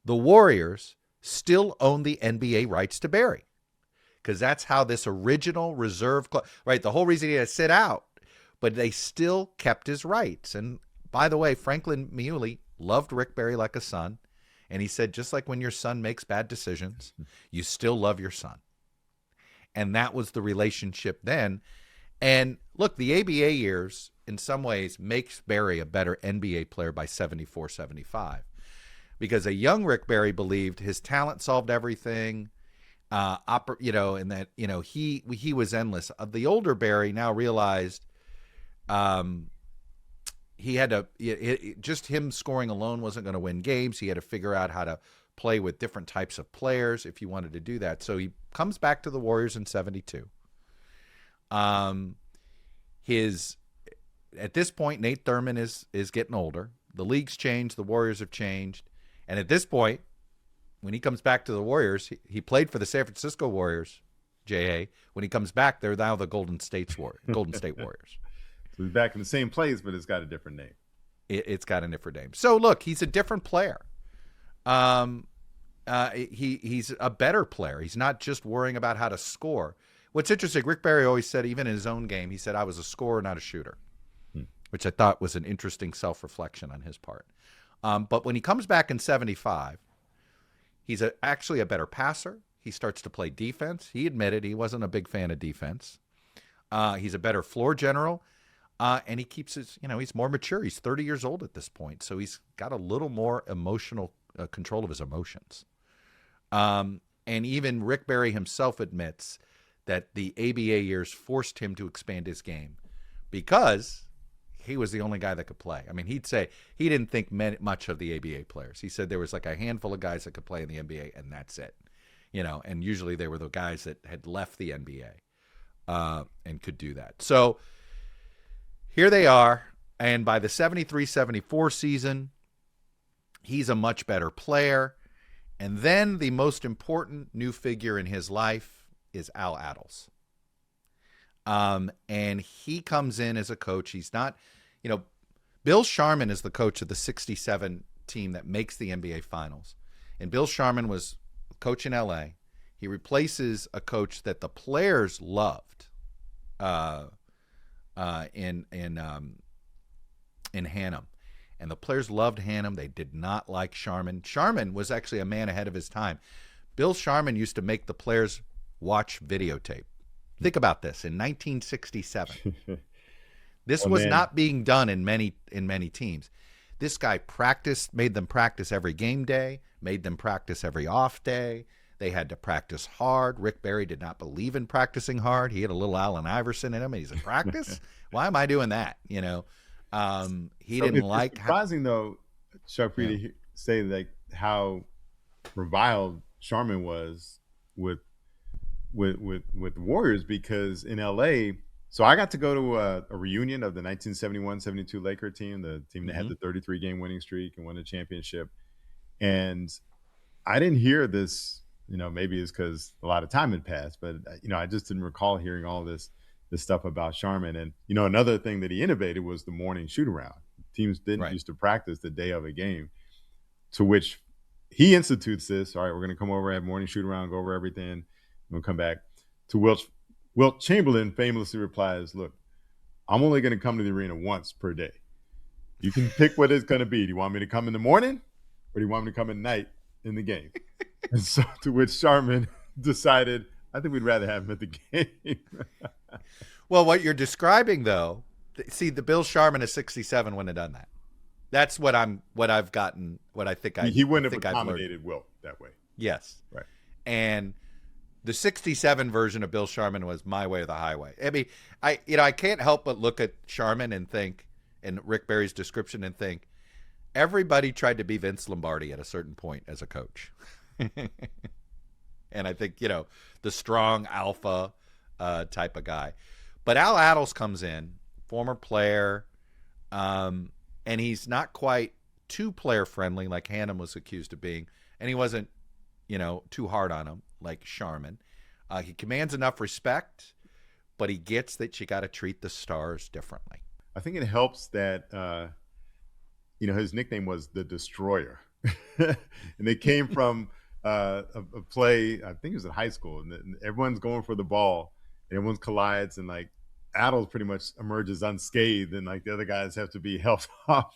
the Warriors still own the NBA rights to Barry, because that's how this original reserve club, right? The whole reason he had to sit out, but they still kept his rights. And by the way, Franklin Muley loved Rick Barry like a son. And he said, just like when your son makes bad decisions, you still love your son. And that was the relationship then. And look, the ABA years, in some ways, makes Barry a better NBA player by 74, 75. Because a young Rick Barry believed his talent solved everything, and that, he was endless. The older Barry now realized he had to, just him scoring alone wasn't going to win games. He had to figure out how to play with different types of players if you wanted to do that. So he comes back to the Warriors in 72. At this point, Nate Thurmond is getting older. The league's changed. The Warriors have changed. And at this point, when he comes back to the Warriors, he played for the San Francisco Warriors, J.A. When he comes back, they're now the Golden State Warriors. So he's back in the same place, but it's got a different name. It's got a different name. So look, he's a different player. He's a better player. He's not just worrying about how to score. What's interesting, Rick Barry always said, even in his own game, he said, I was a scorer, not a shooter, which I thought was an interesting self-reflection on his part. But when he comes back in 75, he's actually a better passer. He starts to play defense. He admitted he wasn't a big fan of defense. He's a better floor general. And he keeps his, he's more mature. He's 30 years old at this point. So he's got a little more emotional control of his emotions. And even Rick Barry himself admits that the ABA years forced him to expand his game because he was the only guy that could play. I mean, he'd say he didn't think much of the ABA players. He said there was like a handful of guys that could play in the NBA, and that's it. And usually they were the guys that had left the NBA and could do that. So here they are, and by the 73-74 season, he's a much better player. And then the most important new figure in his life is Al Attles. And he comes in as a coach. He's not, Bill Sharman is the coach of the 67 team that makes the NBA Finals. And Bill Sharman was coach in LA. He replaces a coach that the players loved in Hannum. And the players loved Hannum. They did not like Sharman. Sharman was actually a man ahead of his time. Bill Sharman used to make the players watch videotape. Think about this. In 1967, this was not being done in many teams. This guy made them practice every game day, made them practice every off day. They had to practice hard. Rick Barry did not believe in practicing hard. He had a little Allen Iverson in him. And he said, practice? Why am I doing that? He didn't like. It's surprising though, Chuck, for you to say like how reviled Sharman was with Warriors, because in LA, so I got to go to a reunion of the 1971-72 Laker team, the team that had the 33-game winning streak and won the championship. And I didn't hear this, maybe it's because a lot of time had passed, but I just didn't recall hearing all this stuff about Sharman. And another thing that he innovated was the morning shoot around. Teams didn't used to practice the day of a game, to which he institutes this. All right, we're going to come over, have morning shoot around, go over everything. We'll come back to Wilt Chamberlain famously replies, look, I'm only going to come to the arena once per day. You can pick what it's going to be. Do you want me to come in the morning, or do you want me to come at night in the game? And so to which Sharman decided, I think we'd rather have him at the game. Well, what you're describing, though, see, the Bill Sharman of 67 wouldn't have done that. That's what I think he wouldn't have accommodated Wilt that way. Yes. Right. And the 67 version of Bill Sharman was my way or the highway. I mean, I can't help but look at Sharman and think, and Rick Barry's description, and think, everybody tried to be Vince Lombardi at a certain point as a coach. And I think, the strong alpha type of guy. But Al Attles comes in, former player, And he's not quite too player friendly like Hannum was accused of being, and he wasn't, too hard on him like Sharman. He commands enough respect, but he gets that you got to treat the stars differently. I think it helps that his nickname was the Destroyer, and they came from a play. I think it was in high school, and everyone's going for the ball, and everyone collides, and like Adles pretty much emerges unscathed, and like the other guys have to be helped off.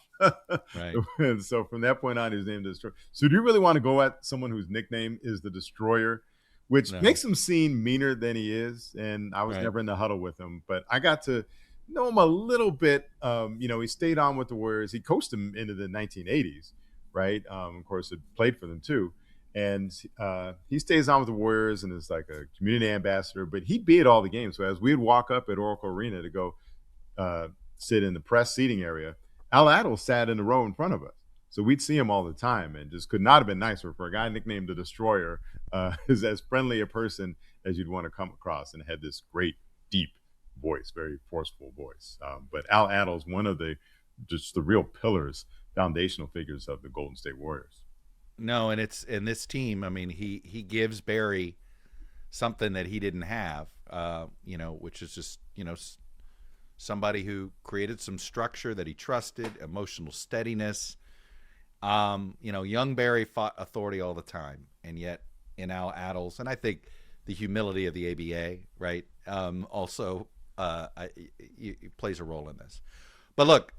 Right. And so from that point on, his name is Destroyer. So do you really want to go at someone whose nickname is the Destroyer, which makes him seem meaner than he is? And I was never in the huddle with him, but I got to know him a little bit. He stayed on with the Warriors. He coached them into the 1980s, right? Of course, it played for them too. And he stays on with the Warriors and is like a community ambassador, but he be at all the games. So as we'd walk up at Oracle Arena to go sit in the press seating area, Al Adles sat in the row in front of us. So we'd see him all the time, and just could not have been nicer for a guy nicknamed the Destroyer. Is as friendly a person as you'd want to come across, and had this great, deep voice, very forceful voice. But Al Adles, one of the real pillars, foundational figures of the Golden State Warriors. No, and it's in this team. I mean, he gives Barry something that he didn't have, which is just somebody who created some structure that he trusted, emotional steadiness. Young Barry fought authority all the time, and yet in Al Adles, and I think the humility of the ABA, right, also plays a role in this. But look,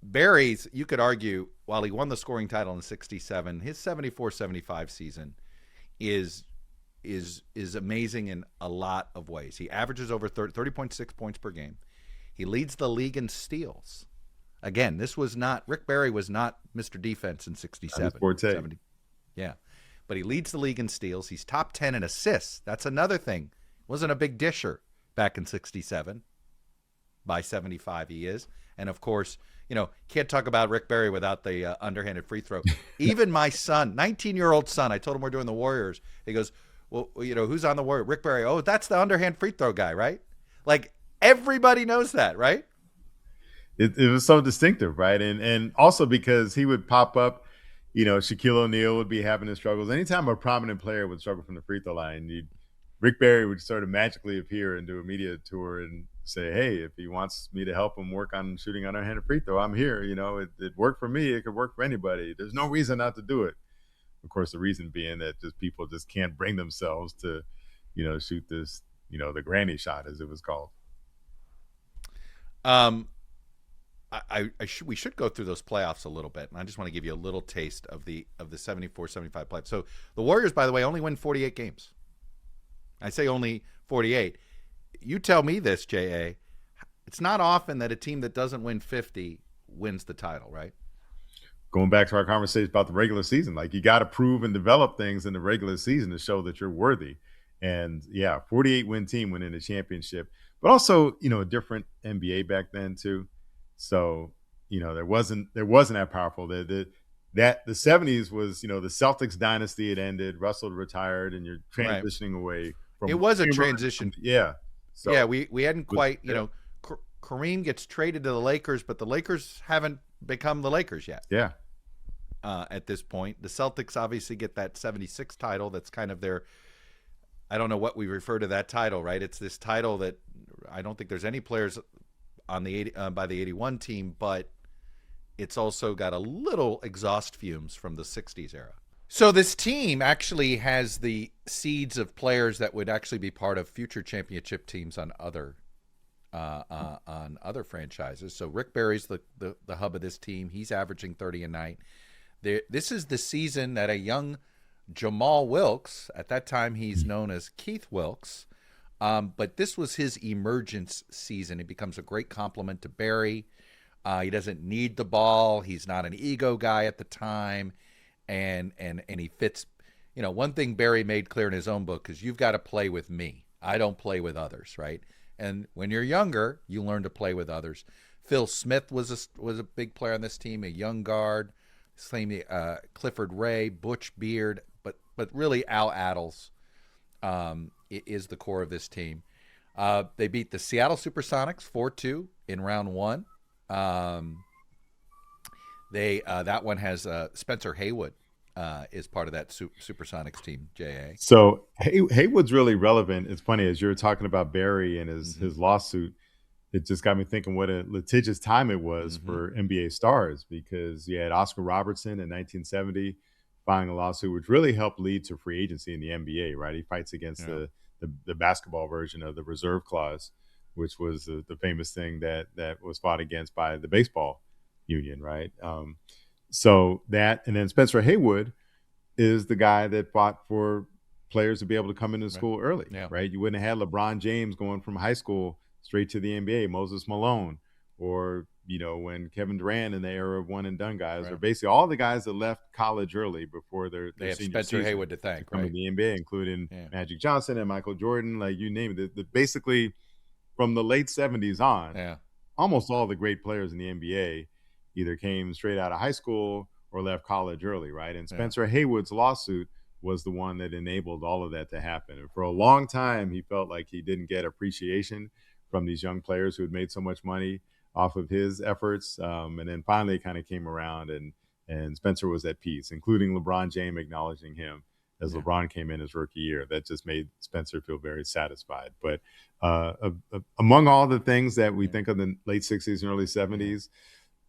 Barry's, you could argue, while he won the scoring title in 67, his 74-75 season is amazing in a lot of ways. He averages over 30.6 points per game. He leads the league in steals. Again, Rick Barry was not Mr. Defense in 67. 70. Yeah. But he leads the league in steals. He's top 10 in assists. That's another thing. Wasn't a big disher back in 67. By 75 he is. And of course, can't talk about Rick Barry without the underhanded free throw. Even my son, 19-year-old son, I told him we're doing the Warriors. He goes, well, who's on the Warriors? Rick Barry. Oh, that's the underhand free throw guy, right? Like, everybody knows that, right? It was so distinctive, right? And also because he would pop up, Shaquille O'Neal would be having his struggles. Anytime a prominent player would struggle from the free throw line, Rick Barry would sort of magically appear and do a media tour and say, hey, if he wants me to help him work on shooting underhanded free throw, I'm here. It worked for me. It could work for anybody. There's no reason not to do it. Of course, the reason being that people just can't bring themselves to, shoot this, the granny shot, as it was called. We should go through those playoffs a little bit, and I just want to give you a little taste of the 74-75 playoffs. So the Warriors, by the way, only win 48 games. I say only 48. You tell me this, J.A. It's not often that a team that doesn't win 50 wins the title, right? Going back to our conversation about the regular season, like, you got to prove and develop things in the regular season to show that you're worthy. And 48 win team winning the championship, but also, a different NBA back then too. So, there wasn't that powerful. The 70s was, the Celtics dynasty had ended, Russell retired, and you're transitioning away from. It was a transition. Yeah. So we hadn't quite, Kareem gets traded to the Lakers, but the Lakers haven't become the Lakers yet. Yeah. At this point, the Celtics obviously get that 76 title. That's kind of their, I don't know what we refer to that title, right? It's this title that I don't think there's any players on the by the 81 team, but it's also got a little exhaust fumes from the 60s era. So this team actually has the seeds of players that would actually be part of future championship teams on other franchises. So Rick Barry's the hub of this team. He's averaging 30 a night. This is the season that a young Jamal Wilkes, at that time he's known as Keith Wilkes, but this was his emergence season. He becomes a great complement to Barry. He doesn't need the ball. He's not an ego guy at the time, and he fits. One thing Barry made clear in his own book is, you've got to play with me. I don't play with others, right? And when you're younger, you learn to play with others. Phil Smith was a big player on this team, a young guard. Same Clifford Ray, Butch Beard, but really Al Adles is the core of this team. They beat the Seattle Supersonics 4-2 in round one. Um, they that one has Spencer Haywood is part of that Supersonics team. Ja. So Haywood's really relevant. It's funny as you were talking about Barry and his lawsuit. It just got me thinking what a litigious time it was for NBA stars, because you had Oscar Robertson in 1970 filing a lawsuit, which really helped lead to free agency in the NBA. Right, he fights against the basketball version of the reserve clause, which was the famous thing that was fought against by the baseball union. Right, so that, and then Spencer Haywood is the guy that fought for players to be able to come into school early, right? You wouldn't have had LeBron James going from high school straight to the NBA, Moses Malone, or, when Kevin Durant in the era of one and done guys, or basically all the guys that left college early before their they have senior Spencer season Haywood to thank, come to the NBA, including Magic Johnson and Michael Jordan, like you name it. Basically, from the late 70s on, almost all the great players in the NBA either came straight out of high school or left college early, right? And Spencer Haywood's lawsuit was the one that enabled all of that to happen. And for a long time, he felt like he didn't get appreciation from these young players who had made so much money off of his efforts. And then finally it kind of came around, and Spencer was at peace, including LeBron James acknowledging him as LeBron came in his rookie year. That just made Spencer feel very satisfied. But among all the things that we think of in the late 60s and early 70s,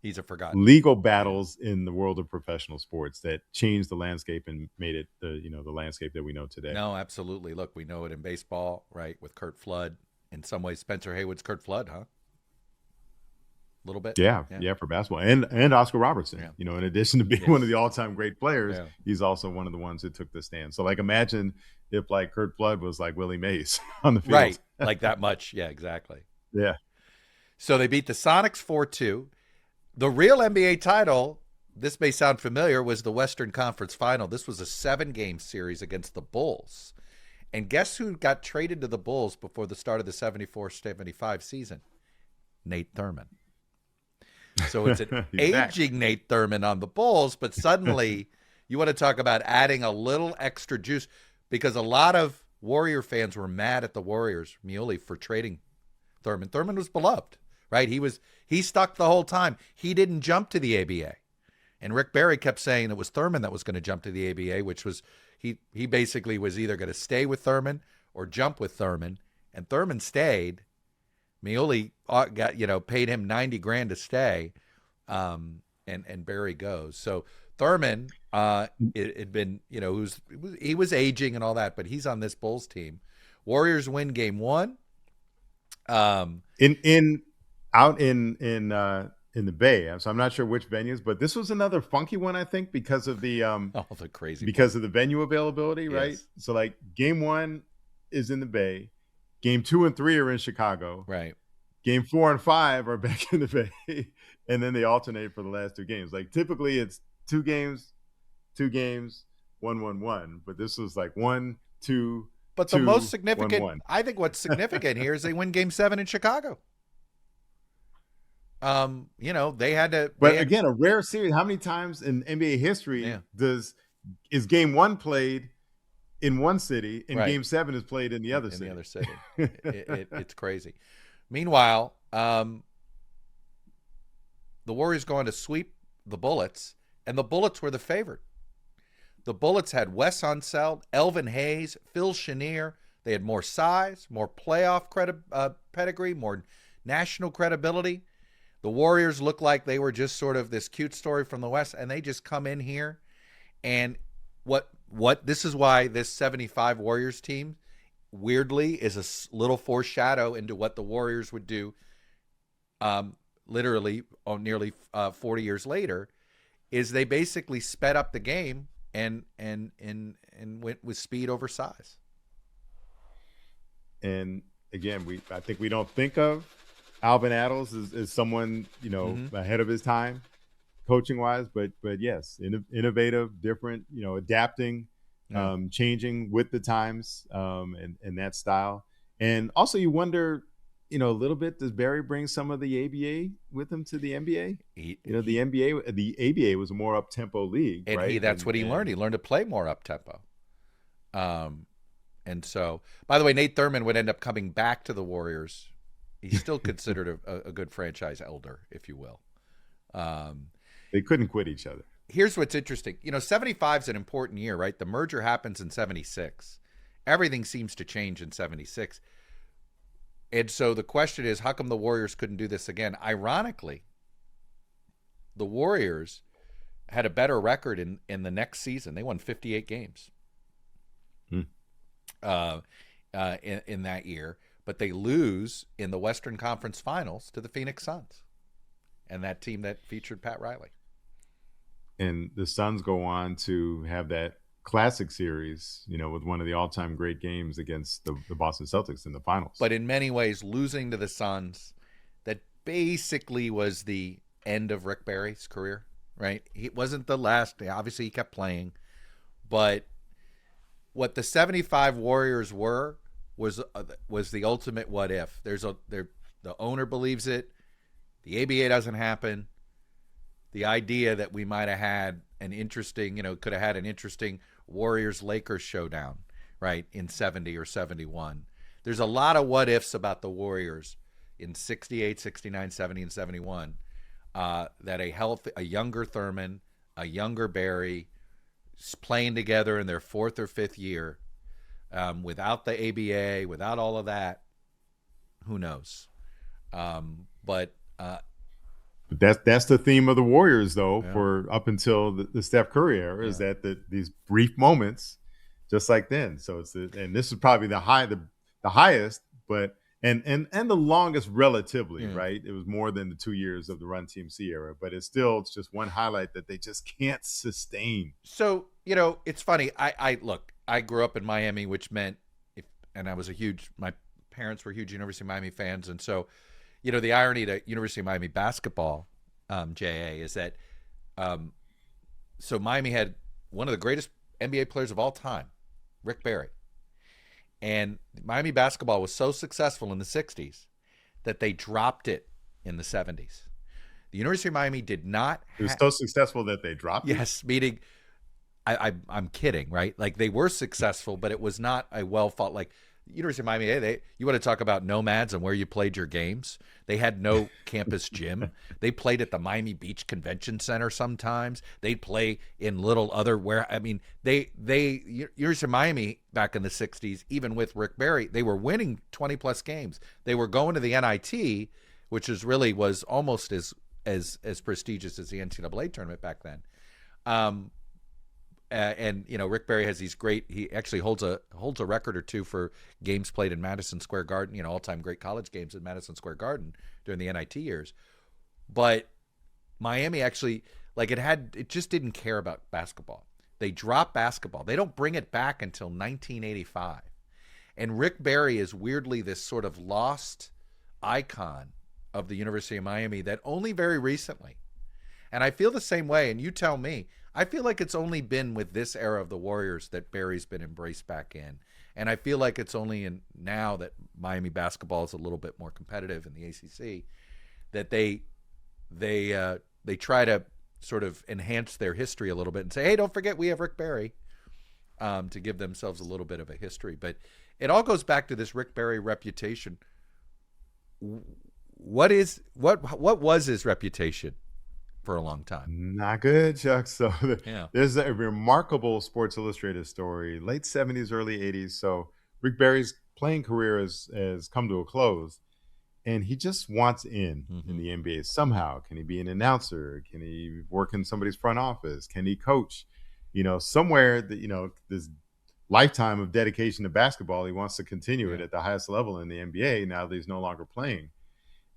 he's a forgotten legal battles in the world of professional sports that changed the landscape and made it the landscape that we know today. No, absolutely. Look, we know it in baseball, right? With Curt Flood. In some ways, Spencer Haywood's Curt Flood, huh? A little bit. Yeah, for basketball. And Oscar Robertson. In addition to being one of the all-time great players, he's also one of the ones who took the stand. So, like, imagine if, like, Curt Flood was like Willie Mays on the field. Right, like that much. Yeah, exactly. Yeah. So they beat the Sonics 4-2. The real NBA title, this may sound familiar, was the Western Conference Final. This was a 7-game series against the Bulls. And guess who got traded to the Bulls before the start of the 74-75 season? Nate Thurmond. So it's an aging Nate Thurmond on the Bulls, but suddenly you want to talk about adding a little extra juice, because a lot of Warrior fans were mad at the Warriors, Mullin, for trading Thurmond. Thurmond was beloved. Right, he stuck the whole time. He didn't jump to the ABA, and Rick Barry kept saying it was Thurmond that was going to jump to the ABA, which was he basically was either going to stay with Thurmond or jump with Thurmond, and Thurmond stayed. Mullin got paid him $90,000 to stay, and Barry goes. So Thurmond it had been he was aging and all that, but he's on this Bulls team. Warriors win game 1. Out in the Bay, so I'm not sure which venues, but this was another funky one, I think, because of the the crazy because of the venue availability, right? Yes. So like game 1 is in the Bay, game 2 and 3 are in Chicago, right? Game 4 and 5 are back in the Bay, and then they alternate for the last 2 games. Like typically it's 2 games, 1-1-1, but this was like 1-2. But the most significant, 1-1. I think what's significant here is they win game 7 in Chicago. They had to. But again, a rare series. How many times in NBA history is game 1 played in one city and game 7 is played in the other city? In the other city, it's crazy. Meanwhile, the Warriors going to sweep the Bullets, and the Bullets were the favorite. The Bullets had Wes Unseld, Elvin Hayes, Phil Chenier. They had more size, more playoff pedigree, more national credibility. The Warriors look like they were just sort of this cute story from the West, and they just come in here. And this is why this 75 Warriors team, weirdly, is a little foreshadow into what the Warriors would do literally nearly 40 years later, is they basically sped up the game and went with speed over size. And again, I think we don't think of Alvin Adams is someone, ahead of his time, coaching wise, but yes, innovative, different, adapting, changing with the times, and that style. And also you wonder, a little bit, does Barry bring some of the ABA with him to the NBA? The ABA was a more up tempo league, and right? That's what he learned. He learned to play more up tempo. And so, by the way, Nate Thurmond would end up coming back to the Warriors He's still considered a good franchise elder, if you will. They couldn't quit each other. Here's what's interesting. 75 is an important year, right? The merger happens in 76. Everything seems to change in 76. And so the question is, how come the Warriors couldn't do this again? Ironically, the Warriors had a better record in the next season. They won 58 games in that year, but they lose in the Western Conference Finals to the Phoenix Suns and that team that featured Pat Riley. And the Suns go on to have that classic series, with one of the all-time great games against the Boston Celtics in the finals. But in many ways, losing to the Suns, that basically was the end of Rick Barry's career, right? It wasn't the last. Obviously, he kept playing. But what the 75 Warriors were was the ultimate what if. The owner believes it. The ABA doesn't happen. The idea that we might have had could have had an interesting Warriors-Lakers showdown, right, in 70 or 71. There's a lot of what ifs about the Warriors in 68, 69, 70, and 71 that a younger Thurman, a younger Barry, playing together in their fourth or fifth year, without the ABA, without all of that, who knows? But that's the theme of the Warriors, though, for up until the Steph Curry era, is that these brief moments, just like then. So and this is probably the highest, but and the longest relatively, right? It was more than the 2 years of the Run TMC era, but it's just one highlight that they just can't sustain. So it's funny. I grew up in Miami, which meant my parents were huge University of Miami fans, and so. The irony to University of Miami basketball, JA, is that so Miami had one of the greatest NBA players of all time, Rick Barry. And Miami basketball was so successful in the 60s that they dropped it in the 70s. The University of Miami did not It was so successful that they dropped it? Yes, meaning I'm kidding, right? Like, they were successful, but it was not a well-thought, like, University of Miami, you want to talk about nomads and where you played your games? They had no campus gym. They played at the Miami Beach Convention Center sometimes. They'd play in little other University of Miami back in the 60s, even with Rick Barry, they were winning 20-plus games. They were going to the NIT, which was almost as prestigious as the NCAA tournament back then. And Rick Barry has these great. He actually holds a record or two for games played in Madison Square Garden. All-time great college games in Madison Square Garden during the NIT years. But Miami actually, it just didn't care about basketball. They dropped basketball. They don't bring it back until 1985. And Rick Barry is weirdly this sort of lost icon of the University of Miami that only very recently. And I feel the same way. And you tell me. I feel like it's only been with this era of the Warriors that Barry's been embraced back in. And I feel like it's only now that Miami basketball is a little bit more competitive in the ACC that they try to sort of enhance their history a little bit and say, hey, don't forget we have Rick Barry, to give themselves a little bit of a history. But it all goes back to this Rick Barry reputation. What was his reputation for a long time? Not good, Chuck. So there's a remarkable Sports Illustrated story, late 70s, early 80s. So Rick Barry's playing career has come to a close, and he just wants in the NBA somehow. Can he be an announcer? Can he work in somebody's front office? Can he coach? Somewhere that, this lifetime of dedication to basketball, he wants to continue it at the highest level in the NBA now that he's no longer playing.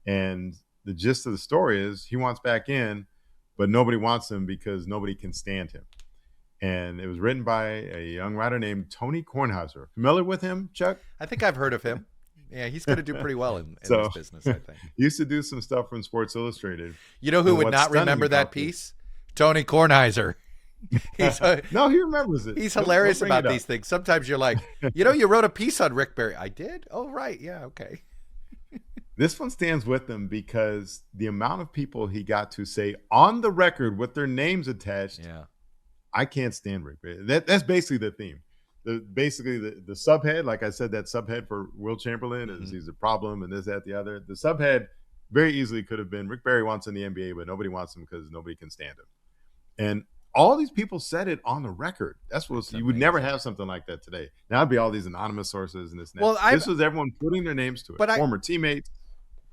And the gist of the story is he wants back in, but nobody wants him because nobody can stand him. And it was written by a young writer named Tony Kornheiser. Familiar with him, Chuck? I think I've heard of him. Yeah, he's going to do pretty well in this business, I think. He used to do some stuff from Sports Illustrated. You know who would not remember that piece? Tony Kornheiser. No, he remembers it. He's hilarious about these things. Sometimes you're like, you wrote a piece on Rick Barry. I did? Oh, right. Yeah, okay. This one stands with him because the amount of people he got to say on the record with their names attached, I can't stand Rick Barry. That's basically the theme. basically the subhead, like I said, that subhead for Wilt Chamberlain is he's a problem and this, that, the other. The subhead very easily could have been Rick Barry wants in the NBA, but nobody wants him because nobody can stand him. And all these people said it on the record. That's what you would never have something like that today. Now it'd be all these anonymous sources and this and that. Well, this was everyone putting their names to it. Former teammates.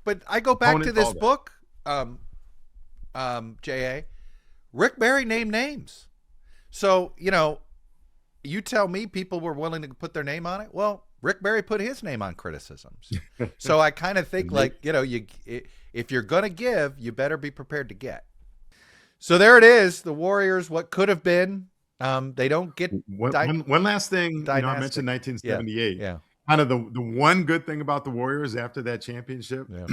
But I go back to this book, J.A. Rick Barry named names. So, you tell me people were willing to put their name on it. Well, Rick Barry put his name on criticisms. So I kind of think if you're going to give, you better be prepared to get. So there it is. The Warriors, what could have been. They don't get one last thing. I mentioned 1978. Yeah. Kind of the one good thing about the Warriors after that championship. Yeah.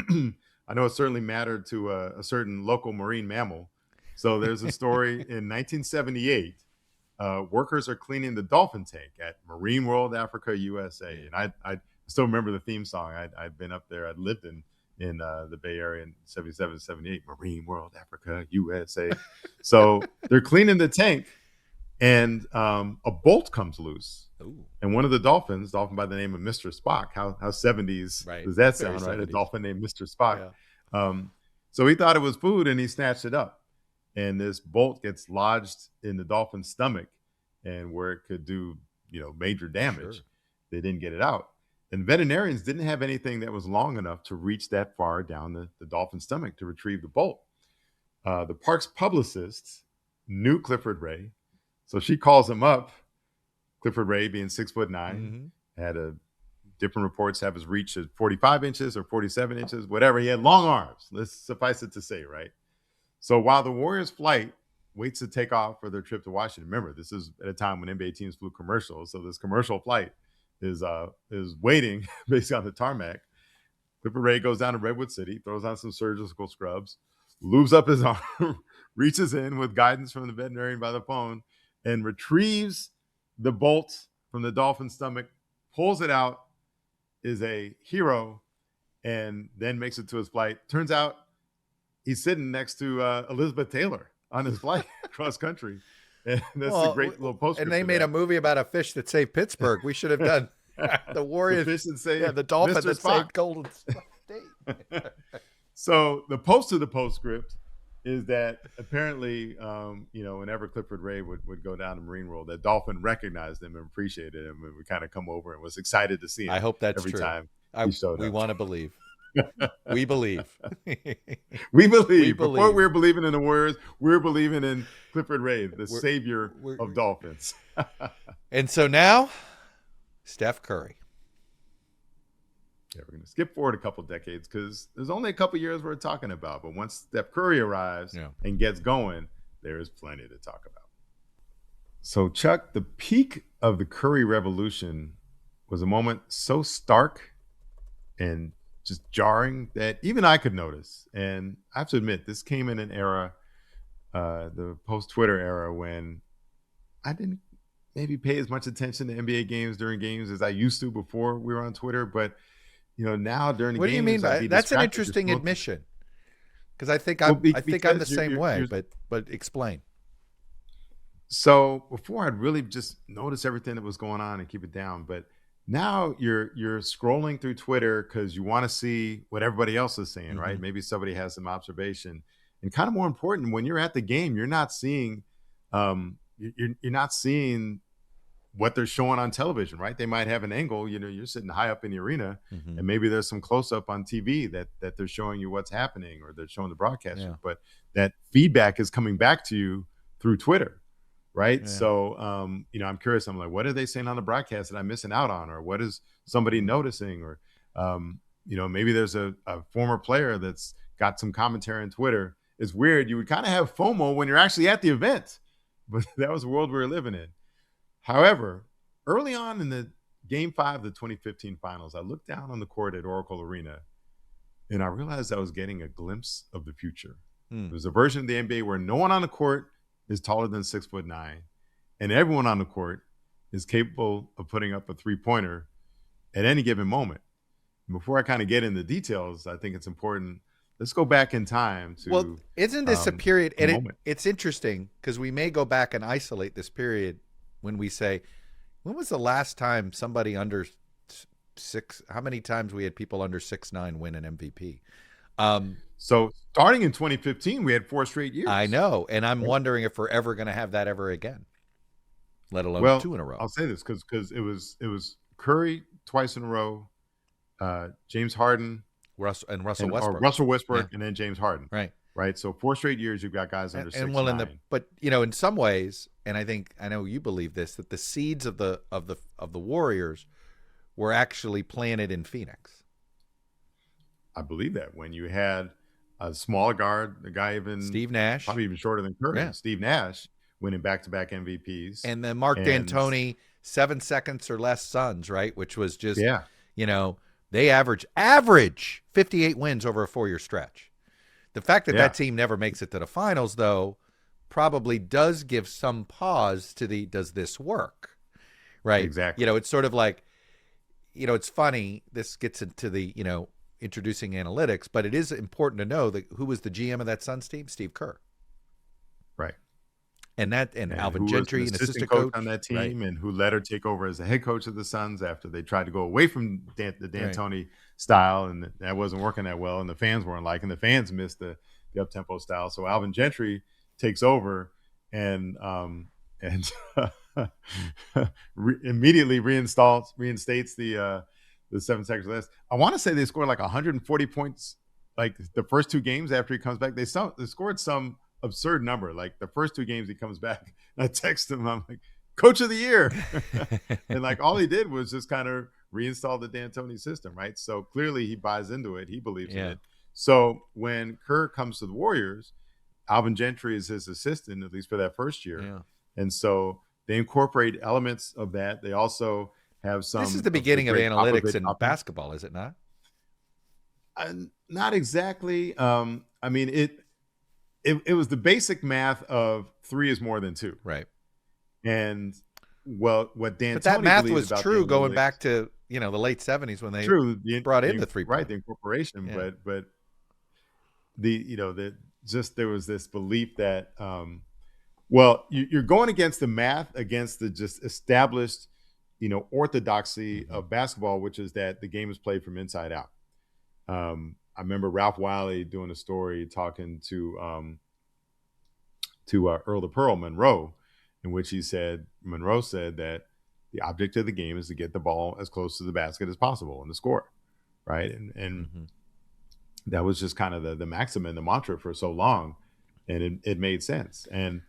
I know it certainly mattered to a certain local marine mammal. So there's a story in 1978. Workers are cleaning the dolphin tank at Marine World Africa, USA. And I still remember the theme song. I'd been up there. I'd lived in the Bay Area in 77, 78, Marine World Africa, USA. So they're cleaning the tank, and a bolt comes loose. Ooh. And one of the dolphin by the name of Mr. Spock, how 70s does that sound, right? 70s. A dolphin named Mr. Spock. Yeah. So he thought it was food, and he snatched it up. And this bolt gets lodged in the dolphin's stomach, and where it could do, major damage. Sure. They didn't get it out. And veterinarians didn't have anything that was long enough to reach that far down the dolphin's stomach to retrieve the bolt. The park's publicist knew Clifford Ray, so she calls him up. Clifford Ray, being 6'9", had different reports have his reach at 45 inches or 47 inches, whatever. He had long arms. Let's suffice it to say, right? So while the Warriors' flight waits to take off for their trip to Washington, remember, this is at a time when NBA teams flew commercials. So this commercial flight is waiting basically on the tarmac. Clifford Ray goes down to Redwood City, throws on some surgical scrubs, lubes up his arm, reaches in with guidance from the veterinarian by the phone, and retrieves the bolt from the dolphin's stomach, pulls it out, is a hero, and then makes it to his flight. Turns out he's sitting next to Elizabeth Taylor on his flight across country. And that's a great little poster. And they made a movie about a fish that saved Pittsburgh. We should have done the Warriors. The fish that saved the dolphin Mr. that Spock. saved Golden State. So the post of the postscript is that apparently, whenever Clifford Ray would go down to Marine World, that dolphin recognized him and appreciated him and would kind of come over and was excited to see him. I hope that's every true. Time he showed up. We want to believe. We believe. We believe. Before we were believing in the Warriors, we were believing in Clifford Ray, the savior of dolphins. And so now, Steph Curry. Yeah, we're going to skip forward a couple decades because there's only a couple years we're talking about. But once Steph Curry arrives and gets going, there is plenty to talk about. So, Chuck, the peak of the Curry revolution was a moment so stark and just jarring that even I could notice. And I have to admit, this came in an era, the post-Twitter era, when I didn't maybe pay as much attention to NBA games during games as I used to before we were on Twitter. But, now during the games. What do you mean by that's an interesting admission? Because I think I'm the same way, but explain. So before I'd really just notice everything that was going on and keep it down. But now you're scrolling through Twitter because you want to see what everybody else is saying, right? Maybe somebody has some observation. And kind of more important, when you're at the game, you're not seeing you're not seeing what they're showing on television, right? They might have an angle, you're sitting high up in the arena and maybe there's some close up on TV that they're showing you what's happening or they're showing the broadcaster, but that feedback is coming back to you through Twitter. Right. Yeah. So, I'm curious. I'm like, what are they saying on the broadcast that I'm missing out on? Or what is somebody noticing? Or, maybe there's a former player that's got some commentary on Twitter. It's weird. You would kind of have FOMO when you're actually at the event, but that was the world we were living in. However, early on in the Game 5 of the 2015 finals, I looked down on the court at Oracle Arena and I realized I was getting a glimpse of the future. There's a version of the NBA where no one on the court is taller than 6'9", and everyone on the court is capable of putting up a three-pointer at any given moment. And before I kind of get into details, I think it's important. Let's go back in time to. Well, isn't this a period? And it's interesting because we may go back and isolate this period when we say, When was the last time somebody under six? How many times we had people under 6'9" win an MVP? So starting in 2015, we had 4 straight I years. know, and I'm Right? wondering if we're ever going to have that ever again, let alone Well, 2 in a row. I'll say this because it was Curry twice in a row, James Harden, Russell or Westbrook. Russell Yeah, Westbrook, and then James Harden. right. Right. So 4 straight years, you've got guys under And six well, nine. but in some ways, and I know you believe this, that the seeds of the Warriors were actually planted in Phoenix. I believe that when you had a smaller guard, the guy even Steve Nash, probably even shorter than Curry, yeah. Steve Nash, winning back-to-back MVPs, and then Mark D'Antoni, 7 seconds or less Suns, right? Which was just, they average 58 wins over a 4-year stretch. The fact that that team never makes it to the finals, though, probably does give some pause to does this work? Right? Exactly. It's sort of like, it's funny. This gets into the, introducing analytics, but it is important to know that who was the GM of that Suns team? Steve Kerr. Right. And Alvin Gentry, an assistant coach on that team, right. and who let her take over as the head coach of the Suns after they tried to go away from the D'Antoni style, and that wasn't working that well, and the fans weren't liking. The fans missed the up-tempo style, so Alvin Gentry takes over and immediately reinstates the 7 seconds less. I want to say they scored like 140 points, like the first 2 games after he comes back. They scored some absurd number. Like the first 2 games he comes back, and I text him, I'm like, coach of the year. And like all he did was just kind of reinstall the D'Antoni system, right? So clearly he buys into it. He believes in it. So when Kerr comes to the Warriors, Alvin Gentry is his assistant, at least for that first year. Yeah. And so they incorporate elements of that. They also have some. This is the beginning of analytics in basketball, is it not? Not exactly. I mean, it was the basic math of 3 is more than 2. Right. And what D'Antoni, but that math was true going back to the late 70s when they brought in the 3-point. Right, the incorporation. Yeah. But there was this belief that you're going against the math, against the just established orthodoxy of basketball, which is that the game is played from inside out. I remember Ralph Wiley doing a story talking to Earl the Pearl Monroe, in which Monroe said that the object of the game is to get the ball as close to the basket as possible and to score, right? And that was just kind of the maxim and the mantra for so long, and it made sense. And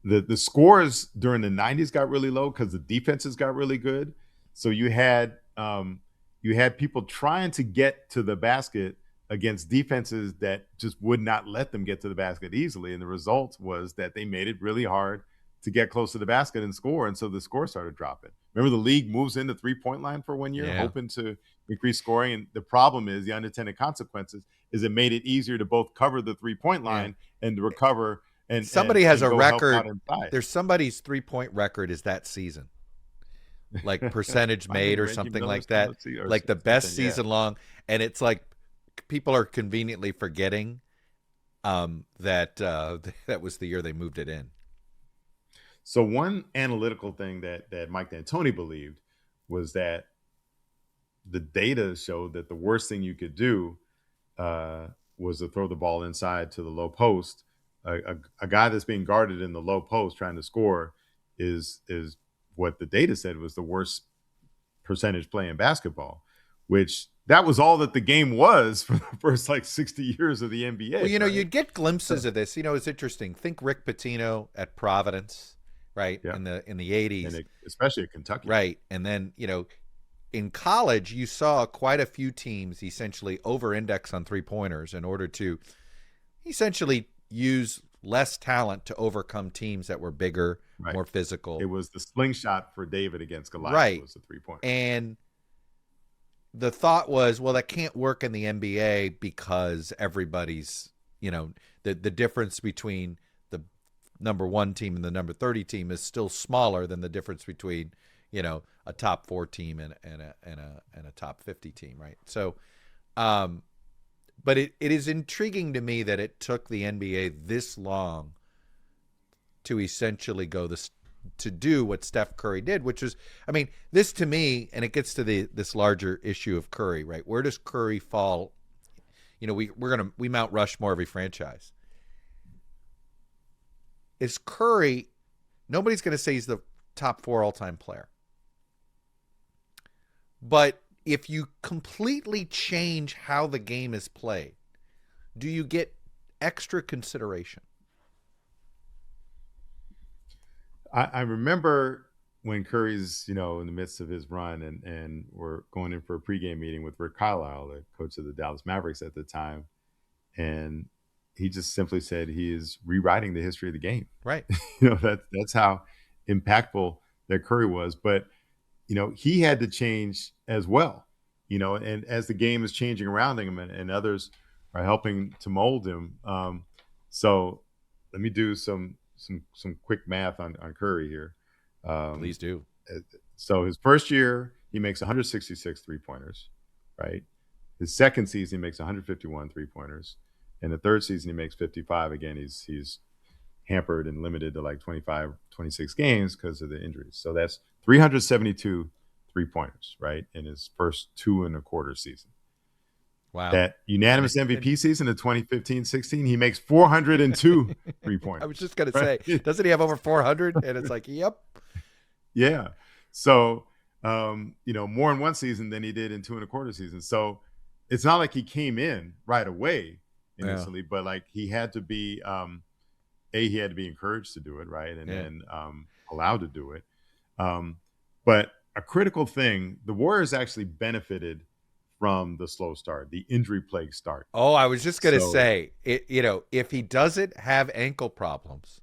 the scores during the 90s got really low because the defenses got really good. So you had people trying to get to the basket against defenses that just would not let them get to the basket easily. And the result was that they made it really hard to get close to the basket and score. And so the score started dropping. Remember, the league moves into 3-point line for 1 year, hoping to increase scoring. And the problem is the unintended consequences is it made it easier to both cover the 3-point line and to recover. And somebody has a record. There's somebody's 3-point record is that season. Like percentage made or something like that, like the best season long. And it's like people are conveniently forgetting that was the year they moved it in. So one analytical thing that Mike D'Antoni believed was that the data showed that the worst thing you could do was to throw the ball inside to the low post. A guy that's being guarded in the low post trying to score is what the data said was the worst percentage play in basketball, which that was all that the game was for the first 60 years of the NBA. Well, you'd get glimpses of this. It's interesting. Think Rick Pitino at Providence, right? Yeah. In the 80s. And especially at Kentucky. Right. And then, in college, you saw quite a few teams essentially over-index on three-pointers in order to essentially use less talent to overcome teams that were bigger, more physical. It was the slingshot for David against Goliath. Right. Was the three-pointer. And the thought was, well, that can't work in the NBA because everybody's, the difference between the number 1 team and the number 30 team is still smaller than the difference between, a top 4 team and a top 50 team, right? So, but it is intriguing to me that it took the NBA this long to essentially go to do what Steph Curry did, which is, I mean, this to me, and it gets to this larger issue of Curry, right? Where does Curry fall? You know, we Mount Rushmore every franchise. Is Curry? Nobody's going to say he's the top 4 all-time player, but if you completely change how the game is played, do you get extra consideration? I remember when Curry's, in the midst of his run and we're going in for a pregame meeting with Rick Carlisle, the coach of the Dallas Mavericks at the time. And he just simply said he is rewriting the history of the game. Right. That's how impactful that Curry was. But, he had to change as well, and as the game is changing around him and others are helping to mold him. So let me do some quick math on Curry here. Please do. So his first year, he makes 166 three-pointers, right? His second season, he makes 151 three-pointers. And the third season, he makes 55. Again, he's hampered and limited to like 25, 26 games because of the injuries. So that's 372 three-pointers, right, in his first 2 1/4 season. Wow. That unanimous MVP season of 2015-16, he makes 402 three-pointers. I was just going to say, doesn't he have over 400? And it's like, yep. Yeah. So, more in one season than he did in 2 1/4 seasons. So it's not like he came in right away initially, but like he had to be, he had to be encouraged to do it, right, and then allowed to do it. But a critical thing, the Warriors actually benefited from the slow start, the injury plague start. Oh, I was just going to say, if he doesn't have ankle problems,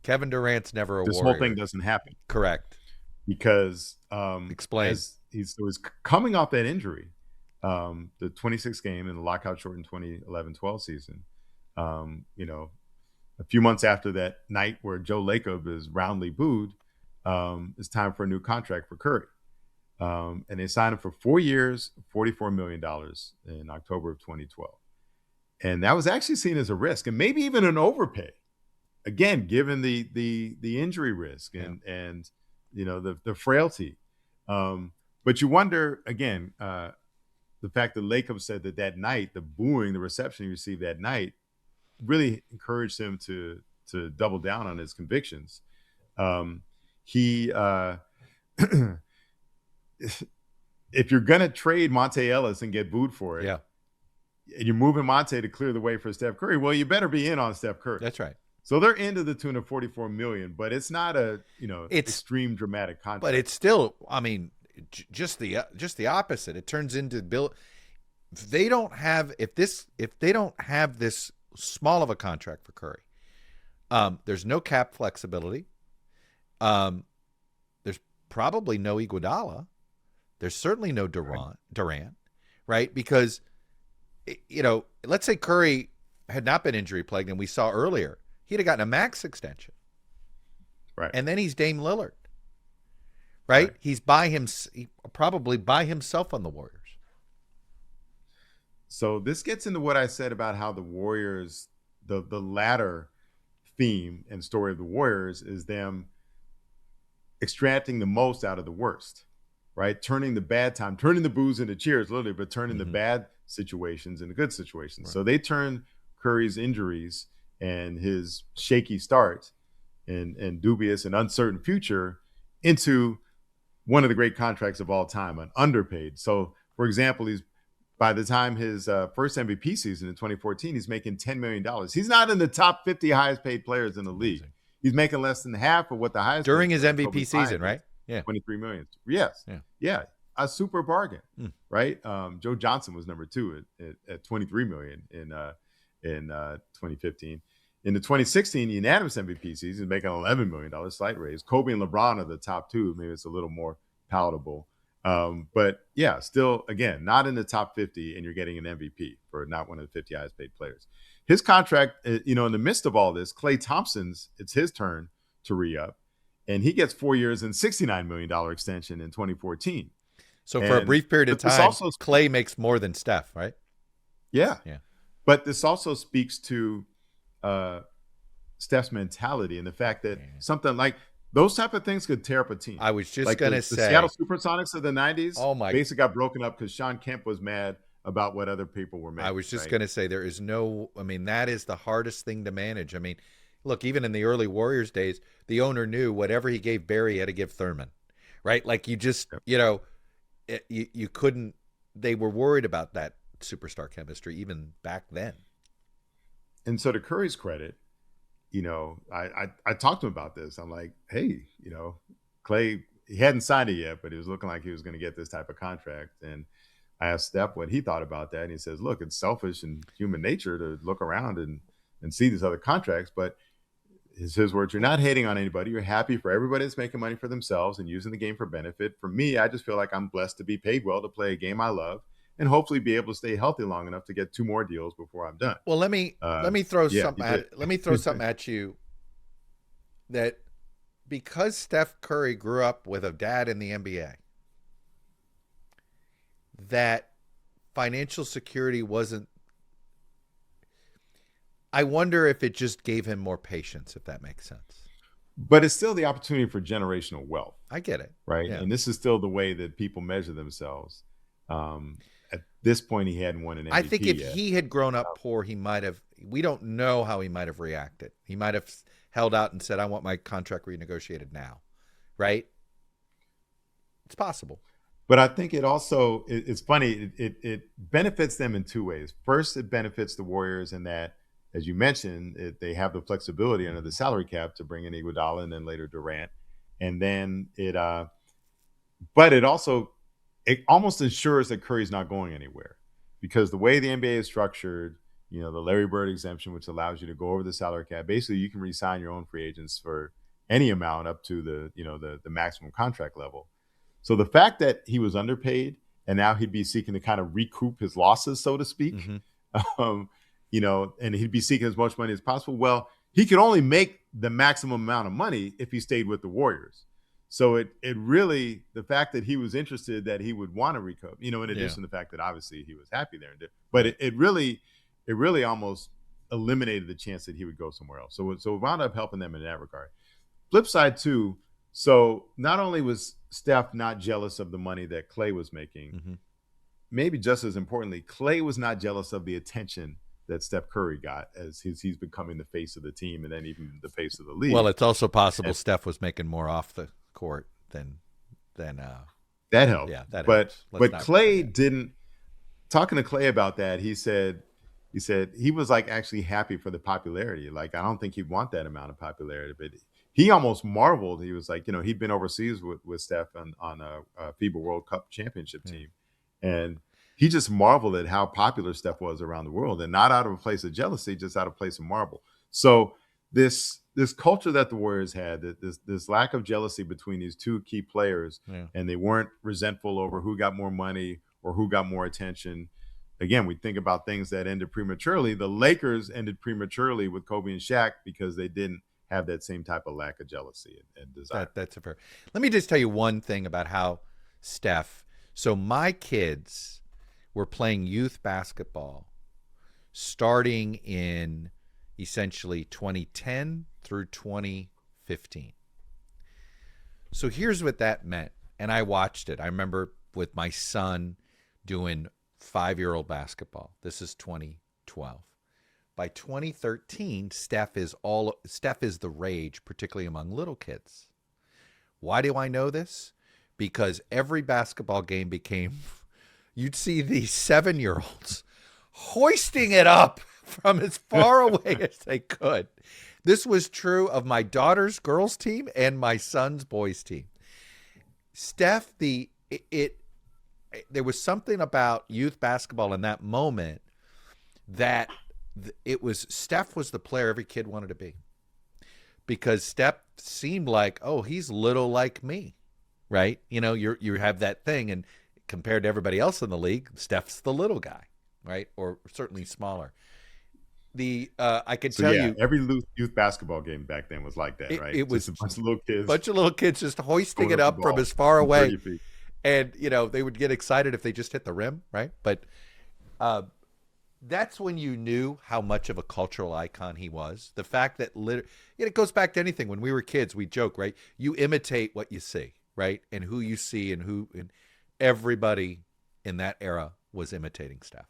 Kevin Durant's never a This Warrior. whole thing doesn't happen. Correct. Because explain. He's coming off that injury, the 26th game in the lockout shortened 2011-12 season. A few months after that night where Joe Lacob is roundly booed, it's time for a new contract for Curry. And they signed him for 4 years, $44 million in October of 2012. And that was actually seen as a risk and maybe even an overpay. Again, given the injury risk and the frailty. But you wonder, again, the fact that Lacob said that night, the booing, the reception he received that night really encouraged him to double down on his convictions. If you're going to trade Monta Ellis and get booed for it, and you're moving Monta to clear the way for Steph Curry, well, you better be in on Steph Curry. That's right. So they're into the tune of $44 million, but it's not a extreme dramatic contract. But it's still, I mean, just the opposite. It turns into Bill. If they don't have this small of a contract for Curry, there's no cap flexibility. There's probably no Iguodala. There's certainly no Durant, right? Because, let's say Curry had not been injury plagued, and we saw earlier, he'd have gotten a max extension. Right. And then he's Dame Lillard. Right? He's probably by himself on the Warriors. So this gets into what I said about how the Warriors, the latter theme and story of the Warriors is them extracting the most out of the worst, right? Turning the bad time, turning the boos into cheers, literally, but turning the bad situations into good situations. Right. So they turn Curry's injuries and his shaky start and dubious and uncertain future into one of the great contracts of all time, an underpaid. So, for example, by the time his first MVP season in 2014, he's making $10 million. He's not in the top 50 highest paid players in the league. He's making less than half of what the highest during his MVP season, right? Yeah, $23 million. Yes, yeah, a super bargain, right? Joe Johnson was number 2 at $23 million in 2015. In the 2016 unanimous MVP season, he's making $11 million, slight raise. Kobe and LeBron are the top 2. Maybe it's a little more palatable. But yeah, still, again, not in the top 50, and you're getting an MVP for not one of the 50 highest paid players. His contract, in the midst of all this, Klay Thompson's, it's his turn to re-up, and he gets 4 years and $69 million extension in 2014. So for a brief period of time, Klay makes more than Steph, right? Yeah. But this also speaks to Steph's mentality and the fact that something like those type of things could tear up a team. I was just Like gonna the say, Seattle Supersonics of the '90s oh my! basically got broken up because Sean Kemp was mad about what other people were making. I was just right? gonna say there is no. I mean, that is the hardest thing to manage. I mean, look, even in the early Warriors days, the owner knew whatever he gave Barry, he had to give Thurman, right? Like you just, Yep. you know, you couldn't. They were worried about that superstar chemistry even back then. And so to Curry's credit, you know, I talked to him about this. I'm like, hey, you know, Klay, he hadn't signed it yet, but he was looking like he was going to get this type of contract. And I asked Steph what he thought about that. And he says, look, it's selfish and human nature to look around and see these other contracts. But his words, you're not hating on anybody. You're happy for everybody that's making money for themselves and using the game for benefit. For me, I just feel like I'm blessed to be paid well to play a game I love and hopefully be able to stay healthy long enough to get 2 more deals before I'm done. Well, let me throw yeah, something at you that because Steph Curry grew up with a dad in the NBA, that financial security wasn't. I wonder if it just gave him more patience, if that makes sense. But it's still the opportunity for generational wealth. I get it. Right. Yeah. And this is still the way that people measure themselves. At this point, he hadn't won an MVP I think if yet. he had grown up poor, he might have. We don't know how he might have reacted. He might have held out and said, "I want my contract renegotiated now." Right? It's possible. But I think it also it's funny. It benefits them in 2 ways. First, it benefits the Warriors in that, as you mentioned, they have the flexibility under the salary cap to bring in Iguodala and then later Durant, and then but it also it almost ensures that Curry's not going anywhere, because the way the NBA is structured, you know, the Larry Bird exemption, which allows you to go over the salary cap, basically you can re-sign your own free agents for any amount up to the maximum contract level. So the fact that he was underpaid and now he'd be seeking to kind of recoup his losses, so to speak, and he'd be seeking as much money as possible. Well, he could only make the maximum amount of money if he stayed with the Warriors. So it really, the fact that he was interested, that he would want to recoup, in addition to the fact that obviously he was happy there. But it really almost eliminated the chance that he would go somewhere else. So it wound up helping them in that regard. Flip side too. So not only was Steph not jealous of the money that Klay was making, maybe just as importantly, Klay was not jealous of the attention that Steph Curry got as he's becoming the face of the team and then even the face of the league. Well, it's also possible Steph was making more off the court than that helped. Yeah, that but helps. Klay didn't. Talking to Klay about that, he said he was like actually happy for the popularity. Like, I don't think he'd want that amount of popularity, but he almost marveled. He was like, he'd been overseas with Steph on a FIBA World Cup championship team, and he just marveled at how popular Steph was around the world, and not out of a place of jealousy, just out of a place of marvel. So this culture that the Warriors had, this lack of jealousy between these 2 key players, and they weren't resentful over who got more money or who got more attention. Again, we think about things that ended prematurely. The Lakers ended prematurely with Kobe and Shaq because they didn't have that same type of lack of jealousy and desire. That's a fair. Let me just tell you one thing about how Steph. So my kids were playing youth basketball starting in essentially 2010 through 2015. So here's what that meant. And I watched it. I remember with my son doing 5-year-old basketball. This is 2012. By 2013, Steph is the rage, particularly among little kids. Why do I know this? Because every basketball game you'd see these 7-year-olds hoisting it up from as far away as they could. This was true of my daughter's girls team and my son's boys team. Steph, there was something about youth basketball in that moment that Steph was the player every kid wanted to be, because Steph seemed like, oh, he's little like me, right? You have that thing, and compared to everybody else in the league, Steph's the little guy, right? Or certainly smaller. I could tell you, every youth basketball game back then was like that, right? It was just a bunch of little kids, just hoisting it up from as far away, and they would get excited if they just hit the rim, right? But that's when you knew how much of a cultural icon he was. The fact that it goes back to anything. When we were kids, we joke, right? You imitate what you see, right? And who you see and everybody in that era was imitating Steph.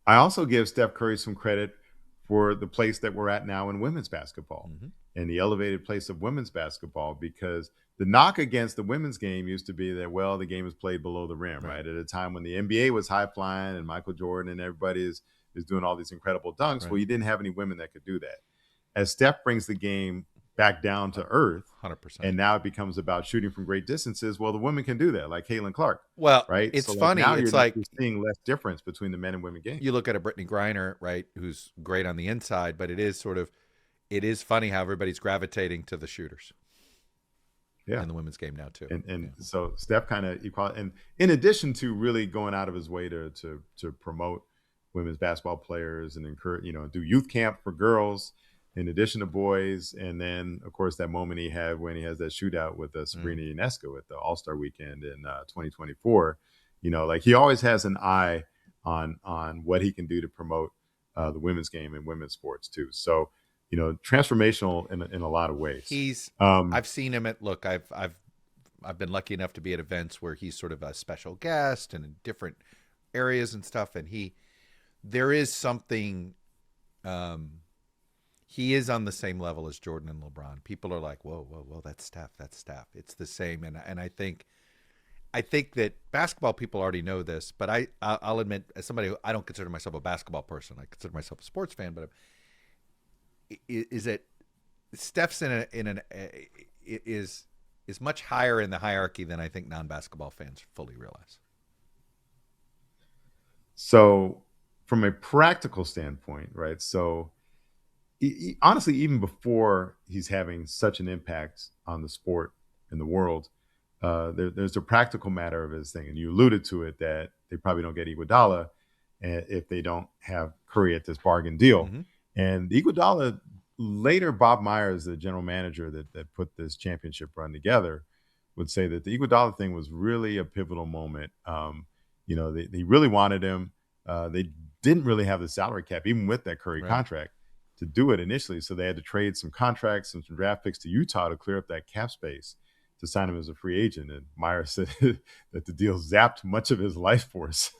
I also give Steph Curry some credit for the place that we're at now in women's basketball and the elevated place of women's basketball, because the knock against the women's game used to be that, well, the game is played below the rim, right? At a time when the NBA was high flying and Michael Jordan and everybody is doing all these incredible dunks. Well, you didn't have any women that could do that. As Steph brings the game back down to earth, 100%. and now it becomes about shooting from great distances. Well, the women can do that, like Caitlin Clark. Well, right? It's so funny. Now it's you're seeing less difference between the men and women game. You look at a Brittany Griner, right, who's great on the inside, but it is funny how everybody's gravitating to the shooters. In the women's game now too. And so Steph kind of and in addition to really going out of his way to promote women's basketball players and encourage, do youth camp for girls in addition to boys. And then of course that moment he had when he has that shootout with Sabrina Ionescu at the All-Star weekend in 2024, like he always has an eye on what he can do to promote the women's game and women's sports too. So, transformational in a lot of ways. He's I've seen him I've been lucky enough to be at events where he's sort of a special guest and in different areas and stuff. And there is something, he is on the same level as Jordan and LeBron. People are like, whoa, that's Steph. It's the same. And I think that basketball people already know this, but I'll admit, as somebody who, I don't consider myself a basketball person. I consider myself a sports fan, but is that Steph's is much higher in the hierarchy than I think non-basketball fans fully realize. So from a practical standpoint, right? So honestly, even before he's having such an impact on the sport and the world, there's a practical matter of his thing. And you alluded to it, that they probably don't get Iguodala if they don't have Curry at this bargain deal. And Iguodala, later Bob Myers, the general manager that put this championship run together, would say that the Iguodala thing was really a pivotal moment. They really wanted him. They didn't really have the salary cap, even with that Curry contract, to do it initially. So they had to trade some contracts and some draft picks to Utah to clear up that cap space to sign him as a free agent. And Myers said that the deal zapped much of his life force.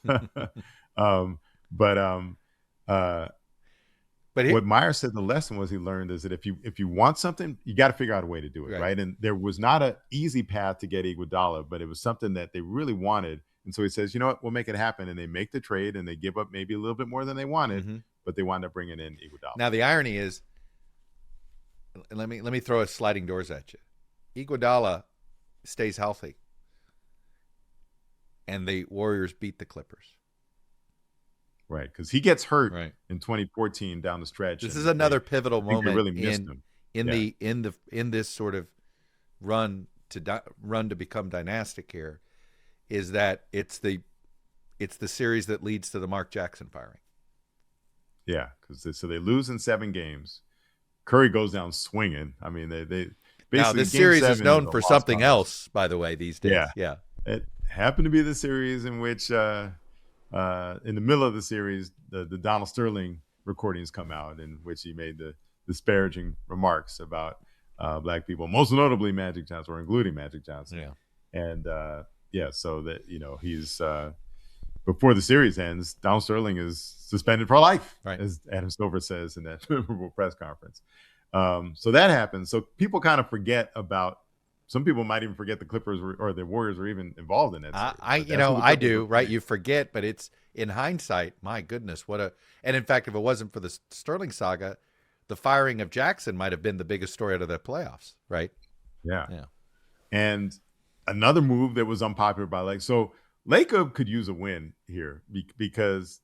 But what Myers said the lesson was he learned is that if you want something, you got to figure out a way to do it, right? And there was not an easy path to get Iguodala, but it was something that they really wanted. And so he says, you know what, we'll make it happen. And they make the trade and they give up maybe a little bit more than they wanted, but they wind up bringing in Iguodala. Now the irony is, let me throw a sliding doors at you. Iguodala stays healthy, and the Warriors beat the Clippers. Right, because he gets hurt in 2014 down the stretch. This is another pivotal moment really missed him. in this sort of run to become dynastic here, is that it's the series that leads to the Mark Jackson firing. Yeah, because so they lose in 7 games. Curry goes down swinging. I mean, they basically, now this series is known for something else, by the way, these days. Yeah. It happened to be the series in which in the middle of the series, the Donald Sterling recordings come out, in which he made the disparaging remarks about black people, most notably Magic Johnson, or including Magic Johnson. Yeah. And so that he's before the series ends, Donald Sterling is suspended for life, as Adam Silver says in that memorable press conference. So that happens. So people kind of forget about. Some people might even forget the Clippers or the Warriors were even involved in that series. I do, right? You forget, but it's in hindsight, my goodness, and in fact, if it wasn't for the Sterling saga, the firing of Jackson might have been the biggest story out of the playoffs, right? Yeah. And another move that was unpopular so Lacob could use a win here because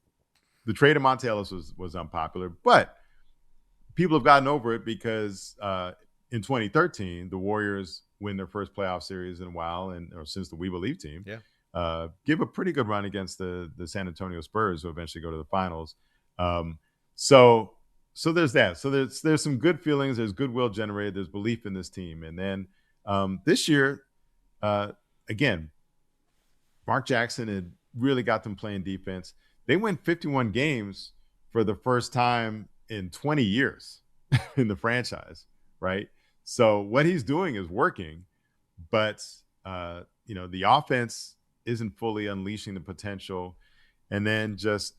the trade of Monta Ellis was unpopular, but people have gotten over it because in 2013, the Warriors win their first playoff series in a while, or since the We Believe team. Give a pretty good run against the San Antonio Spurs, who eventually go to the finals. So there's that. So there's some good feelings. There's goodwill generated. There's belief in this team. And then this year, again, Mark Jackson had really got them playing defense. they win 51 games for the first time in 20 years in the franchise, right? So what he's doing is working, but the offense isn't fully unleashing the potential. And then just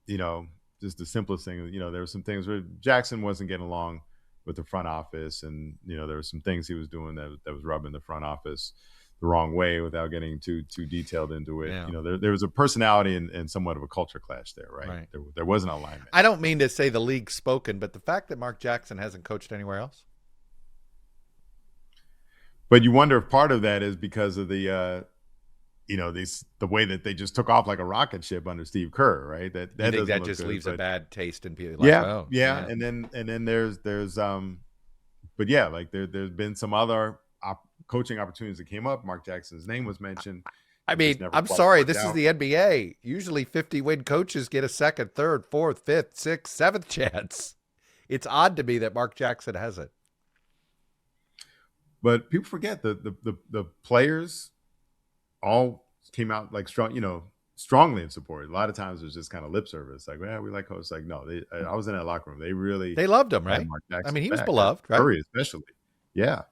the simplest thing, there were some things where Jackson wasn't getting along with the front office, and there were some things he was doing that was rubbing the front office the wrong way without getting too detailed into it. Yeah. There was a personality and somewhat of a culture clash there, right? There wasn't alignment. I don't mean to say the league's spoken, but the fact that Mark Jackson hasn't coached anywhere else. But you wonder if part of that is because of the the way that they just took off like a rocket ship under Steve Kerr, right? That just good, leaves a bad taste in people. Like, yeah. And then there's but yeah, like there's been some other coaching opportunities that came up. Mark Jackson's name was mentioned. I mean, I'm sorry, this is the NBA. Usually 50-win coaches get a second, third, fourth, fifth, sixth, seventh chance. It's odd to me that Mark Jackson hasn't. But people forget the players all came out like strongly in support. A lot of times it was just kind of lip service, like, "Yeah, we like coach." Like, no, I was in that locker room. They loved him, right? I mean, he was beloved, right? Curry especially. Yeah,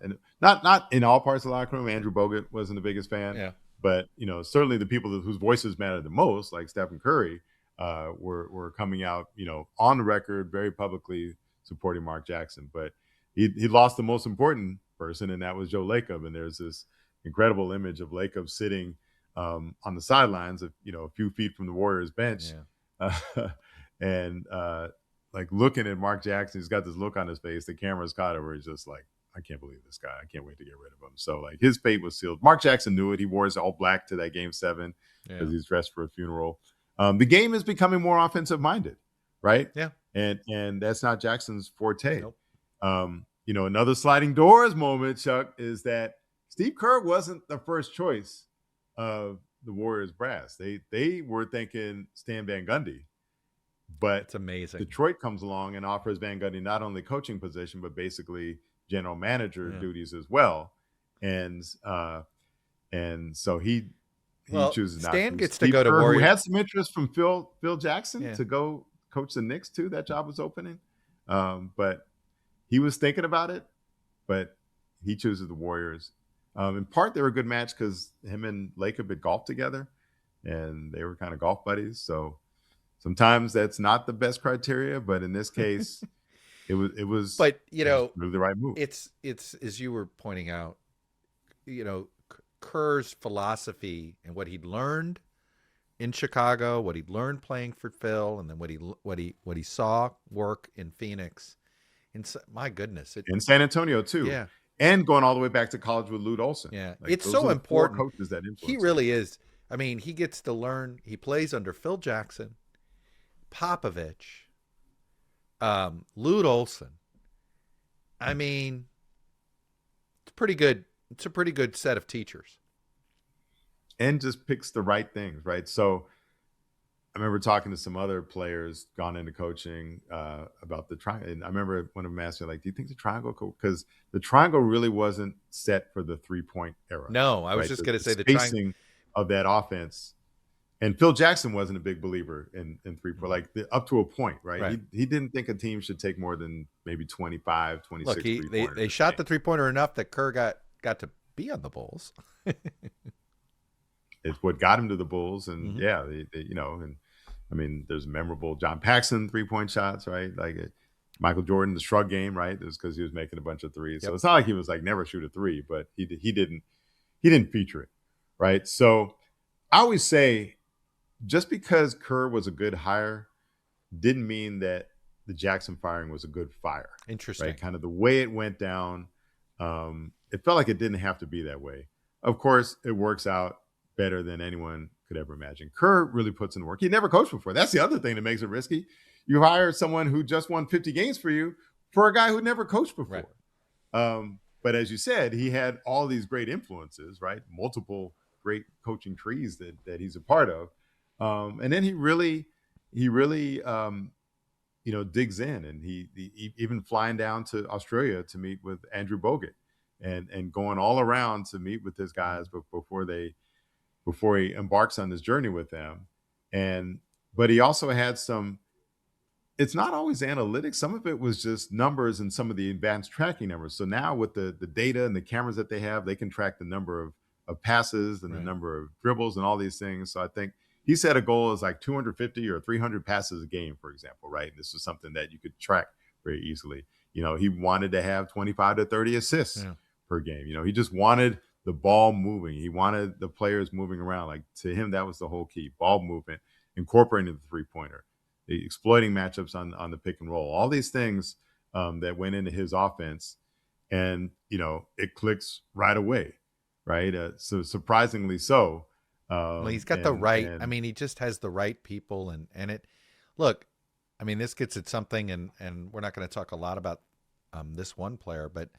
and not in all parts of the locker room. Andrew Bogut wasn't the biggest fan. Yeah. But certainly the people whose voices mattered the most, like Steph and Curry, were coming out, on the record, very publicly supporting Mark Jackson. But he lost the most important person, and that was Joe Lacob. And there's this incredible image of Lacob sitting on the sidelines, a few feet from the Warriors bench, and like looking at Mark Jackson. He's got this look on his face. The camera's caught it, where he's just like, I can't believe this guy. I can't wait to get rid of him. So like his fate was sealed. Mark Jackson knew it. He wore his all black to that game 7 because he's dressed for a funeral. The game is becoming more offensive minded, right? Yeah. And that's not Jackson's forte. Nope. Another sliding doors moment, Chuck, is that Steve Kerr wasn't the first choice of the Warriors brass. They were thinking Stan Van Gundy. But it's amazing. Detroit comes along and offers Van Gundy not only coaching position, but basically general manager duties as well. And so he chooses not to. Stan gets to go to Warriors. Who had some interest from Phil Jackson to go coach the Knicks too. That job was opening. But he was thinking about it, but he chooses the Warriors. In part, they were a good match because him and Lacob had golfed together, and they were kind of golf buddies. So sometimes that's not the best criteria, but in this case, it was. But really the right move. It's as you were pointing out, Kerr's philosophy and what he'd learned in Chicago, what he'd learned playing for Phil, and then what he saw work in Phoenix. My goodness, in San Antonio too. Yeah. And going all the way back to college with Lute Olson. Yeah, like, it's so important. Coaches that he really is. I mean, he gets to learn. He plays under Phil Jackson, Popovich, Lute Olson. I mean, it's pretty good. It's a pretty good set of teachers. And just picks the right things, right? So I remember talking to some other players gone into coaching about the triangle. And I remember one of them asked me, like, do you think the triangle, because the triangle really wasn't set for the 3-point era. No, I was just going to say the spacing of that offense. And Phil Jackson wasn't a big believer in 3-point, like up to a point, right? He didn't think a team should take more than maybe 25, 26. Look, they shot the 3-pointer enough that Kerr got to be on the Bulls. It's what got him to the Bulls. And and I mean, there's memorable John Paxson 3-point shots, right? Like Michael Jordan, the shrug game, right? It was because he was making a bunch of threes. Yep. So it's not like he was like never shoot a three, but he didn't feature it, right? So I always say, just because Kerr was a good hire didn't mean that the Jackson firing was a good fire. Interesting. Right? Kind of the way it went down, it felt like it didn't have to be that way. Of course, it works out better than anyone could ever imagine. Kerr really puts in the work. He never coached before. That's the other thing that makes it risky. You hire someone who just won 50 games for you for a guy who never coached before. Right. But as you said, he had all these great influences, right? Multiple great coaching trees that he's a part of. And then he really digs in, and he even flying down to Australia to meet with Andrew Bogut and going all around to meet with his guys before he embarks on this journey with them. and but he also had some. It's not always analytics. Some of it was just numbers and some of the advanced tracking numbers. So now with the data and the cameras that they have, they can track the number of passes and the Right. number of dribbles and all these things. So I think he set a goal as like 250 or 300 passes a game, for example, right? And this is something that you could track very easily. He wanted to have 25 to 30 assists per game. He just wanted the ball moving. He wanted the players moving around. Like, to him, that was the whole key: ball movement, incorporating the three-pointer, exploiting matchups on the pick and roll, all these things that went into his offense. And, it clicks right away, right? So surprisingly so. Well, he's got the right. I mean, he just has the right people, and it. Look, I mean, this gets at something, and we're not going to talk a lot about this one player, but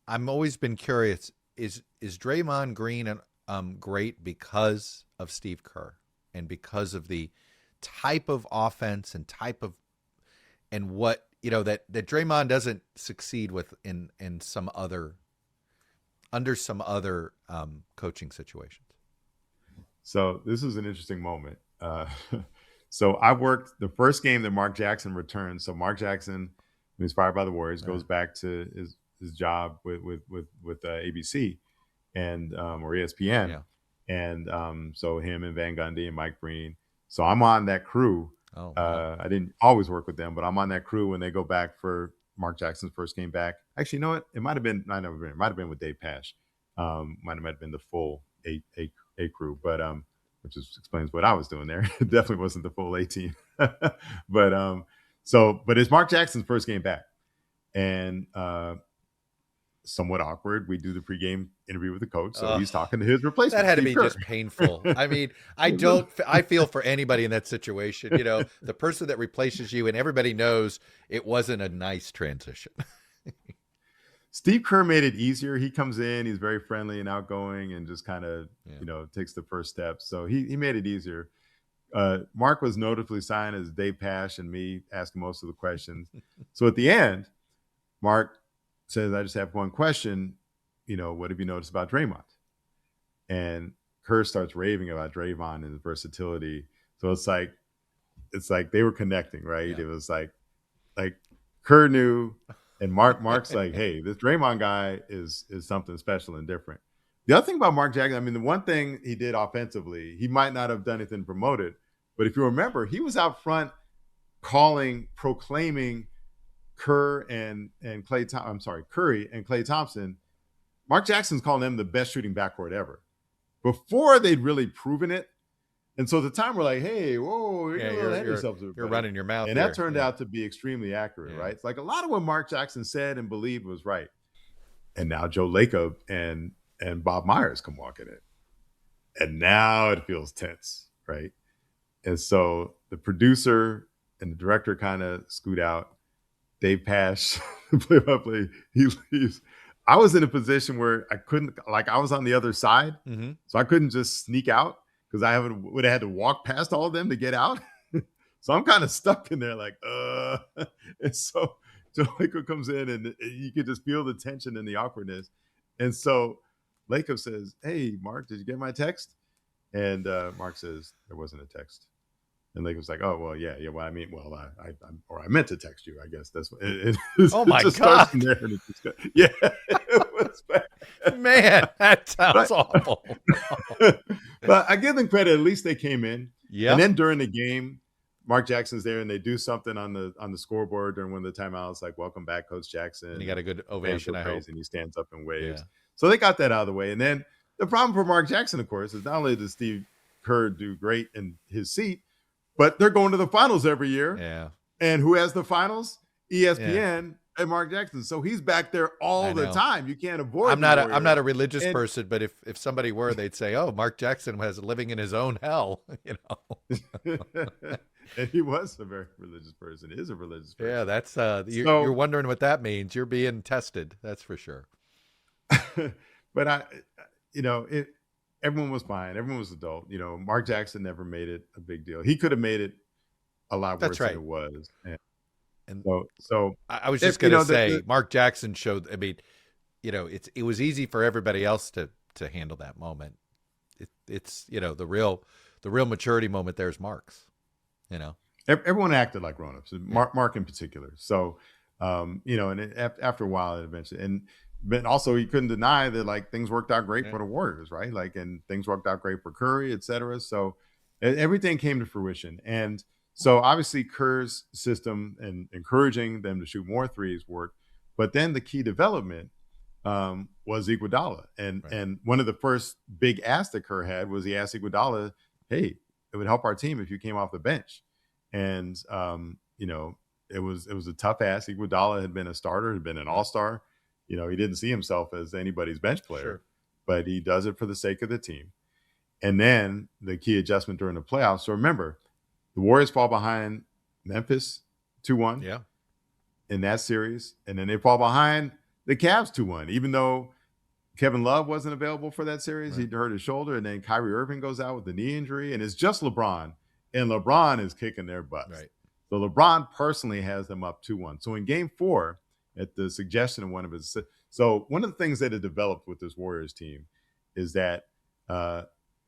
I'm always been curious: is Draymond Green great because of Steve Kerr and because of the type of offense and what that Draymond doesn't succeed with in some other under some other coaching situations? So this is an interesting moment. So I worked the first game that Mark Jackson returned. So Mark Jackson, when he was fired by the Warriors, goes back to his job with ABC and or ESPN, and so him and Van Gundy and Mike Breen. So I'm on that crew. Oh, wow. I didn't always work with them, but I'm on that crew when they go back for Mark Jackson's first game back. Actually, you know what? It might have been. It might have been with Dave Pash. Might have been the full A crew, but which explains what I was doing there. It definitely wasn't the full A team. but but it's Mark Jackson's first game back, and somewhat awkward. We do the pregame interview with the coach, so he's talking to his replacement. That had to Steve be Kerr. just painful. I mean, I feel for anybody in that situation. The person that replaces you, and everybody knows it wasn't a nice transition. Steve Kerr made it easier. He comes in, he's very friendly and outgoing, and just kind of takes the first step. So he made it easier. Mark was notably silent as Dave Pash and me asking most of the questions. So at the end, Mark says, "I just have one question. What have you noticed about Draymond?" And Kerr starts raving about Draymond and his versatility. So it's like they were connecting, right? Yeah. It was like Kerr knew, and Mark's like, "Hey, this Draymond guy is something special and different." The other thing about Mark Jackson, I mean, the one thing he did offensively, he might not have done anything promoted, but if you remember, he was out front proclaiming Curry and Klay Thompson. Mark Jackson's calling them the best shooting backcourt ever before they'd really proven it. And so at the time we're like, "Hey, whoa, you're running your mouth." And that turned out to be extremely accurate, right? It's like a lot of what Mark Jackson said and believed was right. And now Joe Lacob and Bob Myers come walking in. And now it feels tense, right? And so the producer and the director kind of scoot out. Dave Pash, play-by-play, he leaves. I was in a position where I couldn't, I was on the other side, so I couldn't just sneak out because I would have had to walk past all of them to get out. So I'm kind of stuck in there, and so Joe Lacob comes in, and you could just feel the tension and the awkwardness. And so Lacob says, "Hey, Mark, did you get my text?" And Mark says, "There wasn't a text." And Lacob's like, "Oh, well, yeah. Well, I mean, I meant to text you. I guess that's what it oh my God. Yeah, it was bad. Man, that sounds awful. But I give them credit. At least they came in. Yeah. And then during the game, Mark Jackson's there, and they do something on the scoreboard during one of the timeouts, like "Welcome back, Coach Jackson." And he got a good ovation, I hope. And he stands up and waves. Yeah. So they got that out of the way. And then the problem for Mark Jackson, of course, is not only does Steve Kerr do great in his seat, but they're going to the finals every year. Yeah. And who has the finals? ESPN and Mark Jackson. So he's back there all the time. You can't avoid. I'm not a religious person, but if somebody were, they'd say, "Oh, Mark Jackson was living in his own hell," And he was a very religious person. Is a religious person. Yeah, that's you're wondering what that means. You're being tested. That's for sure. But everyone was fine. Everyone was adult. Mark Jackson never made it a big deal. He could have made it a lot worse than it was. And so I was just going to say, Mark Jackson showed. I mean, it was easy for everybody else to handle that moment. It's the real the real maturity moment there is Mark's. You know, Everyone acted like grown-ups, Mark in particular. So, and after a while, it eventually, but also he couldn't deny that like things worked out great for the Warriors, right? Like, and things worked out great for Curry, et cetera. So everything came to fruition. And so obviously Kerr's system and encouraging them to shoot more threes worked. But then the key development was Iguodala. And one of the first big asks that Kerr had was he asked Iguodala, hey, it would help our team if you came off the bench. And, it was a tough ask. Iguodala had been a starter, had been an all-star. He didn't see himself as anybody's bench player, but he does it for the sake of the team. And then the key adjustment during the playoffs. So remember, the Warriors fall behind Memphis 2-1 in that series. And then they fall behind the Cavs 2-1, even though Kevin Love wasn't available for that series. He hurt his shoulder. And then Kyrie Irving goes out with the knee injury. And it's just LeBron. And LeBron is kicking their butts. Right. So LeBron personally has them up 2-1. So in game 4, at the suggestion of one of his – so one of the things that had developed with this Warriors team is that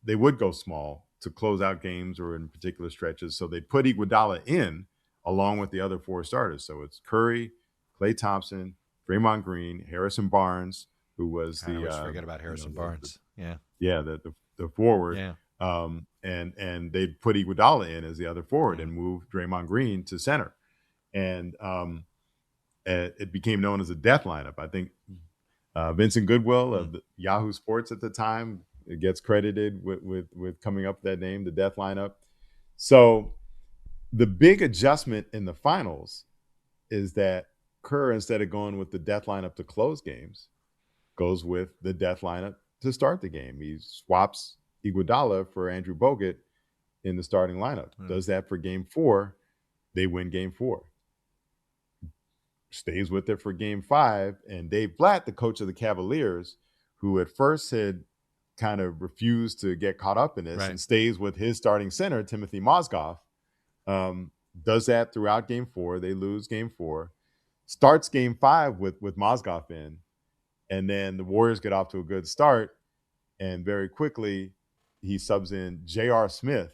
they would go small to close out games or in particular stretches. So they'd put Iguodala in along with the other 4 starters. So it's Curry, Klay Thompson, Draymond Green, Harrison Barnes, who was I always forget about Harrison Barnes. The forward. Yeah. And they'd put Iguodala in as the other forward and move Draymond Green to center. And it became known as a death lineup. I think Vincent Goodwill of Yahoo Sports at the time gets credited with coming up with that name, the death lineup. So the big adjustment in the finals is that Kerr, instead of going with the death lineup to close games, goes with the death lineup to start the game. He swaps Iguodala for Andrew Bogut in the starting lineup. Does that for game 4. They win game 4. Stays with it for game 5. And Dave Blatt, the coach of the Cavaliers, who at first had kind of refused to get caught up in this and stays with his starting center, Timothy Mozgov, does that throughout game 4. They lose game 4. Starts game 5 with Mozgov in. And then the Warriors get off to a good start. And very quickly, he subs in J.R. Smith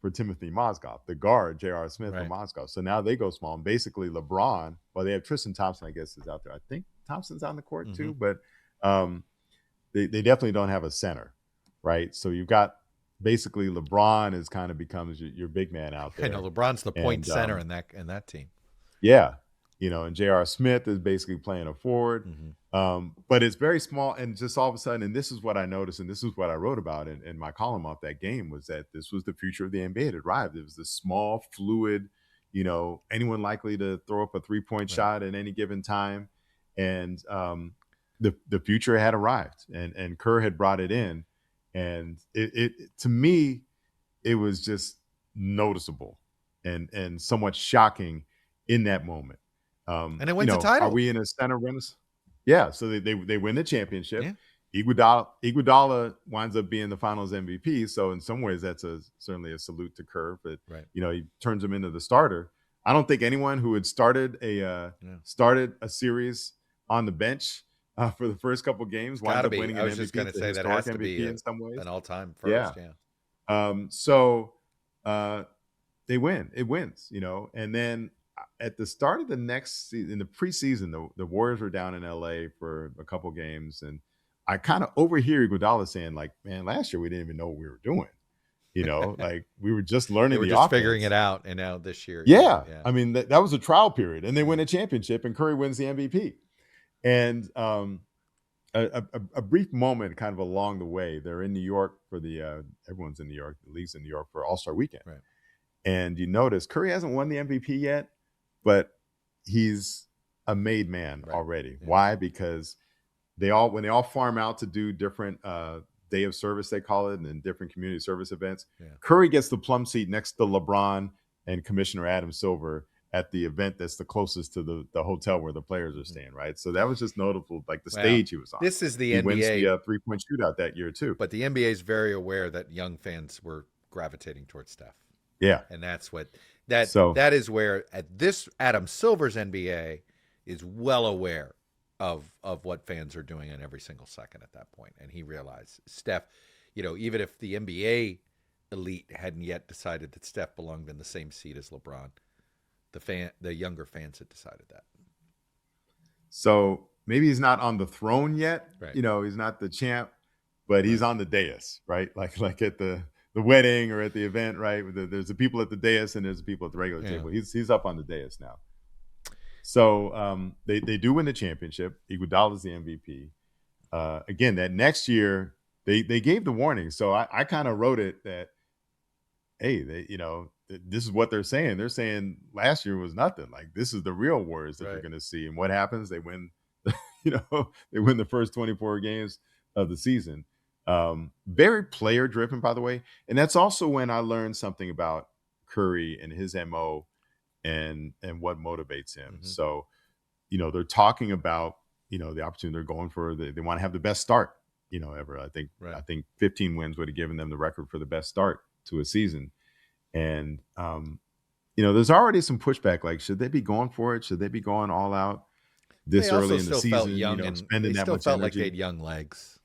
for Timothy Mozgov, the guard, J.R. Smith for Mozgov. So now they go small. And basically LeBron, well, they have Tristan Thompson, I guess, is out there. I think Thompson's on the court too, but they definitely don't have a center, right? So you've got basically LeBron is kind of becomes your big man out there. I know LeBron's the point center in that team. Yeah. And J.R. Smith is basically playing a forward. But it's very small. And just all of a sudden, and this is what I noticed, and this is what I wrote about in my column off that game, was that this was the future of the NBA. It arrived. It was this small, fluid, anyone likely to throw up a 3-point shot at any given time. And the future had arrived. And Kerr had brought it in. And it to me, it was just noticeable and somewhat shocking in that moment. And it wins the title. Are we in a center renaissance? Yeah. So they win the championship. Yeah. Iguodala winds up being the Finals MVP. So in some ways, that's certainly a salute to Kerr. But he turns him into the starter. I don't think anyone who had started a series on the bench for the first couple games winds up winning an MVP. I was just going to say that has to be in some ways. An all-time first. They win. It wins. And then at the start of the next season, in the preseason, the Warriors were down in LA for a couple games, and I kind of overhear Iguodala saying, like, "Man, last year we didn't even know what we were doing. Like we were just learning. We were just figuring it out, and now this year, yeah. I mean, that was a trial period, and they win a championship, and Curry wins the MVP. And a brief moment, kind of along the way, they're in New York for everyone's in New York, the league's in New York for All-Star Weekend, and you notice Curry hasn't won the MVP yet. But he's a made man already. Yeah. Why? Because when they all farm out to do different day of service, they call it, and different community service events, Curry gets the plum seat next to LeBron and Commissioner Adam Silver at the event that's the closest to the hotel where the players are staying, right? So that was just notable, like the stage he was on. This is the he NBA. Wins the 3-point shootout that year too. But the NBA is very aware that young fans were gravitating towards Steph. Yeah. And that's what... That is where at this Adam Silver's NBA is well aware of what fans are doing in every single second at that point. And he realized Steph, even if the NBA elite hadn't yet decided that Steph belonged in the same seat as LeBron. The younger fans had decided that. So maybe he's not on the throne yet. Right. He's not the champ, but he's on the dais, right? Like at the wedding or at the event, right? There's the people at the dais and there's the people at the regular table. He's up on the dais now. So they do win the championship. Iguodala's the MVP. Again, that next year they gave the warning. So I kind of wrote it that, hey, this is what they're saying. They're saying last year was nothing. Like, this is the real Warriors that you're going to see. And what happens? They win. They win the first 24 games of the season. Very player driven, by the way. And that's also when I learned something about Curry and his MO and what motivates him. Mm-hmm. So, they're talking about, the opportunity they're going for. They want to have the best start, ever. I think 15 wins would have given them the record for the best start to a season. And, there's already some pushback. Like, should they be going for it? Should they be going all out this early in the season? Spending that much energy. They still felt like they had young legs,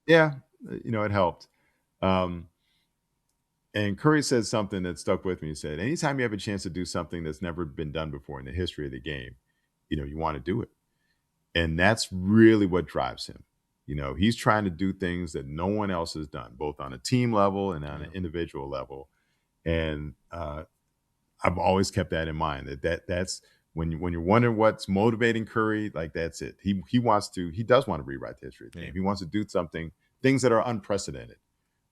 Yeah, it helped. And Curry said something that stuck with me. He said, anytime you have a chance to do something that's never been done before in the history of the game, you want to do it. And that's really what drives him. He's trying to do things that no one else has done, both on a team level and on an individual level. And I've always kept that in mind, that's when you're wondering what's motivating Curry, like, that's it. He does want to rewrite the history of the game. He wants to do things that are unprecedented.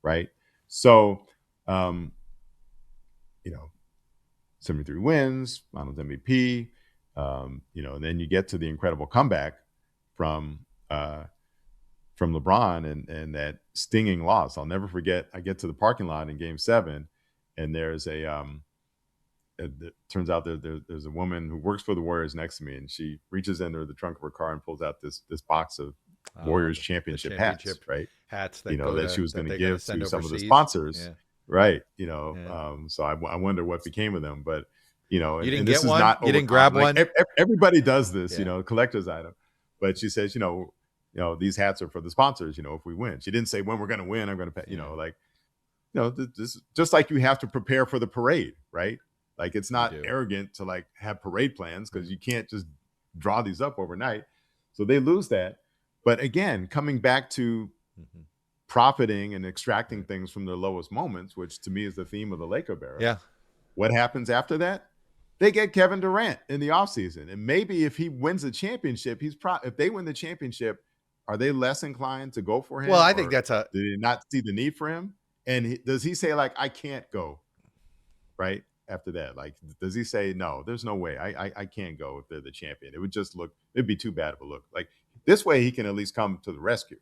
Right. So, 73 wins, Finals MVP, and then you get to the incredible comeback from LeBron and that stinging loss. I'll never forget. I get to the parking lot in Game 7, and there's it turns out there's a woman who works for the Warriors next to me, and she reaches into the trunk of her car and pulls out this box of Warriors championship hats, right? Hats that she was going to give to some of the sponsors. Yeah. Right. So I wonder what became of them, but you didn't get one. You didn't grab one. Everybody does this, collector's item. But she says, these hats are for the sponsors. If we win, she didn't say when we're going to win. I'm going to pay. This just like you have to prepare for the parade, right? Like, it's not arrogant to have parade plans, because you can't just draw these up overnight. So they lose that. But again, coming back to profiting and extracting things from their lowest moments, which to me is the theme of the Lacob era. Yeah. What happens after that? They get Kevin Durant in the offseason. And maybe if he wins the championship, if they win the championship, are they less inclined to go for him? Well, I think do they not see the need for him? And does he say, I can't go, right? After that, does he say, no, there's no way I can't go if they're the champion? It'd be too bad of a look. Like, this way he can at least come to the rescue.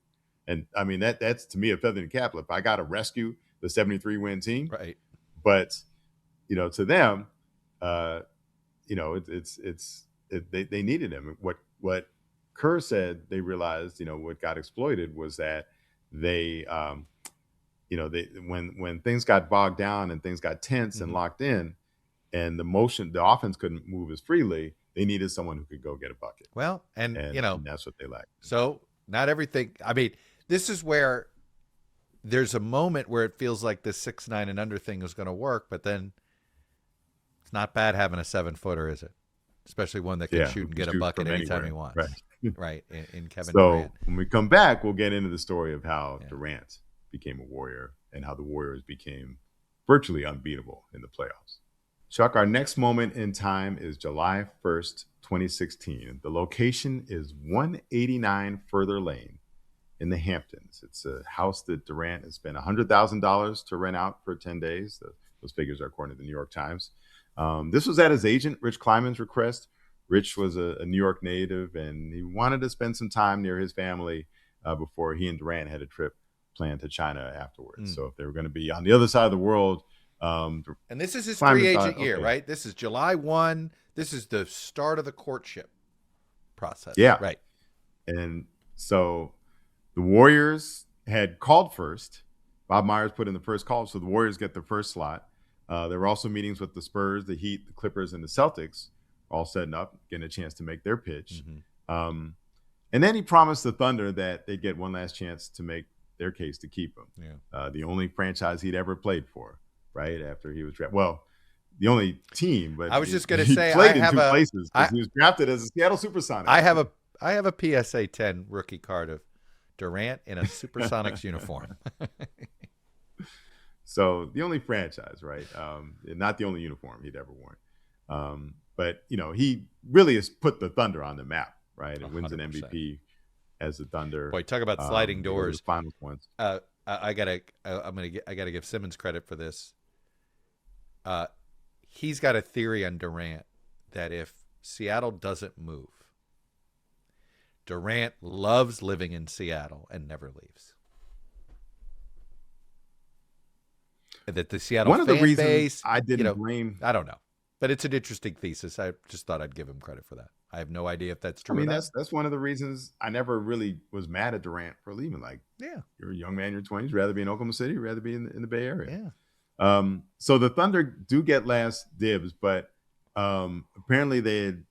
And I mean, that's to me a feather in the cap. If I got to rescue the 73 win team, right? But to them, they needed him. What Kerr said, they realized, what got exploited was that they, when things got bogged down and things got tense and locked in, and the offense couldn't move as freely, they needed someone who could go get a bucket. Well, and that's what they lacked. So not everything. I mean, this is where there's a moment where it feels like this 6'9" and under thing is going to work, but then it's not bad having a 7-footer, is it? Especially one that can shoot and get a bucket anytime he wants. Right. Right. In Kevin Durant. So when we come back, we'll get into the story of how Durant became a Warrior and how the Warriors became virtually unbeatable in the playoffs. Chuck, our next moment in time is July 1st, 2016. The location is 189 Further Lane in the Hamptons. It's a house that Durant has spent $100,000 to rent out for 10 days. Those figures are according to the New York Times. This was at his agent, Rich Kleiman's request. Rich was a New York native, and he wanted to spend some time near his family before he and Durant had a trip planned to China afterwards. So if they were going to be on the other side of the world. And this is his free agent year, right? This is July 1. This is the start of the courtship process. Yeah. Right. And so the Warriors had called first. Bob Myers put in the first call, so the Warriors get the first slot. There were also meetings with the Spurs, the Heat, the Clippers, and the Celtics, all setting up, getting a chance to make their pitch. And then he promised the Thunder that they'd get one last chance to make their case to keep him. Yeah. The only franchise he'd ever played for, right after he was drafted. Well, the only team, but I was just going to he say played in two places because he was drafted as a Seattle Supersonics. I have a PSA 10 rookie card of Durant in a Supersonics uniform. So the only franchise, right? Not the only uniform he'd ever worn. But he really has put the Thunder on the map, right? And wins an 100%. MVP as the Thunder. Boy, talk about sliding doors. Finals once. I gotta give Simmons credit for this. He's got a theory on Durant that if Seattle doesn't move, Durant loves living in Seattle and never leaves. That the Seattle one of the fan reasons base, I didn't blame. I don't know, but it's an interesting thesis. I just thought I'd give him credit for that. I have no idea if that's true. I mean, or not. that's one of the reasons I never really was mad at Durant for leaving. Like, Yeah, you're a young man in your 20s, you'd rather be in Oklahoma City, you'd rather be in the Bay Area. yeah. So the Thunder do get last dibs, but apparently they had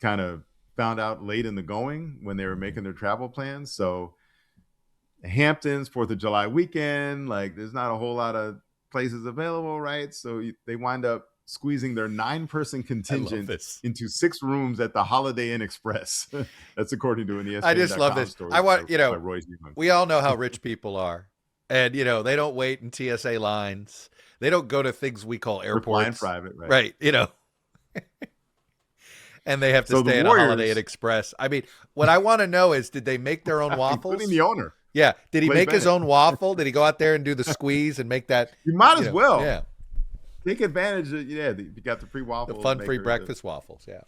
kind of found out late in the going when they were making their travel plans. So Hamptons, 4th of July weekend, like there's not a whole lot of places available, right? So they wind up squeezing their 9-person contingent into 6 rooms at the Holiday Inn Express. That's according to an ESPN. I just love this. I want, we all know how rich people are. And, they don't wait in TSA lines. They don't go to things we call airports. Flying private, right? Right, And they have to stay at a Holiday Inn Express. I mean, what I want to know is, did they make their own waffles? Including the owner. Yeah. Did he Klay make his Bennett. own waffle? Did he go out there and do the squeeze and make that? You might as well. Yeah. Take advantage of, you got the free waffles. The fun free breakfast waffles, yeah.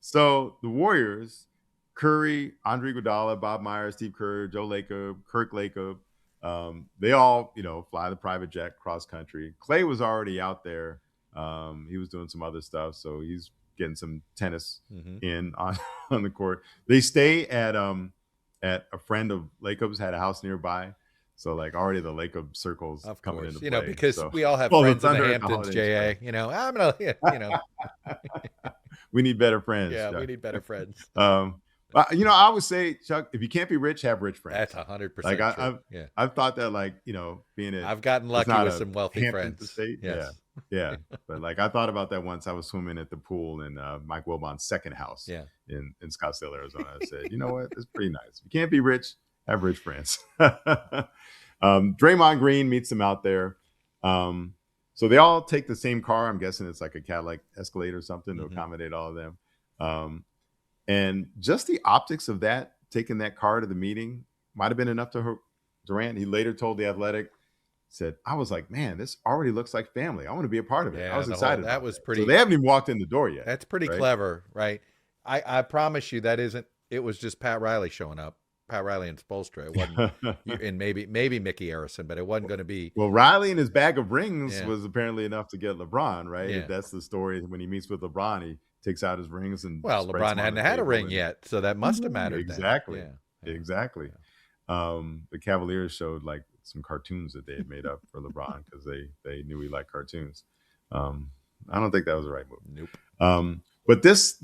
So the Warriors, Curry, Andre Iguodala, Bob Myers, Steve Kerr, Joe Lacob, Kirk Lacob, they all, fly the private jet cross country. Klay was already out there. He was doing some other stuff, so he's getting some tennis in on the court. They stay at a friend of Lacob's, had a house nearby. So like already the Lacob circles Of coming course, into play. because so, we all have well, friends in the Thunder and the Hamptons, Holiday JA. I'm gonna, we need better friends. yeah, Chuck. we need better friends. I always say, Chuck, if you can't be rich, have rich friends. That's 100%. Like Yeah, I've thought that, like, being I've gotten lucky with some wealthy friends. Estate. Yes. Yeah. But like I thought about that once. I was swimming at the pool in Mike Wilbon's second house in Scottsdale, Arizona. I said, you know what? It's pretty nice. If you can't be rich, have rich friends. Draymond Green meets them out there. So they all take the same car. I'm guessing it's like a Cadillac Escalade or something to accommodate all of them. And just the optics of that, taking that car to the meeting, might have been enough to Durant. He later told The Athletic, said, I was like, man, this already looks like family. I want to be a part of it. Yeah, I was excited. That was pretty. So they haven't even walked in the door yet. That's pretty clever, right? I promise you that isn't. It was just Pat Riley showing up. Pat Riley and Spoelstra. It wasn't, and maybe Mickey Harrison, but it wasn't going to be. Well, Riley and his bag of rings was apparently enough to get LeBron, right? Yeah. That's the story. When he meets with LeBron, he takes out his rings and LeBron hadn't had a ring yet, so that must have mattered. Exactly. Then. Exactly. The Cavaliers showed like some cartoons that they had made up for LeBron because they knew he liked cartoons. I don't think that was the right move. Nope. But this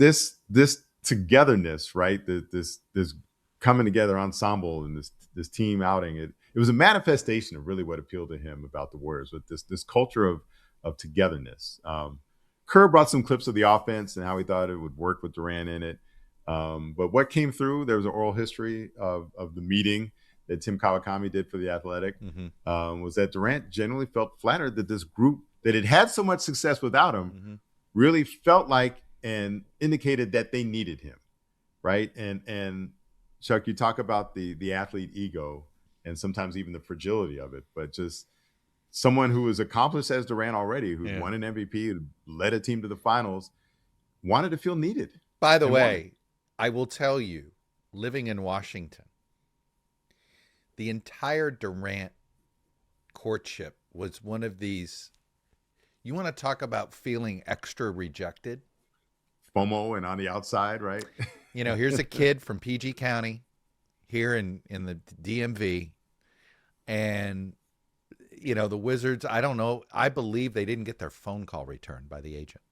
togetherness, right? This coming together ensemble and this team outing, it was a manifestation of really what appealed to him about the Warriors, with this culture of togetherness. Kerr brought some clips of the offense and how he thought it would work with Durant in it. But what came through, there was an oral history of the meeting that Tim Kawakami did for The Athletic, was that Durant generally felt flattered that this group that had so much success without him really felt like and indicated that they needed him, right? And Chuck, you talk about the athlete ego and sometimes even the fragility of it, but just someone who was accomplished as Durant already, who won an MVP, who led a team to the finals, wanted to feel needed. By the way, I will tell you, living in Washington, the entire Durant courtship was one of these. You want to talk about feeling extra rejected? FOMO and on the outside, right? Here's a kid from PG County here in the DMV. And, the Wizards, I don't know. I believe they didn't get their phone call returned by the agent.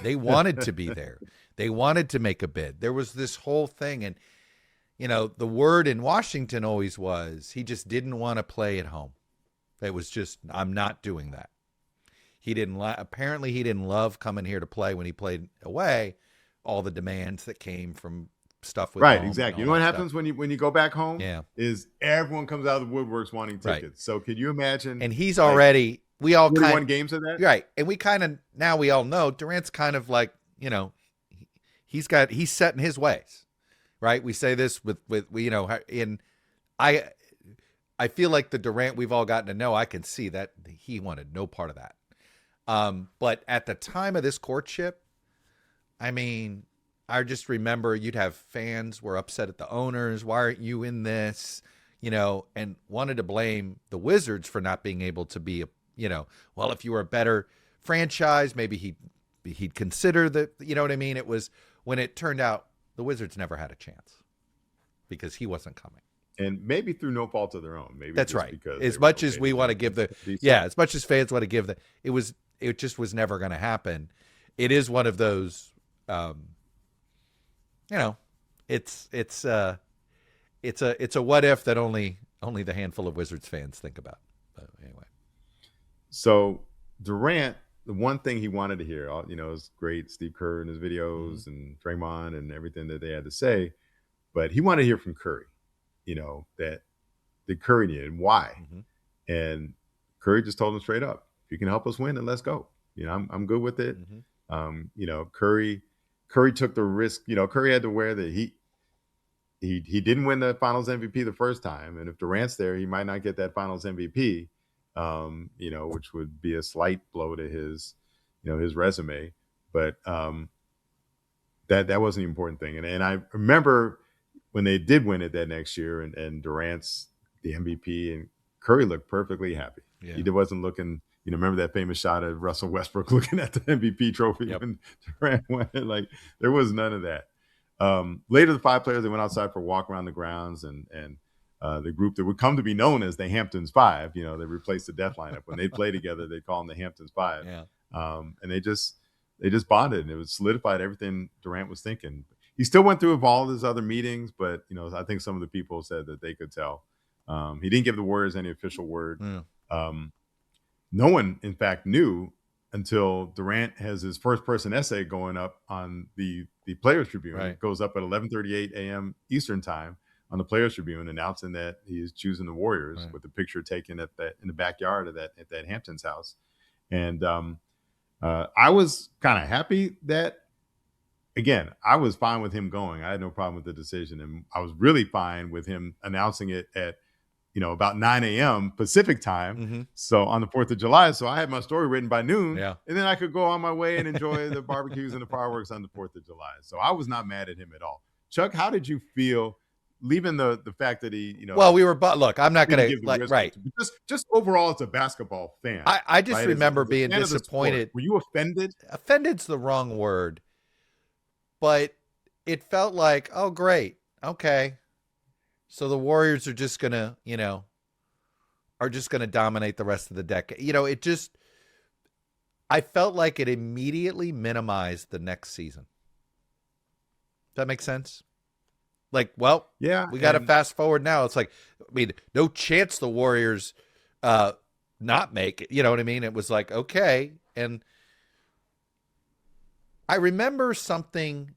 They wanted to be there. They wanted to make a bid. There was this whole thing. And, the word in Washington always was he just didn't want to play at home. It was just, I'm not doing that. Apparently he didn't love coming here to play when he played away, all the demands that came from stuff with Right, home exactly. and You all know what that happens stuff. when you go back home? Yeah. Is everyone comes out of the woodworks wanting tickets. Right. So could you imagine? And he's already, we all 41 games of that? right. And we kind of, now we all know Durant's kind of like, he's set in his ways, right? We say this with I feel like the Durant we've all gotten to know, I can see that he wanted no part of that. But at the time of this courtship, I mean, I just remember you'd have fans were upset at the owners. Why aren't you in this? And wanted to blame the Wizards for not being able to be well, if you were a better franchise, maybe he'd consider that, you know what I mean? It was when it turned out the Wizards never had a chance because he wasn't coming. And maybe through no fault of their own. Maybe that's just right. Because as much as we want to give as much as fans want to give it just was never going to happen. It is one of those, it's a what if that only the handful of Wizards fans think about. But anyway. So Durant, the one thing he wanted to hear, is great, Steve Kerr in his videos and Draymond and everything that they had to say, but he wanted to hear from Curry, that Curry needed and why. Mm-hmm. And Curry just told him straight up, if you can help us win, then let's go. I'm good with it. Mm-hmm. Curry took the risk. Curry had to wear the heat. He didn't win the Finals MVP the first time, and if Durant's there, he might not get that Finals MVP. Which would be a slight blow to his resume. But that wasn't the important thing. And I remember when they did win it that next year, and Durant's the MVP, and Curry looked perfectly happy. Yeah. He wasn't looking. Remember that famous shot of Russell Westbrook looking at the MVP trophy when Durant won it? Like, there was none of that. Later, the five players, they went outside for a walk around the grounds, and the group that would come to be known as the Hamptons Five, they replaced the Death lineup. When they play together, they call them the Hamptons Five. Yeah. And they just bonded, and it was solidified everything Durant was thinking. He still went through with all his other meetings, but I think some of the people said that they could tell. He didn't give the Warriors any official word. Yeah. No one, in fact, knew until Durant has his first-person essay going up on the Players Tribune. Right. It goes up at 11:38 a.m. Eastern time on the Players Tribune, announcing that he is choosing the Warriors, right, with the picture taken in the backyard of that Hamptons house. And I was kind of happy that, again, I was fine with him going. I had no problem with the decision, and I was really fine with him announcing it at about 9 a.m. Pacific time. Mm-hmm. So on the 4th of July. So I had my story written by noon, and then I could go on my way and enjoy the barbecues and the fireworks on the 4th of July. So I was not mad at him at all. Chuck, how did you feel leaving the fact that he, well, we were, but look, I'm not going to right. Just overall as a basketball fan. I just remember being disappointed. Were you offended? Offended's the wrong word, but it felt like, oh, great. Okay. So the Warriors are just going to, dominate the rest of the decade. I felt like it immediately minimized the next season. Does that make sense? Like, well, yeah, we got to fast forward now. It's like, no chance the Warriors not make it. You know what I mean? It was like, okay. And I remember something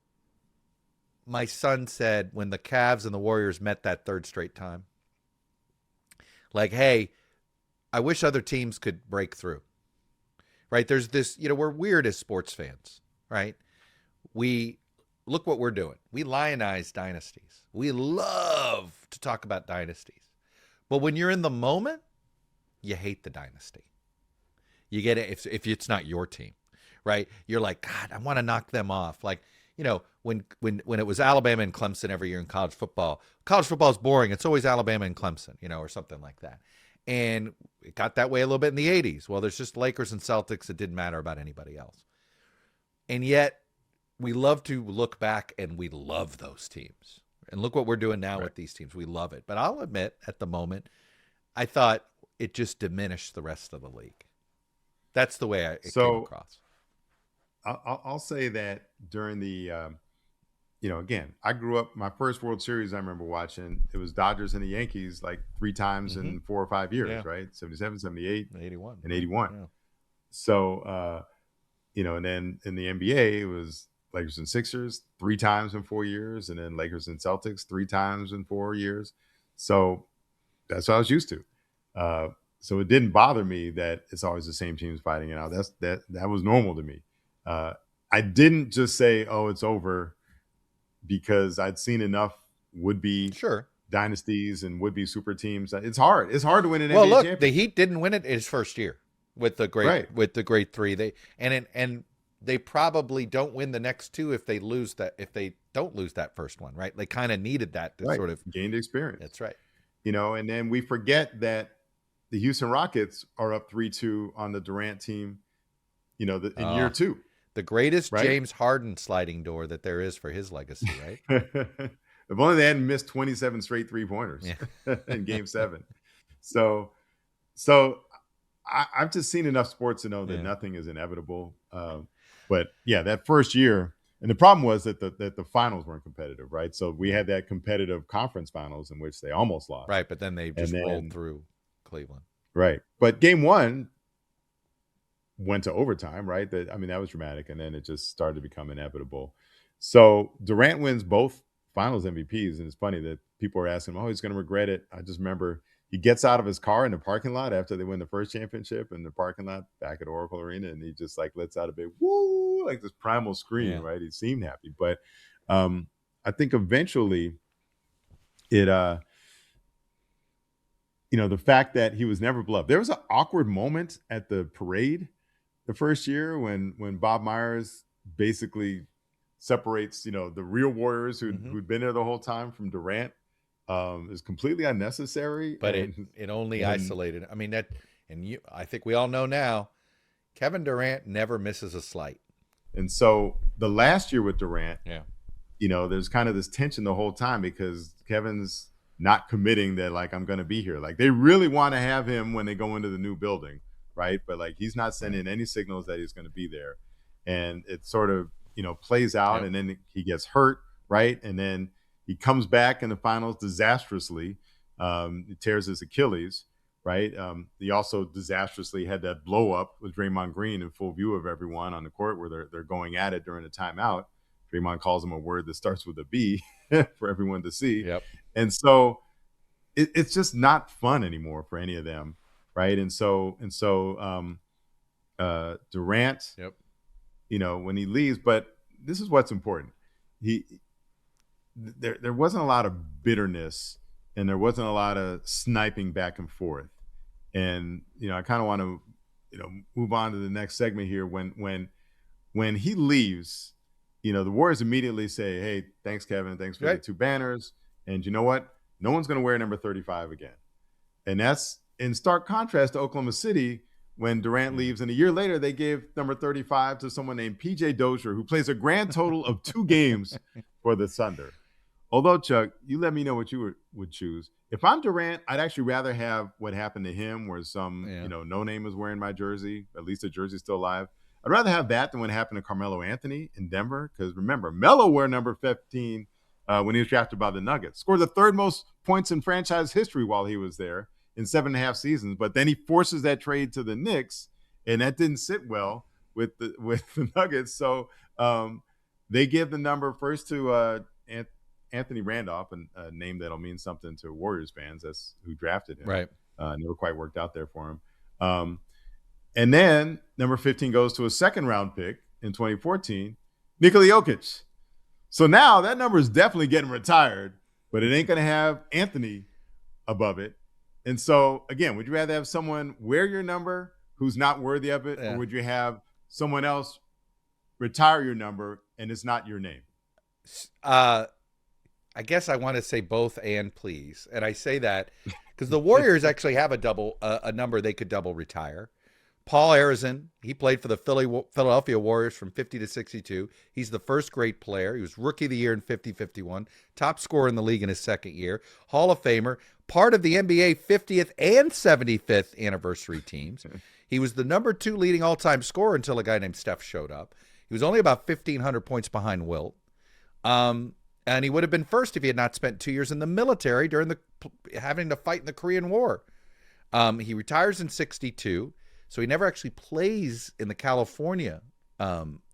my son said when the Cavs and the Warriors met that third straight time. Like, hey, I wish other teams could break through. Right? There's this, we're weird as sports fans, right? We look what we're doing. We lionize dynasties. We love to talk about dynasties. But when you're in the moment, you hate the dynasty. You get it if it's not your team, right? You're like, God, I want to knock them off. Like, when it was Alabama and Clemson every year in college football is boring. It's always Alabama and Clemson, or something like that. And it got that way a little bit in the 80s. Well, there's just Lakers and Celtics. It didn't matter about anybody else. And yet we love to look back and we love those teams. And look what we're doing now with these teams. We love it. But I'll admit, at the moment, I thought it just diminished the rest of the league. That's the way it came across. I'll say that during the, again, I grew up, my first World Series I remember watching, it was Dodgers and the Yankees like 3 times in 4 or 5 years, Yeah. right? 77, 78, 81. and 81. Yeah. So, and then in the NBA, it was Lakers and Sixers 3 times in 4 years, and then Lakers and Celtics 3 times in 4 years. So that's what I was used to. So it didn't bother me that it's always the same teams fighting it out. That was normal to me. I didn't just say, "Oh, it's over," because I'd seen enough would-be Sure. dynasties and would-be super teams. It's hard. It's hard to win an Well, NBA look, championship. the Heat didn't win it his first year with the great three. They probably don't win the next 2 if they don't lose that first one, right? They kind of needed that to sort of gained experience. That's right. And then we forget that the Houston Rockets are up 3-2 on the Durant team, in year 2. The greatest James Harden sliding door that there is for his legacy, right? If only they hadn't missed 27 straight 3-pointers in Game 7. So I've just seen enough sports to know that nothing is inevitable. But yeah, that first year, and the problem was that the finals weren't competitive, right? So we had that competitive conference finals in which they almost lost. Right, but then they just rolled through Cleveland. Right. But Game 1 went to overtime, right? That was dramatic, and then it just started to become inevitable. So Durant wins both finals MVPs, and it's funny that people are asking him, "Oh, he's going to regret it." I just remember he gets out of his car in the parking lot after they win the first championship in the parking lot back at Oracle Arena, and he just like lets out a big woo, like this primal scream, right? He seemed happy, but I think eventually it the fact that he was never beloved. There was an awkward moment at the parade the first year when Bob Myers basically separates, the real Warriors who'd been there the whole time from Durant. Is completely unnecessary. But it only isolated. I think we all know now, Kevin Durant never misses a slight. And so the last year with Durant, there's kind of this tension the whole time because Kevin's not committing that, like, I'm going to be here. Like, they really want to have him when they go into the new building, right? But, like, he's not sending any signals that he's going to be there. And it sort of, plays out, and then he gets hurt, right? And then he comes back in the finals disastrously. He tears his Achilles, right? He also disastrously had that blow up with Draymond Green in full view of everyone on the court where they're going at it during the timeout. Draymond calls him a word that starts with a B for everyone to see. Yep. And so it's just not fun anymore for any of them, right? And so Durant, when he leaves, but this is what's important. There wasn't a lot of bitterness, and there wasn't a lot of sniping back and forth. And I kind of want to move on to the next segment here. When he leaves, the Warriors immediately say, "Hey, thanks, Kevin. Thanks for the 2 banners." And you know what? No one's going to wear number 35 again. And that's in stark contrast to Oklahoma City when Durant leaves. And a year later, they gave number 35 to someone named PJ Dozier, who plays a grand total of 2 games for the Thunder. Although, Chuck, you let me know what you would choose. If I'm Durant, I'd actually rather have what happened to him where some, no-name is wearing my jersey. At least the jersey's still alive. I'd rather have that than what happened to Carmelo Anthony in Denver. Because remember, Melo wore number 15 when he was drafted by the Nuggets. Scored the 3rd most points in franchise history while he was there in 7.5 seasons. But then he forces that trade to the Knicks, and that didn't sit well with the Nuggets. So they give the number first to Anthony Randolph, a name that'll mean something to Warriors fans. That's who drafted him. Right. Never quite worked out there for him. And then number 15 goes to a 2nd-round pick in 2014, Nikola Jokic. So now that number is definitely getting retired, but it ain't going to have Anthony above it. And so, again, would you rather have someone wear your number who's not worthy of it, or would you have someone else retire your number and it's not your name? I guess I want to say both and please. And I say that because the Warriors actually have a number they could double retire. Paul Arizin, he played for the Philadelphia Warriors from 50 to 62. He's the first great player. He was Rookie of the Year in 50-51, top scorer in the league in his 2nd year, Hall of Famer, part of the NBA 50th and 75th anniversary teams. He was the number 2 leading all-time scorer until a guy named Steph showed up. He was only about 1,500 points behind Wilt. And he would have been first if he had not spent 2 years in the military during having to fight in the Korean War. He retires in 62, so he never actually plays in the California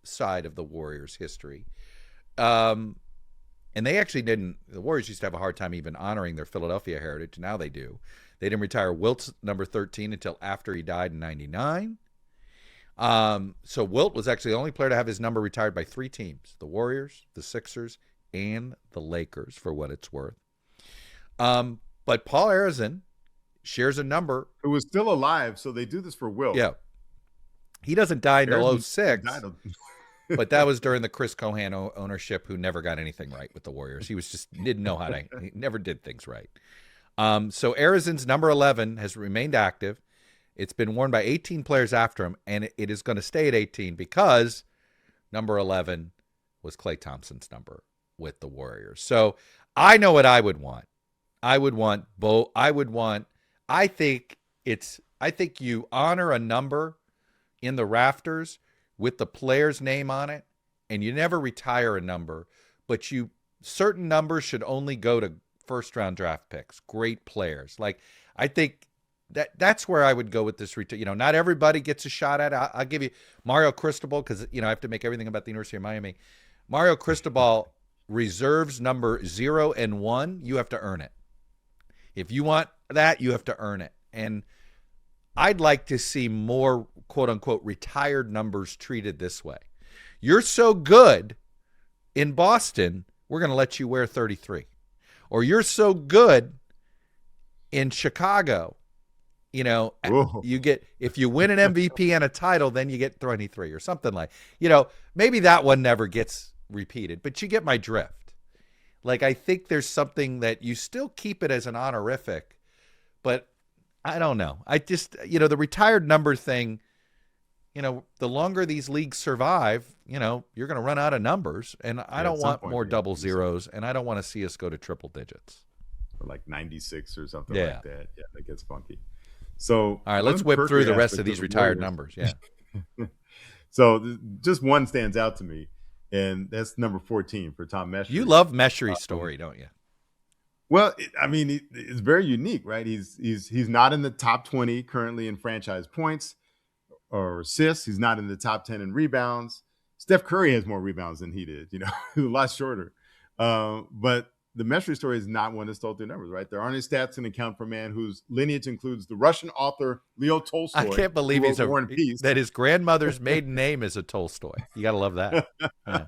side of the Warriors' history. And they actually didn't. The Warriors used to have a hard time even honoring their Philadelphia heritage. Now they do. They didn't retire Wilt's number 13 until after he died in 99. So Wilt was actually the only player to have his number retired by 3 teams: the Warriors, the Sixers, and the Lakers, for what it's worth. But Paul Arizin shares a number. Who was still alive, so they do this for Wilt. Yeah. He doesn't die until 06, but that was during the Chris Cohan ownership, who never got anything right with the Warriors. He didn't know how to, he never did things right. So Arizin's number 11 has remained active. It's been worn by 18 players after him, and it is going to stay at 18 because number 11 was Klay Thompson's number with the Warriors. So I know what I would want. I think you honor a number in the rafters with the player's name on it, and you never retire a number, but certain numbers should only go to first round draft picks, great players. Like, I think that's where I would go with this. Not everybody gets a shot at it. I'll give you Mario Cristobal, because I have to make everything about the University of Miami. Mario Cristobal reserves number 0 and 1. You have to earn it. If you want that, you have to earn it. And I'd like to see more quote unquote retired numbers treated this way. You're so good in Boston, we're going to let you wear 33. Or you're so good in Chicago, you get, if you win an MVP and a title, then you get 23 or something like, maybe that one never gets repeated, but you get my drift. Like, I think there's something that you still keep it as an honorific, but I don't know. I just, the retired number thing, the longer these leagues survive, you're going to run out of numbers, and I don't want more double zeros, and I don't want to see us go to triple digits. Or like 96 or something like that. Yeah, that gets funky. So, all right, let's whip through the rest of these retired numbers. Yeah. So just one stands out to me, and that's number 14 for Tom Meshry. You love Meshry's story, don't you? Well, it's very unique, right? He's not in the top 20 currently in franchise points or assists. He's not in the top 10 in rebounds. Steph Curry has more rebounds than he did, a lot shorter. But the Meshry story is not one that's told through numbers, right? There aren't any stats in account for a man whose lineage includes the Russian author Leo Tolstoy. I can't believe that his grandmother's maiden name is a Tolstoy. You got to love that. Yeah.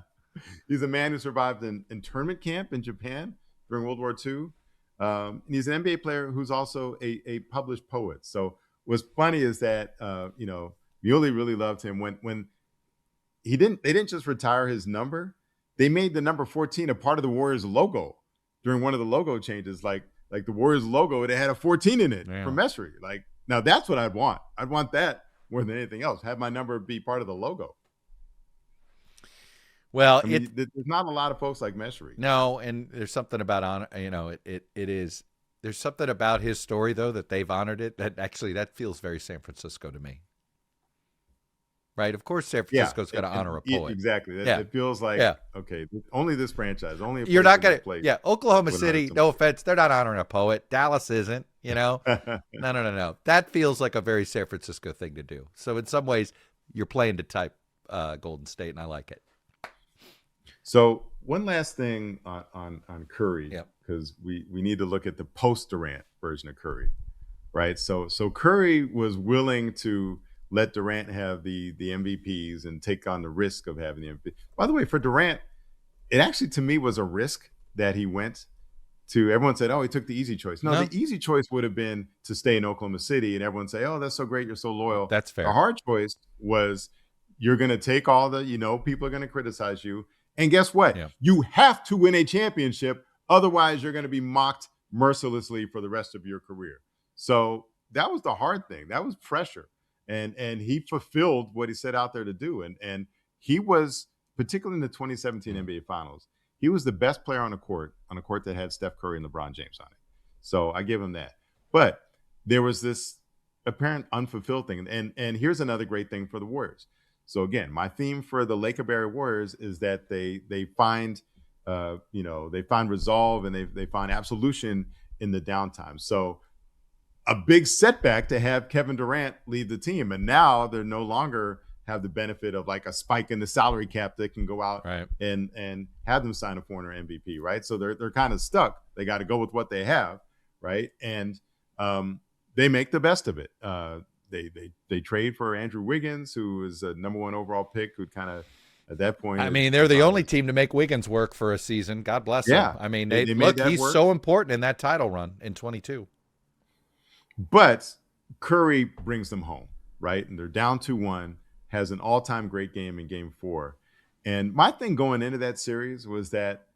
He's a man who survived an internment camp in Japan during World War II. And he's an NBA player who's also a published poet. So what's funny is that, Mullin really loved him when they didn't just retire his number. They made the number 14 a part of the Warriors logo during one of the logo changes. Like the Warriors logo, it had a 14 in it for Meshry. Like, now that's what I'd want. I'd want that more than anything else. Have my number be part of the logo. Well, there's not a lot of folks like Meshry. No, and there's something about there's something about his story though that they've honored it. That feels very San Francisco to me. Right, of course, San Francisco's got to honor a poet. Exactly. It feels like okay, only this franchise, only a you're not gonna. Yeah, Oklahoma City. No offense, they're not honoring a poet. Dallas isn't. No. That feels like a very San Francisco thing to do. So in some ways, you're playing to type Golden State, and I like it. So one last thing on Curry, because we need to look at the post Durant version of Curry, right? So Curry was willing to let Durant have the MVPs and take on the risk of having the MVP. By the way, for Durant, it actually to me was a risk that he went to. Everyone said, "Oh, he took the easy choice." No, the easy choice would have been to stay in Oklahoma City, and everyone say, "Oh, that's so great, you're so loyal." That's fair. The hard choice was you're going to take all the people are going to criticize you. And guess what? Yeah. You have to win a championship. Otherwise, you're going to be mocked mercilessly for the rest of your career. So that was the hard thing. That was pressure. And he fulfilled what he set out there to do. And he was, particularly in the 2017 NBA Finals, he was the best player on a court that had Steph Curry and LeBron James on it. So I give him that. But there was this apparent unfulfilled thing. And here's another great thing for the Warriors. So again, my theme for the Lacob area Warriors is that they find they find resolve and they find absolution in the downtime. So a big setback to have Kevin Durant lead the team. And now they're no longer have the benefit of like a spike in the salary cap that can go out right. and have them sign a former MVP, right? So they're kind of stuck. They got to go with what they have, right? And they make the best of it. They trade for Andrew Wiggins, who is a number 1 overall pick, who kind of at that point. I mean, they're the only team to make Wiggins work for a season. God bless them. I mean, they look, he's work. So important in that title run in 22. But Curry brings them home, right? And they're down 2-1, has an all-time great game in Game 4. And my thing going into that series was that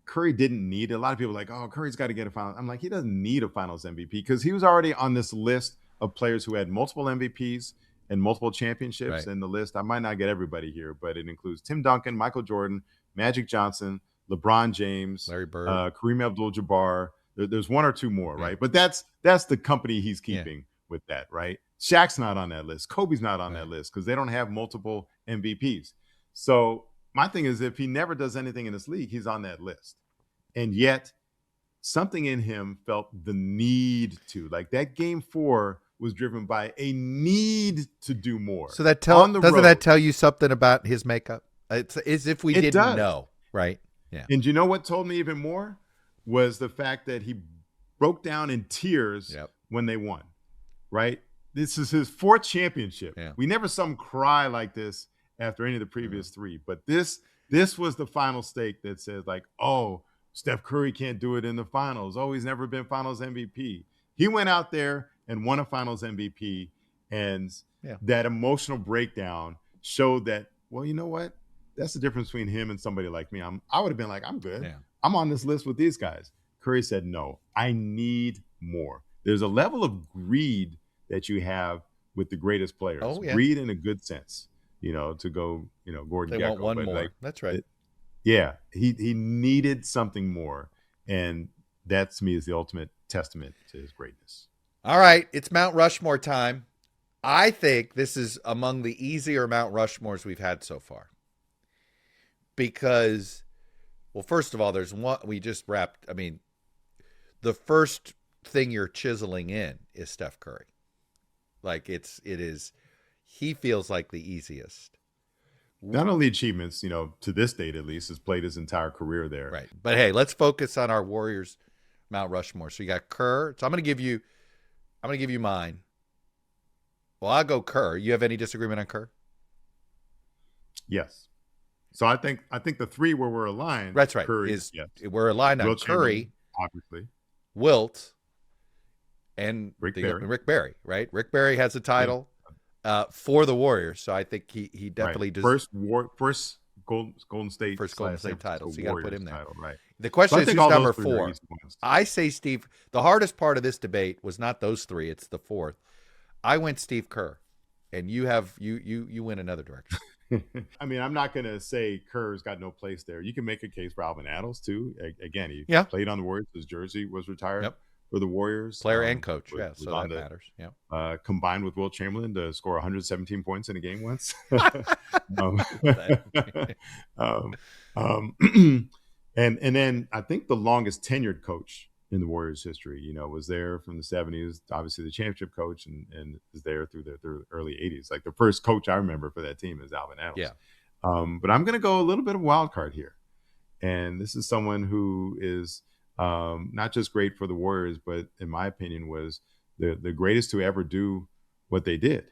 Curry didn't need it. A lot of people are like, oh, Curry's got to get a final. I'm like, he doesn't need a finals MVP because he was already on this list of players who had multiple MVPs and multiple championships. Right. In the list, I might not get everybody here, but it includes Tim Duncan, Michael Jordan, Magic Johnson, LeBron James, Larry Bird, Kareem Abdul-Jabbar. There's 1 or 2 more, right? But that's the company he's keeping with that, right? Shaq's not on that list. Kobe's not on that list because they don't have multiple MVPs. So my thing is, if he never does anything in this league, he's on that list. And yet something in him felt the need to. Like that Game 4 was driven by a need to do more. So that doesn't that tell you something about his makeup? It's as if we didn't know, right? Yeah. And you know what told me even more was the fact that he broke down in tears when they won, right? This is his 4th championship. Yeah. We never saw him cry like this after any of the previous 3. But this was the final stake that says like, oh, Steph Curry can't do it in the finals. Oh, he's never been finals MVP. He went out there and won a finals MVP. And that emotional breakdown showed that, well, you know what? That's the difference between him and somebody like me. I would have been like, I'm good. Yeah. I'm on this list with these guys. Curry said, no, I need more. There's a level of greed that you have with the greatest players. Oh, yeah. Greed in a good sense, to go, Gordon They Gekko. want one more. That's right. He needed something more. And that to me is the ultimate testament to his greatness. All right. It's Mount Rushmore time. I think this is among the easier Mount Rushmores we've had so far. Because, well, first of all, there's one we just wrapped. I mean, the first thing you're chiseling in is Steph Curry. Like it is, he feels like the easiest. Not only achievements, to this date at least, has played his entire career there. Right. But hey, let's focus on our Warriors Mount Rushmore. So you got Kerr. So I'm gonna give you mine. Well, I'll go Kerr. You have any disagreement on Kerr? Yes. So I think the 3 where we're aligned. That's right. Curry, We're aligned on Wilt Curry, obviously, Wilt, and Rick Barry. Right. Rick Barry has a title for the Warriors, so I think he definitely does. First Golden State title. So you got to put him there. Title, right. The question is who's number 4. I say Steve. The hardest part of this debate was not those 3; it's the 4th. I went Steve Kerr, and you went another direction. I mean, I'm not going to say Kerr's got no place there. You can make a case for Alvin Adams, too. Again, he played on the Warriors. His jersey was retired for the Warriors. Player and coach, so that matters. Combined with Wilt Chamberlain to score 117 points in a game once. And then I think the longest tenured coach in the Warriors history, was there from the 70s, obviously the championship coach, and is there through the early 80s. Like the first coach I remember for that team is Alvin Adams. Yeah. But I'm going to go a little bit of wild card here. And this is someone who is not just great for the Warriors, but in my opinion was the greatest to ever do what they did.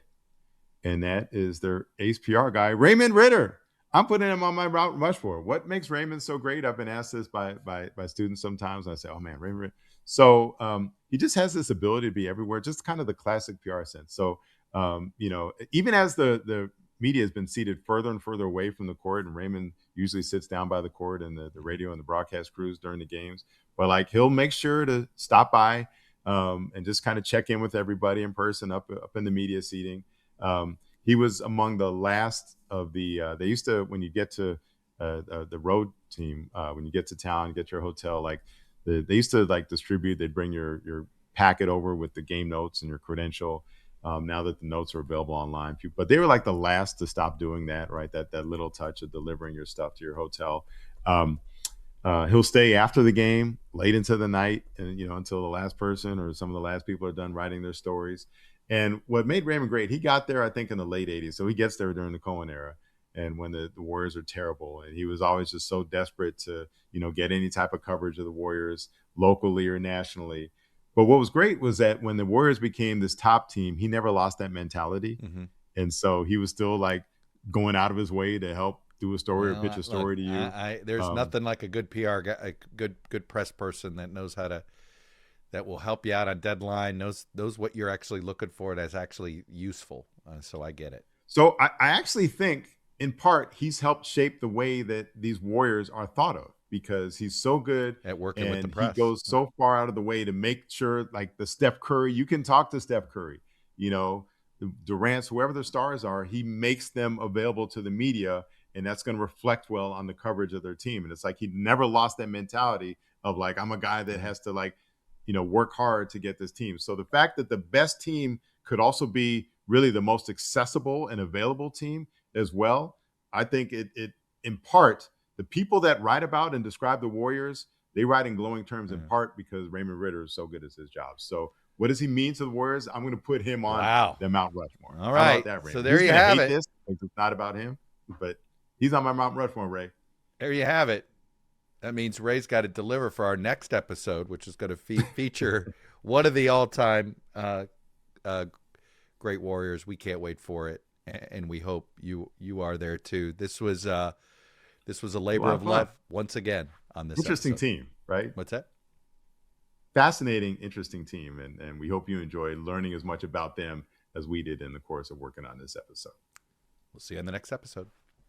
And that is their ace PR guy, Raymond Ritter. I'm putting him on my Mount Rushmore. What makes Raymond so great? I've been asked this by students sometimes. I say, oh, man, Raymond. So he just has this ability to be everywhere, just kind of the classic PR sense. So, even as the media has been seated further and further away from the court, and Raymond usually sits down by the court and the radio and the broadcast crews during the games. But, he'll make sure to stop by and just kind of check in with everybody in person up in the media seating. He was among the last of the they used to, when you get to the road team, when you get to town, get your hotel, they used to distribute, they'd bring your packet over with the game notes and your credential. Now that the notes are available online, but they were the last to stop doing that, right? That little touch of delivering your stuff to your hotel. He'll stay after the game, late into the night, and until the last person or some of the last people are done writing their stories. And what made Raymond great, he got there, I think, in the late '80s. So he gets there during the Cohen era, and when the Warriors are terrible, and he was always just so desperate to get any type of coverage of the Warriors locally or nationally. But what was great was that when the Warriors became this top team, he never lost that mentality, and so he was still like going out of his way to help do a story or pitch a story to you. There's nothing like a good PR guy, a good press person that knows how to, that will help you out on deadline, knows what you're actually looking for that's actually useful. So I get it. So I actually think in part he's helped shape the way that these Warriors are thought of, because he's so good at working with the press. He goes so far out of the way to make sure, like the Steph Curry, you can talk to Steph Curry, the Durant's, whoever the stars are, he makes them available to the media, and that's going to reflect well on the coverage of their team. And it's like he never lost that mentality of like, I'm a guy that has to work hard to get this team. So the fact that the best team could also be really the most accessible and available team as well, I think it in part, the people that write about and describe the Warriors, they write in glowing terms in part because Raymond Ritter is so good at his job. So what does he mean to the Warriors? I'm going to put him on the Mount Rushmore. All right. How about that, Raymond? So there you have it. This, it's not about him, but he's on my Mount Rushmore, Ray. There you have it. That means Ray's got to deliver for our next episode, which is going to feature one of the all-time great Warriors. We can't wait for it, and we hope you are there too. This was a labor of love once again on this interesting episode. Team, right? What's that? Fascinating, interesting team, and we hope you enjoy learning as much about them as we did in the course of working on this episode. We'll see you on the next episode.